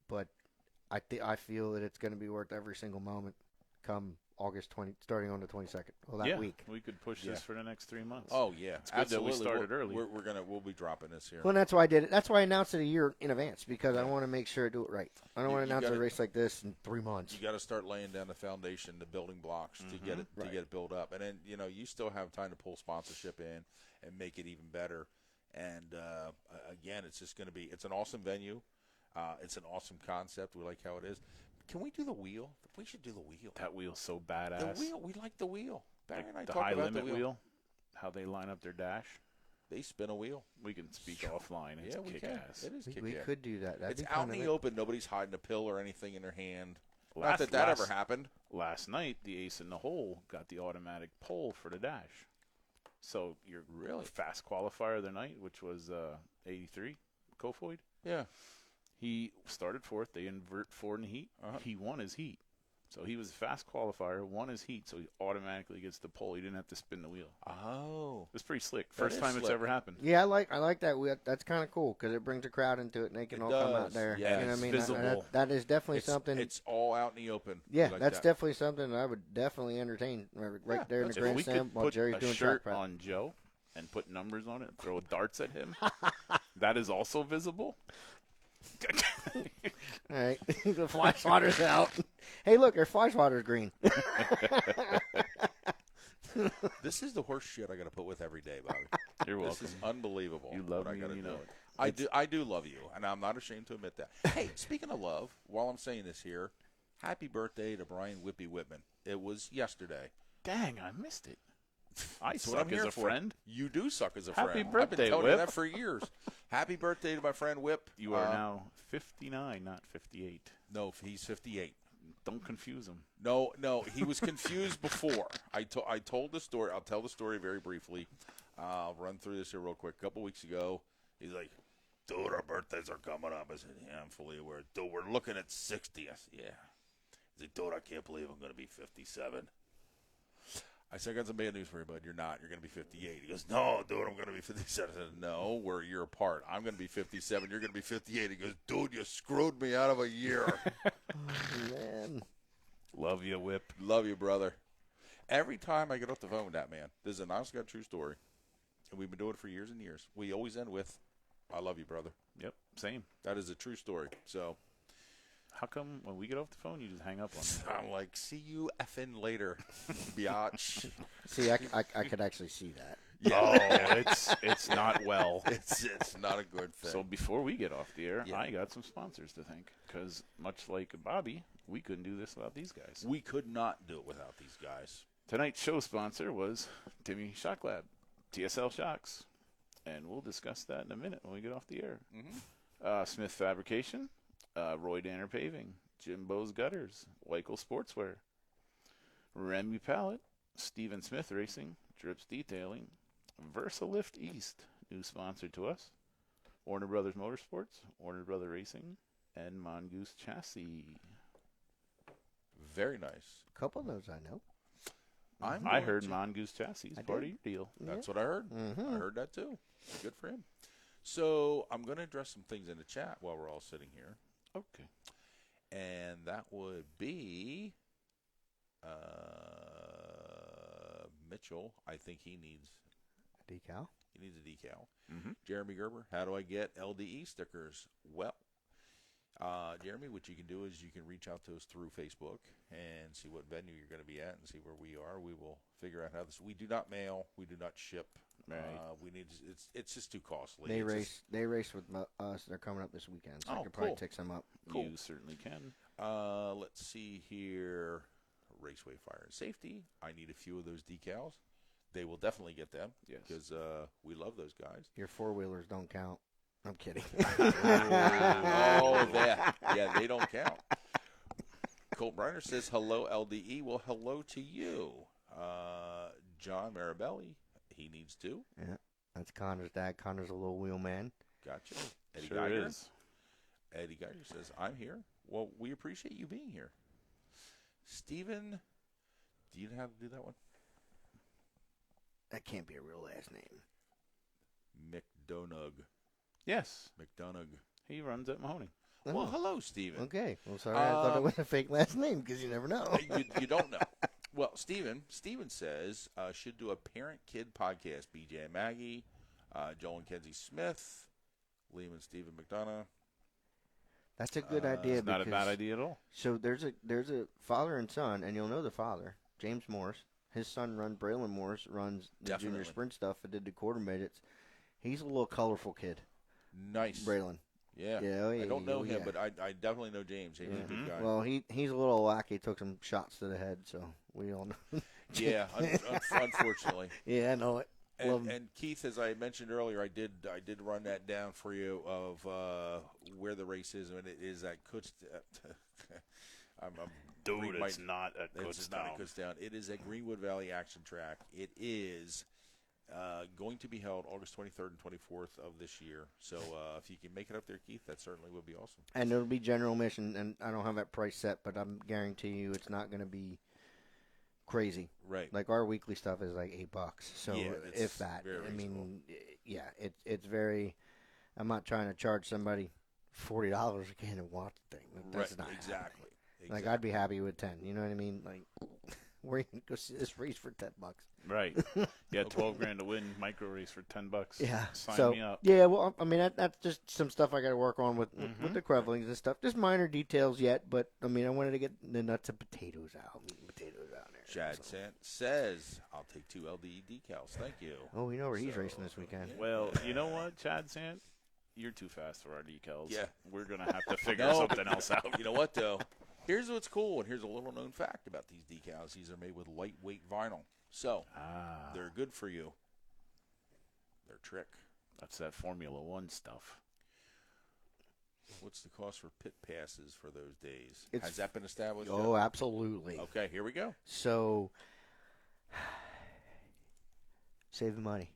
but I feel that it's going to be worth every single moment come August 20, starting on the 22nd. Well, that week. We could push this for the next 3 months. Oh yeah, it's good absolutely. that we started early. We'll be dropping this here. Well, that's why I did it. That's why I announced it a year in advance, because I want to make sure I do it right. I don't want to announce a race like this in 3 months. You got to start laying down the foundation, the building blocks to get it built up, and then you still have time to pull sponsorship in and make it even better. And again, it's just going to be. It's an awesome venue. It's an awesome concept. We like how it is. Can we do the wheel? We should do the wheel. That wheel's so badass. The wheel. We like the wheel. Barry and I the talk high about limit the wheel. how they line up their dash. They spin a wheel. We can speak offline. It's we kick can. ass. It is kick We ass. could do that. That'd It's be out kind in of the open. Nobody's hiding a pill or anything in their hand. Not Last- that that last- ever happened. Last night, the ace in the hole got the automatic pole for the dash. So your fast qualifier of the night, which was 83, Kofoid, Yeah. he started fourth. They invert four in the heat. He won his heat. So he was a fast qualifier, won his heat, so he automatically gets the pole. He didn't have to spin the wheel. Oh. It was pretty slick. That First is time it's slick. ever happened. Yeah, I like that wheel. That's kind of cool because it brings a crowd into it, and they can all come out does. there. Yeah, you know it's what I mean? visible. That is definitely something. It's all out in the open. Yeah, We like that's that. definitely something that I would definitely entertain right there in the that's If Grand we Slam could while put Jerry's a doing track shirt prep. on Joe and put numbers on it and throw darts at him, that is also visible. All right, the fly swatter's out. Hey, look, our fly swatter's green. This is the horse shit I got to put with every day, Bobby. You're This welcome. is unbelievable. You love what me I gotta and you do. know it. I do love you, and I'm not ashamed to admit that. Hey, speaking of love, while I'm saying this here, happy birthday to Brian Whippy Whitman. It was yesterday. Dang, I missed it. I That's what suck I'm as here a for. friend. You do suck as a Happy friend. I've birthday, been telling you Whip. that for years. Happy birthday to my friend Whip. You are now 59, not 58. No, he's 58. Don't confuse him. No, he was confused before. I told the story. I'll tell the story very briefly. I'll run through this here real quick. A couple weeks ago, he's like, dude, our birthdays are coming up. I said, yeah, I'm fully aware. Dude, we're looking at 60. I said, yeah. He's like, dude, I can't believe I'm going to be 57. I said, I got some bad news for you, bud. You're not. You're going to be 58. He goes, no, dude, I'm going to be 57. I said, no, we're a year apart. I'm going to be 57. You're going to be 58. He goes, dude, you screwed me out of a year. Man. Love you, Whip. Love you, brother. Every time I get off the phone with that man, this is an honest God true story, and we've been doing it for years and years. We always end with, I love you, brother. Yep, same. That is a true story. So How come when we get off the phone, you just hang up on me? I'm like, see you effing later, biatch. See, I could actually see that. Oh, it's not well. It's not a good thing. So before we get off the air, Yeah. I got some sponsors to thank. Because much like Bobby, we couldn't do this without these guys. We could not do it without these guys. Tonight's show sponsor was Timmy Shock Lab, TSL Shocks. And we'll discuss that in a minute when we get off the air. Mm-hmm. Smith Fabrication, Roy Danner Paving, Jimbo's Gutters, Weichel Sportswear, Remy Pallet, Stephen Smith Racing, Drips Detailing, VersaLift East, new sponsor to us, Warner Brothers Motorsports, Warner Brothers Racing, and Mongoose Chassis. Very nice. A couple of those I know. I heard Mongoose Chassis is part of your deal. That's what I heard. Mm-hmm. I heard that too. Good for him. So I'm going to address some things in the chat while we're all sitting here. Okay. And that would be Mitchell. I think he needs Decal. a decal. Mm-hmm. Jeremy Gerber, how do I get LDE stickers? Well, Jeremy, what you can do is you can reach out to us through Facebook and see what venue you're going to be at and see where we are. We will figure out how this. We do not mail. We do not ship. Right. We need. It's just too costly. They race with us. They're coming up this weekend, so I could probably take some up. Cool. You certainly can. Let's see here. Raceway Fire and Safety. I need a few of those decals. They will definitely get them. Yes. Because we love those guys. Your 4-wheelers don't count. I'm kidding. They don't count. Colt Briner says, hello, LDE. Well, hello to you. John Marabelli, he needs to. Yeah, that's Connor's dad. Connor's a little wheel man. Gotcha. Eddie Sure Geiger. is. Eddie Geiger says, I'm here. Well, we appreciate you being here. Steven, do you know how to do that one? That can't be a real last name. McDonough. Yes. McDonough. He runs at Mahoney. Oh. Well, hello, Steven. Okay. Well, sorry. I thought it was a fake last name because you never know. you don't know. Well, Steven says, should do a parent-kid podcast. BJ and Maggie, Joel and Kenzie Smith, Liam and Stephen McDonough. That's a good idea. It's not a bad idea at all. So there's a father and son, and you'll know the father, James Morris. His son Braylon Morris runs the Definitely. junior sprint stuff and did the quarter midgets. He's a little colorful kid. Nice. Braylon. Yeah. I don't know him, but I definitely know James. He's a good guy. Well, he's a little wacky. Took some shots to the head, so we all know. Yeah, unfortunately. Yeah, I know it. And Keith, as I mentioned earlier, I did run that down for you of where the race is, and it is at Kutztown. It's not at Kutztown. It's not at Kutztown. It is at Greenwood Valley Action Track. It is going to be held August 23rd and 24th of this year. So if you can make it up there, Keith, that certainly would be awesome. And it'll be general admission, and I don't have that price set, but I'm guarantee you it's not going to be crazy. Right. Like our weekly stuff is like $8. So if that, I mean, it's very. I'm not trying to charge somebody $40 a can to watch the thing. That's not exactly. Like I'd be happy with 10. You know what I mean? Like where you can go see this race for $10. Right. Yeah, $12,000 to win micro race for $10. Yeah. Sign me up. Yeah. Well, I mean that's just some stuff I got to work on with the Crevlings and stuff. Just minor details yet, but I mean I wanted to get the nuts and potatoes out. There. Chad says, I'll take 2 LDE decals. Thank you. Oh, we know where he's racing this weekend. Yeah. Well, you know what, Chad Sant? You're too fast for our decals. Yeah. We're going to have to figure something else out. You know what, though? Here's what's cool, and here's a little known fact about these decals. These are made with lightweight vinyl. So, they're good for you. They're trick. That's that Formula One stuff. What's the cost for pit passes for those days? Has that been established? Oh, absolutely. Okay, here we go. So, save the money.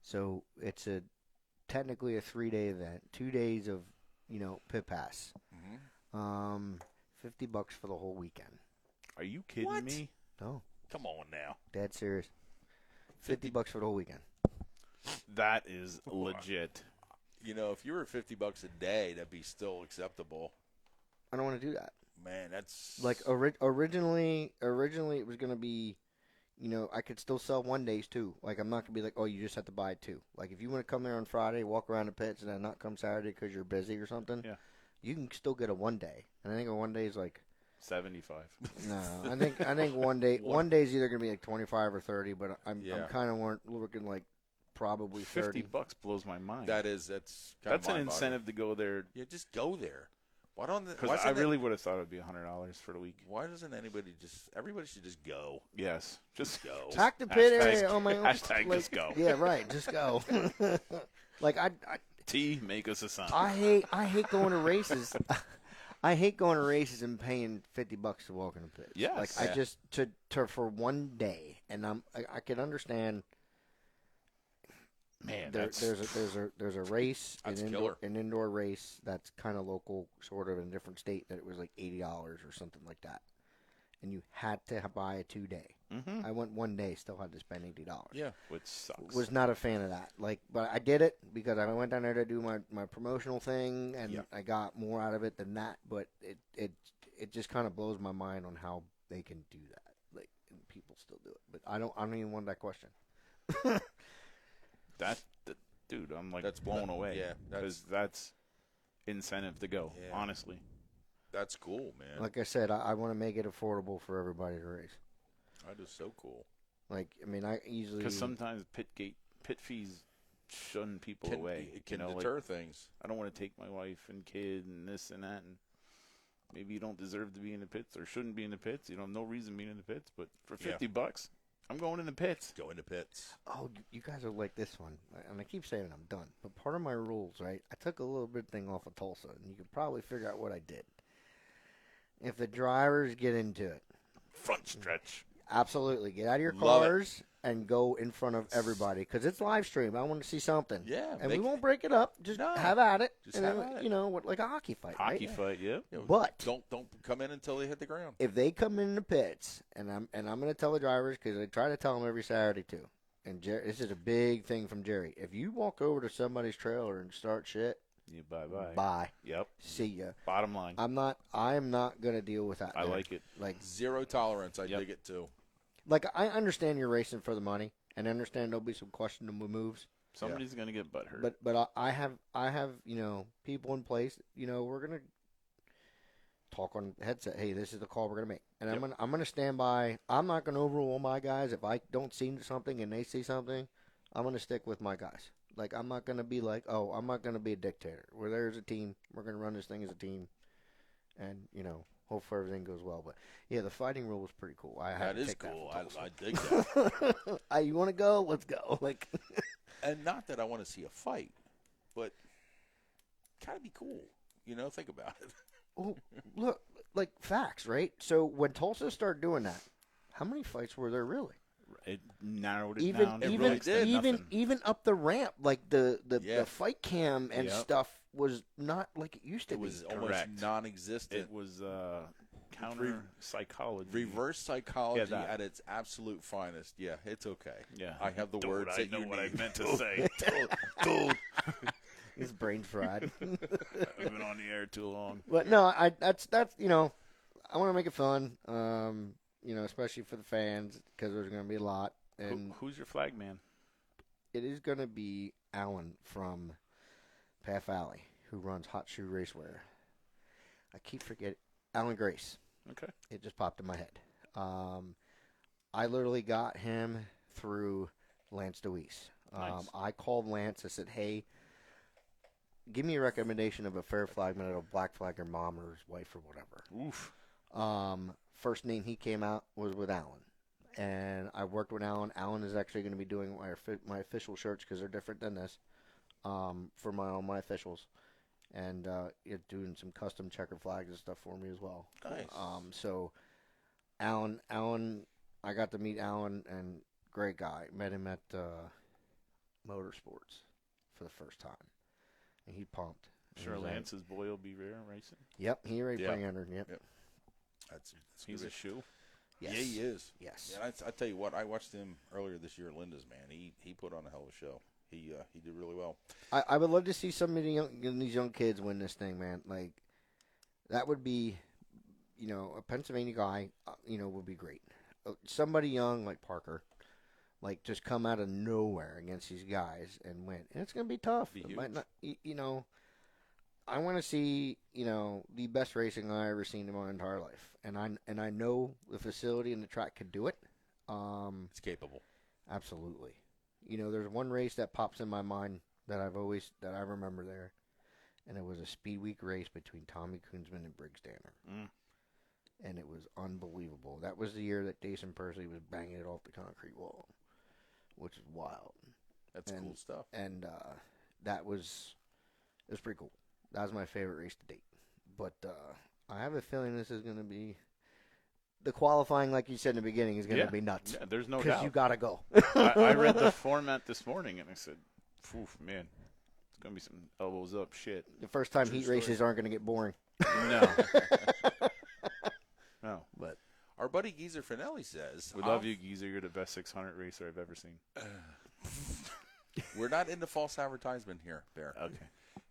So, it's technically a 3-day event. 2 days of, pit pass. $50 for the whole weekend. Are you kidding me? No. Come on now. Dead serious. $50 for the whole weekend. That is legit. If you were $50 a day, that'd be still acceptable. I don't want to do that. Man, that's like originally it was going to be, I could still sell 1 days too. Like I'm not going to be like, oh, you just have to buy 2. Like if you want to come there on Friday, walk around the pits, and then not come Saturday because you're busy or something, you can still get a 1 day. And I think a 1 day is like 75. No, I think 1 day one day is either going to be like 25 or 30, but I'm kind of looking like probably 30. $50 blows my mind. That's an incentive to go there. Yeah, just go there. Why don't? Because I really would have thought it would be $100 for the week. Why doesn't everybody should just go? Yes, just go. Pack the pit area on my own. Hashtag just go. Yeah, right. Just go. Like T, make us a sign. I hate going to races. I hate going to races and paying $50 to walk in the pits. Yes. Like I just to for 1 day, and I can understand. Man, there's a race, an indoor race that's kind of local, sort of in a different state, that it was like $80 or something like that, and you had to buy a 2 day. Mm-hmm. I went 1 day, still had to spend $80. Yeah, which sucks. Was not a fan of that. But I did it because I went down there to do my promotional thing, and I got more out of it than that. But it just kind of blows my mind on how they can do that. Like, and people still do it, but I don't even want that question. Dude, I'm like blown away. Yeah, because that's incentive to go, honestly. That's cool, man. Like I said, I want to make it affordable for everybody to race. That is so cool. Like, I mean, I easily... Because sometimes pit fees shun people away. It can deter things. I don't want to take my wife and kid and this and that, and maybe you don't deserve to be in the pits or shouldn't be in the pits. You know, no reason being in the pits, but for $50, I'm going in the pits. Go into pits. Oh, you guys are like this one. And I keep saying I'm done. But part of my rules, right, I took a little bit thing off of Tulsa, and you can probably figure out what I did. If the drivers get into it. Front stretch. Absolutely. Get out of your cars and go in front of everybody because it's live stream. I want to see something. Yeah. And we won't break it up. Just have at it. Just have at it. You know, like a hockey fight. Hockey fight, yeah. But don't come in until they hit the ground. If they come in the pits, and I'm going to tell the drivers because I try to tell them every Saturday too. And this is a big thing from Jerry. If you walk over to somebody's trailer and start shit, bye. Bye. Yep. See ya. Bottom line. I am not going to deal with that. I like it. Like zero tolerance. I dig it too. Like I understand you're racing for the money, and I understand there'll be some questionable moves. Somebody's going to get butthurt. But I have people in place. We're going to talk on headset. Hey, this is the call we're going to make, and I'm going to stand by. I'm not going to overrule my guys. If I don't see something and they see something, I'm going to stick with my guys. Like, I'm not going to be like, I'm not going to be a dictator. Where there's a team, we're going to run this thing as a team. And, hopefully everything goes well. But, yeah, the fighting rule was pretty cool. That is cool. I dig that. You want to go? Let's go. Like, and not that I want to see a fight, but kind of be cool. Think about it. Well, look, like facts, right? So when Tulsa started doing that, how many fights were there really? It narrowed it down. It really did. Even up the ramp, like the fight cam and stuff was not like it used to be. It was almost non-existent. It was counter psychology. Reverse psychology at its absolute finest. Yeah, it's okay. Yeah. I have the words that you need. I meant to say. Dude. His brain's fried. I've been on the air too long. But no, that's I want to make it fun. Especially for the fans, because there's going to be a lot. And who's your flag man? It is going to be Alan from Path Valley, who runs Hot Shoe Racewear. I keep forgetting. Alan Grace. Okay. It just popped in my head. I literally got him through Lance DeWeese. Nice. I called Lance. I said, hey, give me a recommendation of a fair flagman, a black flag, or mom or his wife or whatever. Oof. First name he came out was with Alan, and I worked with Alan. Alan is actually going to be doing my official shirts because they're different than this for my officials, and doing some custom checker flags and stuff for me as well. Nice. So Alan, I got to meet Alan, and great guy. Met him at Motorsports for the first time, and he pumped. Sure, Lance's boy will be there racing. Yep, he already bring under. Yep. That's He's a shoe. Yes. Yeah, he is. Yes. And I tell you what, I watched him earlier this year at Linda's, man. He put on a hell of a show. He did really well. I would love to see some of these young kids win this thing, man. Like, that would be, a Pennsylvania guy, would be great. Somebody young like Parker, like, just come out of nowhere against these guys and win. And it's going to be tough. Be it huge. might not, I want to see, the best racing I ever seen in my entire life. And I know the facility and the track could do it. It's capable. Absolutely. There's one race that pops in my mind that I remember there, and it was a Speed Week race between Tommy Kunzman and Briggs Danner. And it was unbelievable. That was the year that Jason Persley was banging it off the concrete wall, which is wild. That's cool stuff. And it was pretty cool. That was my favorite race to date. But I have a feeling this is going to be the qualifying, like you said in the beginning, is going to be nuts. Yeah, there's no doubt. Because you got to go. I read the format this morning, and I said, man, it's going to be some elbows up shit. The first time heat races aren't going to get boring. No. No. But our buddy Geezer Finelli says, we love you, Geezer. You're the best 600 racer I've ever seen. We're not into false advertisement here, Bear. Okay.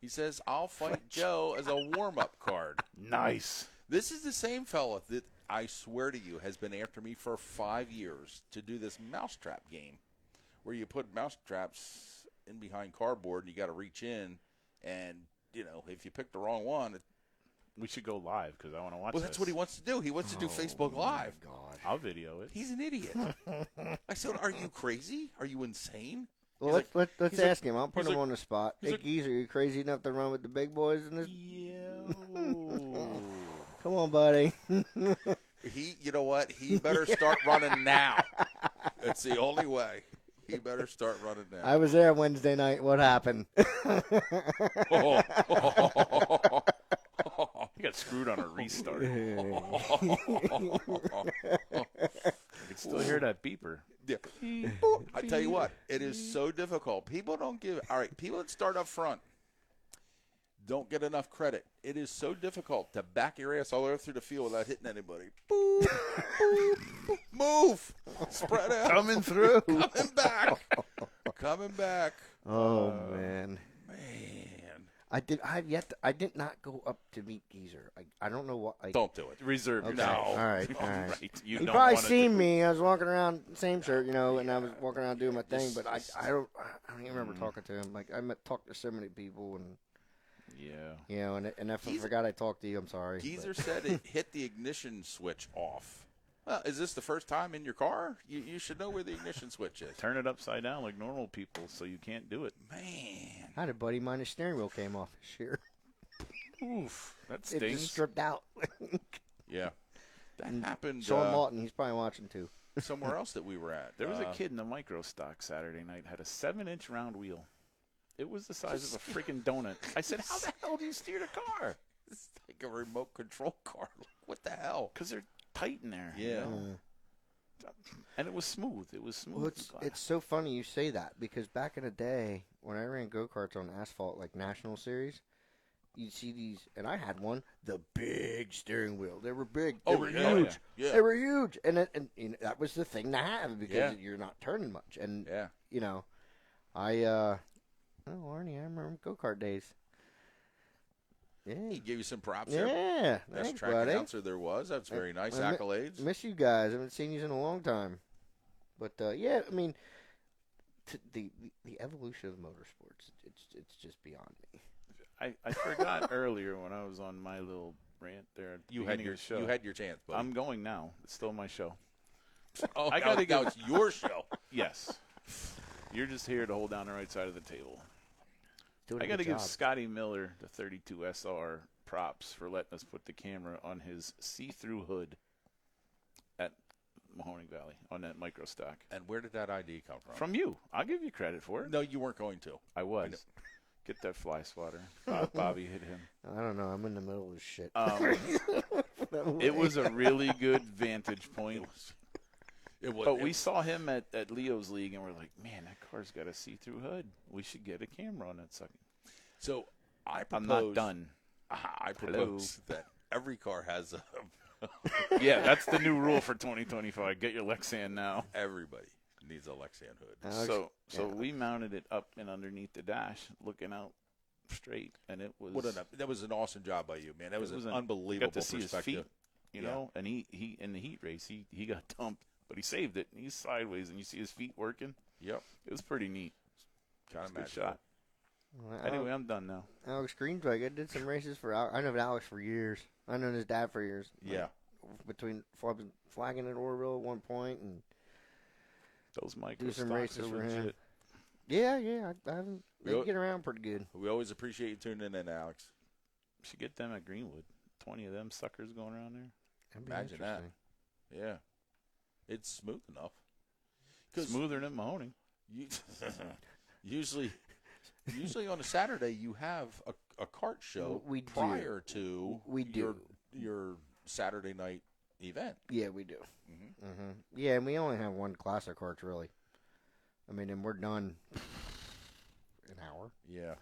He says, I'll fight Joe as a warm-up card. Nice. This is the same fella that I swear to you has been after me for 5 years to do this mousetrap game where you put mousetraps in behind cardboard and you got to reach in and if you pick the wrong one, we should go live because I want to watch. Well, that's what he wants to do. He wants to do Facebook Live. God, I'll video it. He's an idiot. I said, "Are you crazy? Are you insane?" Well, let's ask him. I'll put he's him like- on the spot. he's Hey, like- Geezer, are you crazy enough to run with the big boys in this? Yeah. Come on, buddy. You know what? He better start running now. It's the only way. He better start running now. I was there Wednesday night. What happened? He got screwed on a restart. I can still hear that beeper. Yeah. I tell you what, it is so difficult. People don't give. All right, people that start up front don't get enough credit. It is so difficult to back your ass all the way through the field without hitting anybody. Boop, boop, boop. Move, spread out, Coming through. coming back. Oh man. Man, I did not go up to meet Geezer. I don't know what. don't do it. Reserve Okay. yourself. All right. You He don't probably wanna seen do- me. I was walking around, same shirt, and I was walking around doing my thing. But I don't even remember talking to him. Like talked to so many people, and Yeah. and if I Geezer- forgot I talked to you, I'm sorry. Geezer said it hit the ignition switch off. Well, is this the first time in your car? You should know where the ignition switch is. Turn it upside down like normal people, so you can't do it. Man, I had a buddy, mine his steering wheel came off this year. Oof. That It just stings. stripped out. yeah, that happened Sean Lawton, he's probably watching too. somewhere else that we were at. There was a kid in the micro stock Saturday night, had a 7-inch round wheel. It was the size of a freaking donut. I said, how the hell do you steer the car? It's like a remote control car. What the hell? Because they're tight in there. Yeah. And it was smooth. It was smooth. Well, as glass. it's so funny you say that because back in the day when I ran go-karts on asphalt, like National Series, you'd see these, and I had one, the big steering wheel. They were big. They were yeah, huge. Yeah. They were huge. And that was the thing to have because Yeah. you're not turning much. And, Yeah. Arnie, I remember go-kart days. Yeah. He gave you some props there. Yeah. Best Thanks, track buddy. announcer there was. That's very nice. I Accolades. Miss you guys. I haven't seen you in a long time. But, yeah, I mean, the evolution of motorsports, it's just beyond me. I forgot earlier when I was on my little rant there at the beginning of the show. You had your chance, buddy. I'm going now. It's still my show. I gotta now go. it's your show. Yes. You're just here to hold down the right side of the table. Doing a I got to good give job. Scotty Miller, the 32 SR, props for letting us put the camera on his see-through hood at Mahoning Valley on that micro stock. And where did that ID come from? From you. I'll give you credit for it. No, you weren't going to. I was. Get that fly swatter. Bobby hit him. I don't know. I'm in the middle of this shit. It was a really good vantage point. It was. But we saw him at Leo's League, and we're like, man, that car's got a see-through hood. We should get a camera on that sucker. So I propose. I'm not done. I propose that every car has a. Yeah, that's the new rule for 2025. Get your Lexan now. Everybody needs a Lexan hood. Alex, So we mounted it up and underneath the dash, looking out straight, and it was. That was an awesome job by you, man. That was an Got unbelievable to see perspective. his feet, you know. And he in the heat race, he got dumped, but he saved it. And he's sideways, and you see his feet working. Yep, It was pretty neat. kind of Good magical. shot. Anyway, I'm done now. Alex Greenswag, I did some races for Alex. I know Alex for years. I known his dad for years. Yeah. Before I was flagging at Orville at one point, and Those micro do some stocks races are for him. legit. yeah, I haven't. They Yep. get around pretty good. We always appreciate you tuning in, Alex. Should get them at Greenwood. 20 of them suckers going around there. That'd be Imagine that. interesting. Yeah, it's smooth enough. Smoother than Mahoning. You, usually on a Saturday you have a kart show We do. prior to We do. your Saturday night event. Yeah, we do. Mm-hmm. Mm-hmm. Yeah, and we only have one class of carts, really. I mean, and we're done an hour. Yeah.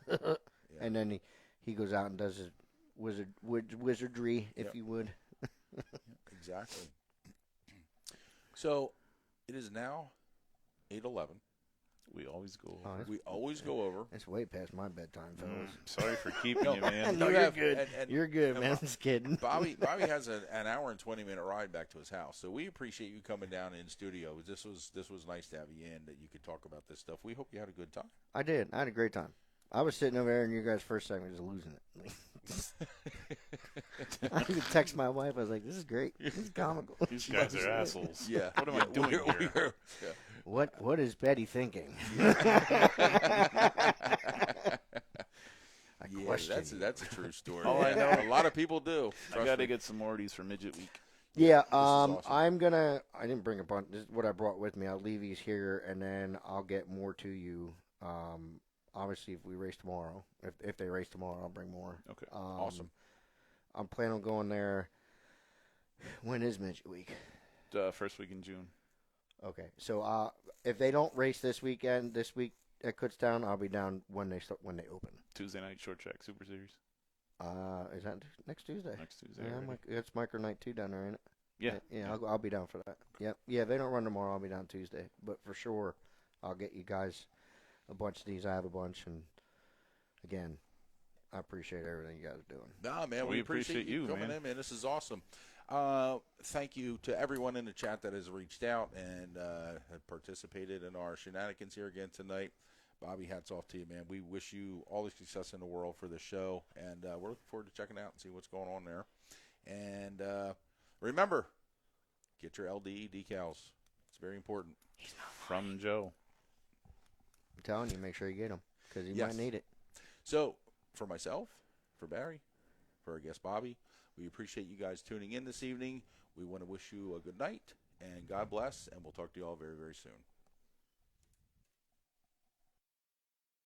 And then he goes out and does his wizardry, if Yep. you would. Exactly. So it is now 8:11. We always go. Oh, that's, We always go over. that's way past my bedtime, fellas. Sorry for keeping you, man. No, You you're have- good. and- You're good, and man. Just kidding. Bobby has an hour and 20-minute ride back to his house, so we appreciate you coming down in studio. This was nice to have you in, that you could talk about this stuff. We hope you had a good time. I did. I had a great time. I was sitting over there, and you guys first time was losing it. I had to text my wife. I was like, "This is great. This is comical." These guys are assholes. Yeah. What am I doing here? What is Betty thinking? That's a true story. Oh, I know. A lot of people do. I got to get some more of these for Midget Week. Yeah, awesome. I didn't bring a bunch. This is what I brought with me. I'll leave these here, and then I'll get more to you. Obviously, if we race tomorrow, if they race tomorrow, I'll bring more. Okay. Awesome. I'm planning on going there. When is Midget Week? First week in June. Okay, so if they don't race this week at Kutztown, I'll be down when they open. Tuesday night short track Super Series. Is that next Tuesday? Next Tuesday. Yeah, it's micro night 2 down there, ain't it? Yeah. Yeah. I'll be down for that. Yep. Yeah, if they don't run tomorrow, I'll be down Tuesday. But for sure, I'll get you guys a bunch of these. I have a bunch, and again, I appreciate everything you guys are doing. Nah, man, we appreciate you coming in, man. This is awesome. Thank you to everyone in the chat that has reached out and have participated in our shenanigans here again tonight. Bobby, hats off to you, man. We wish you all the success in the world for this show, and we're looking forward to checking out and see what's going on there. And remember, get your LDE decals. It's very important. From Joe. I'm telling you, make sure you get them because you might need it. So, for myself, for Barry, for our guest Bobby, we appreciate you guys tuning in this evening. We want to wish you a good night, and God bless, and we'll talk to you all very, very soon.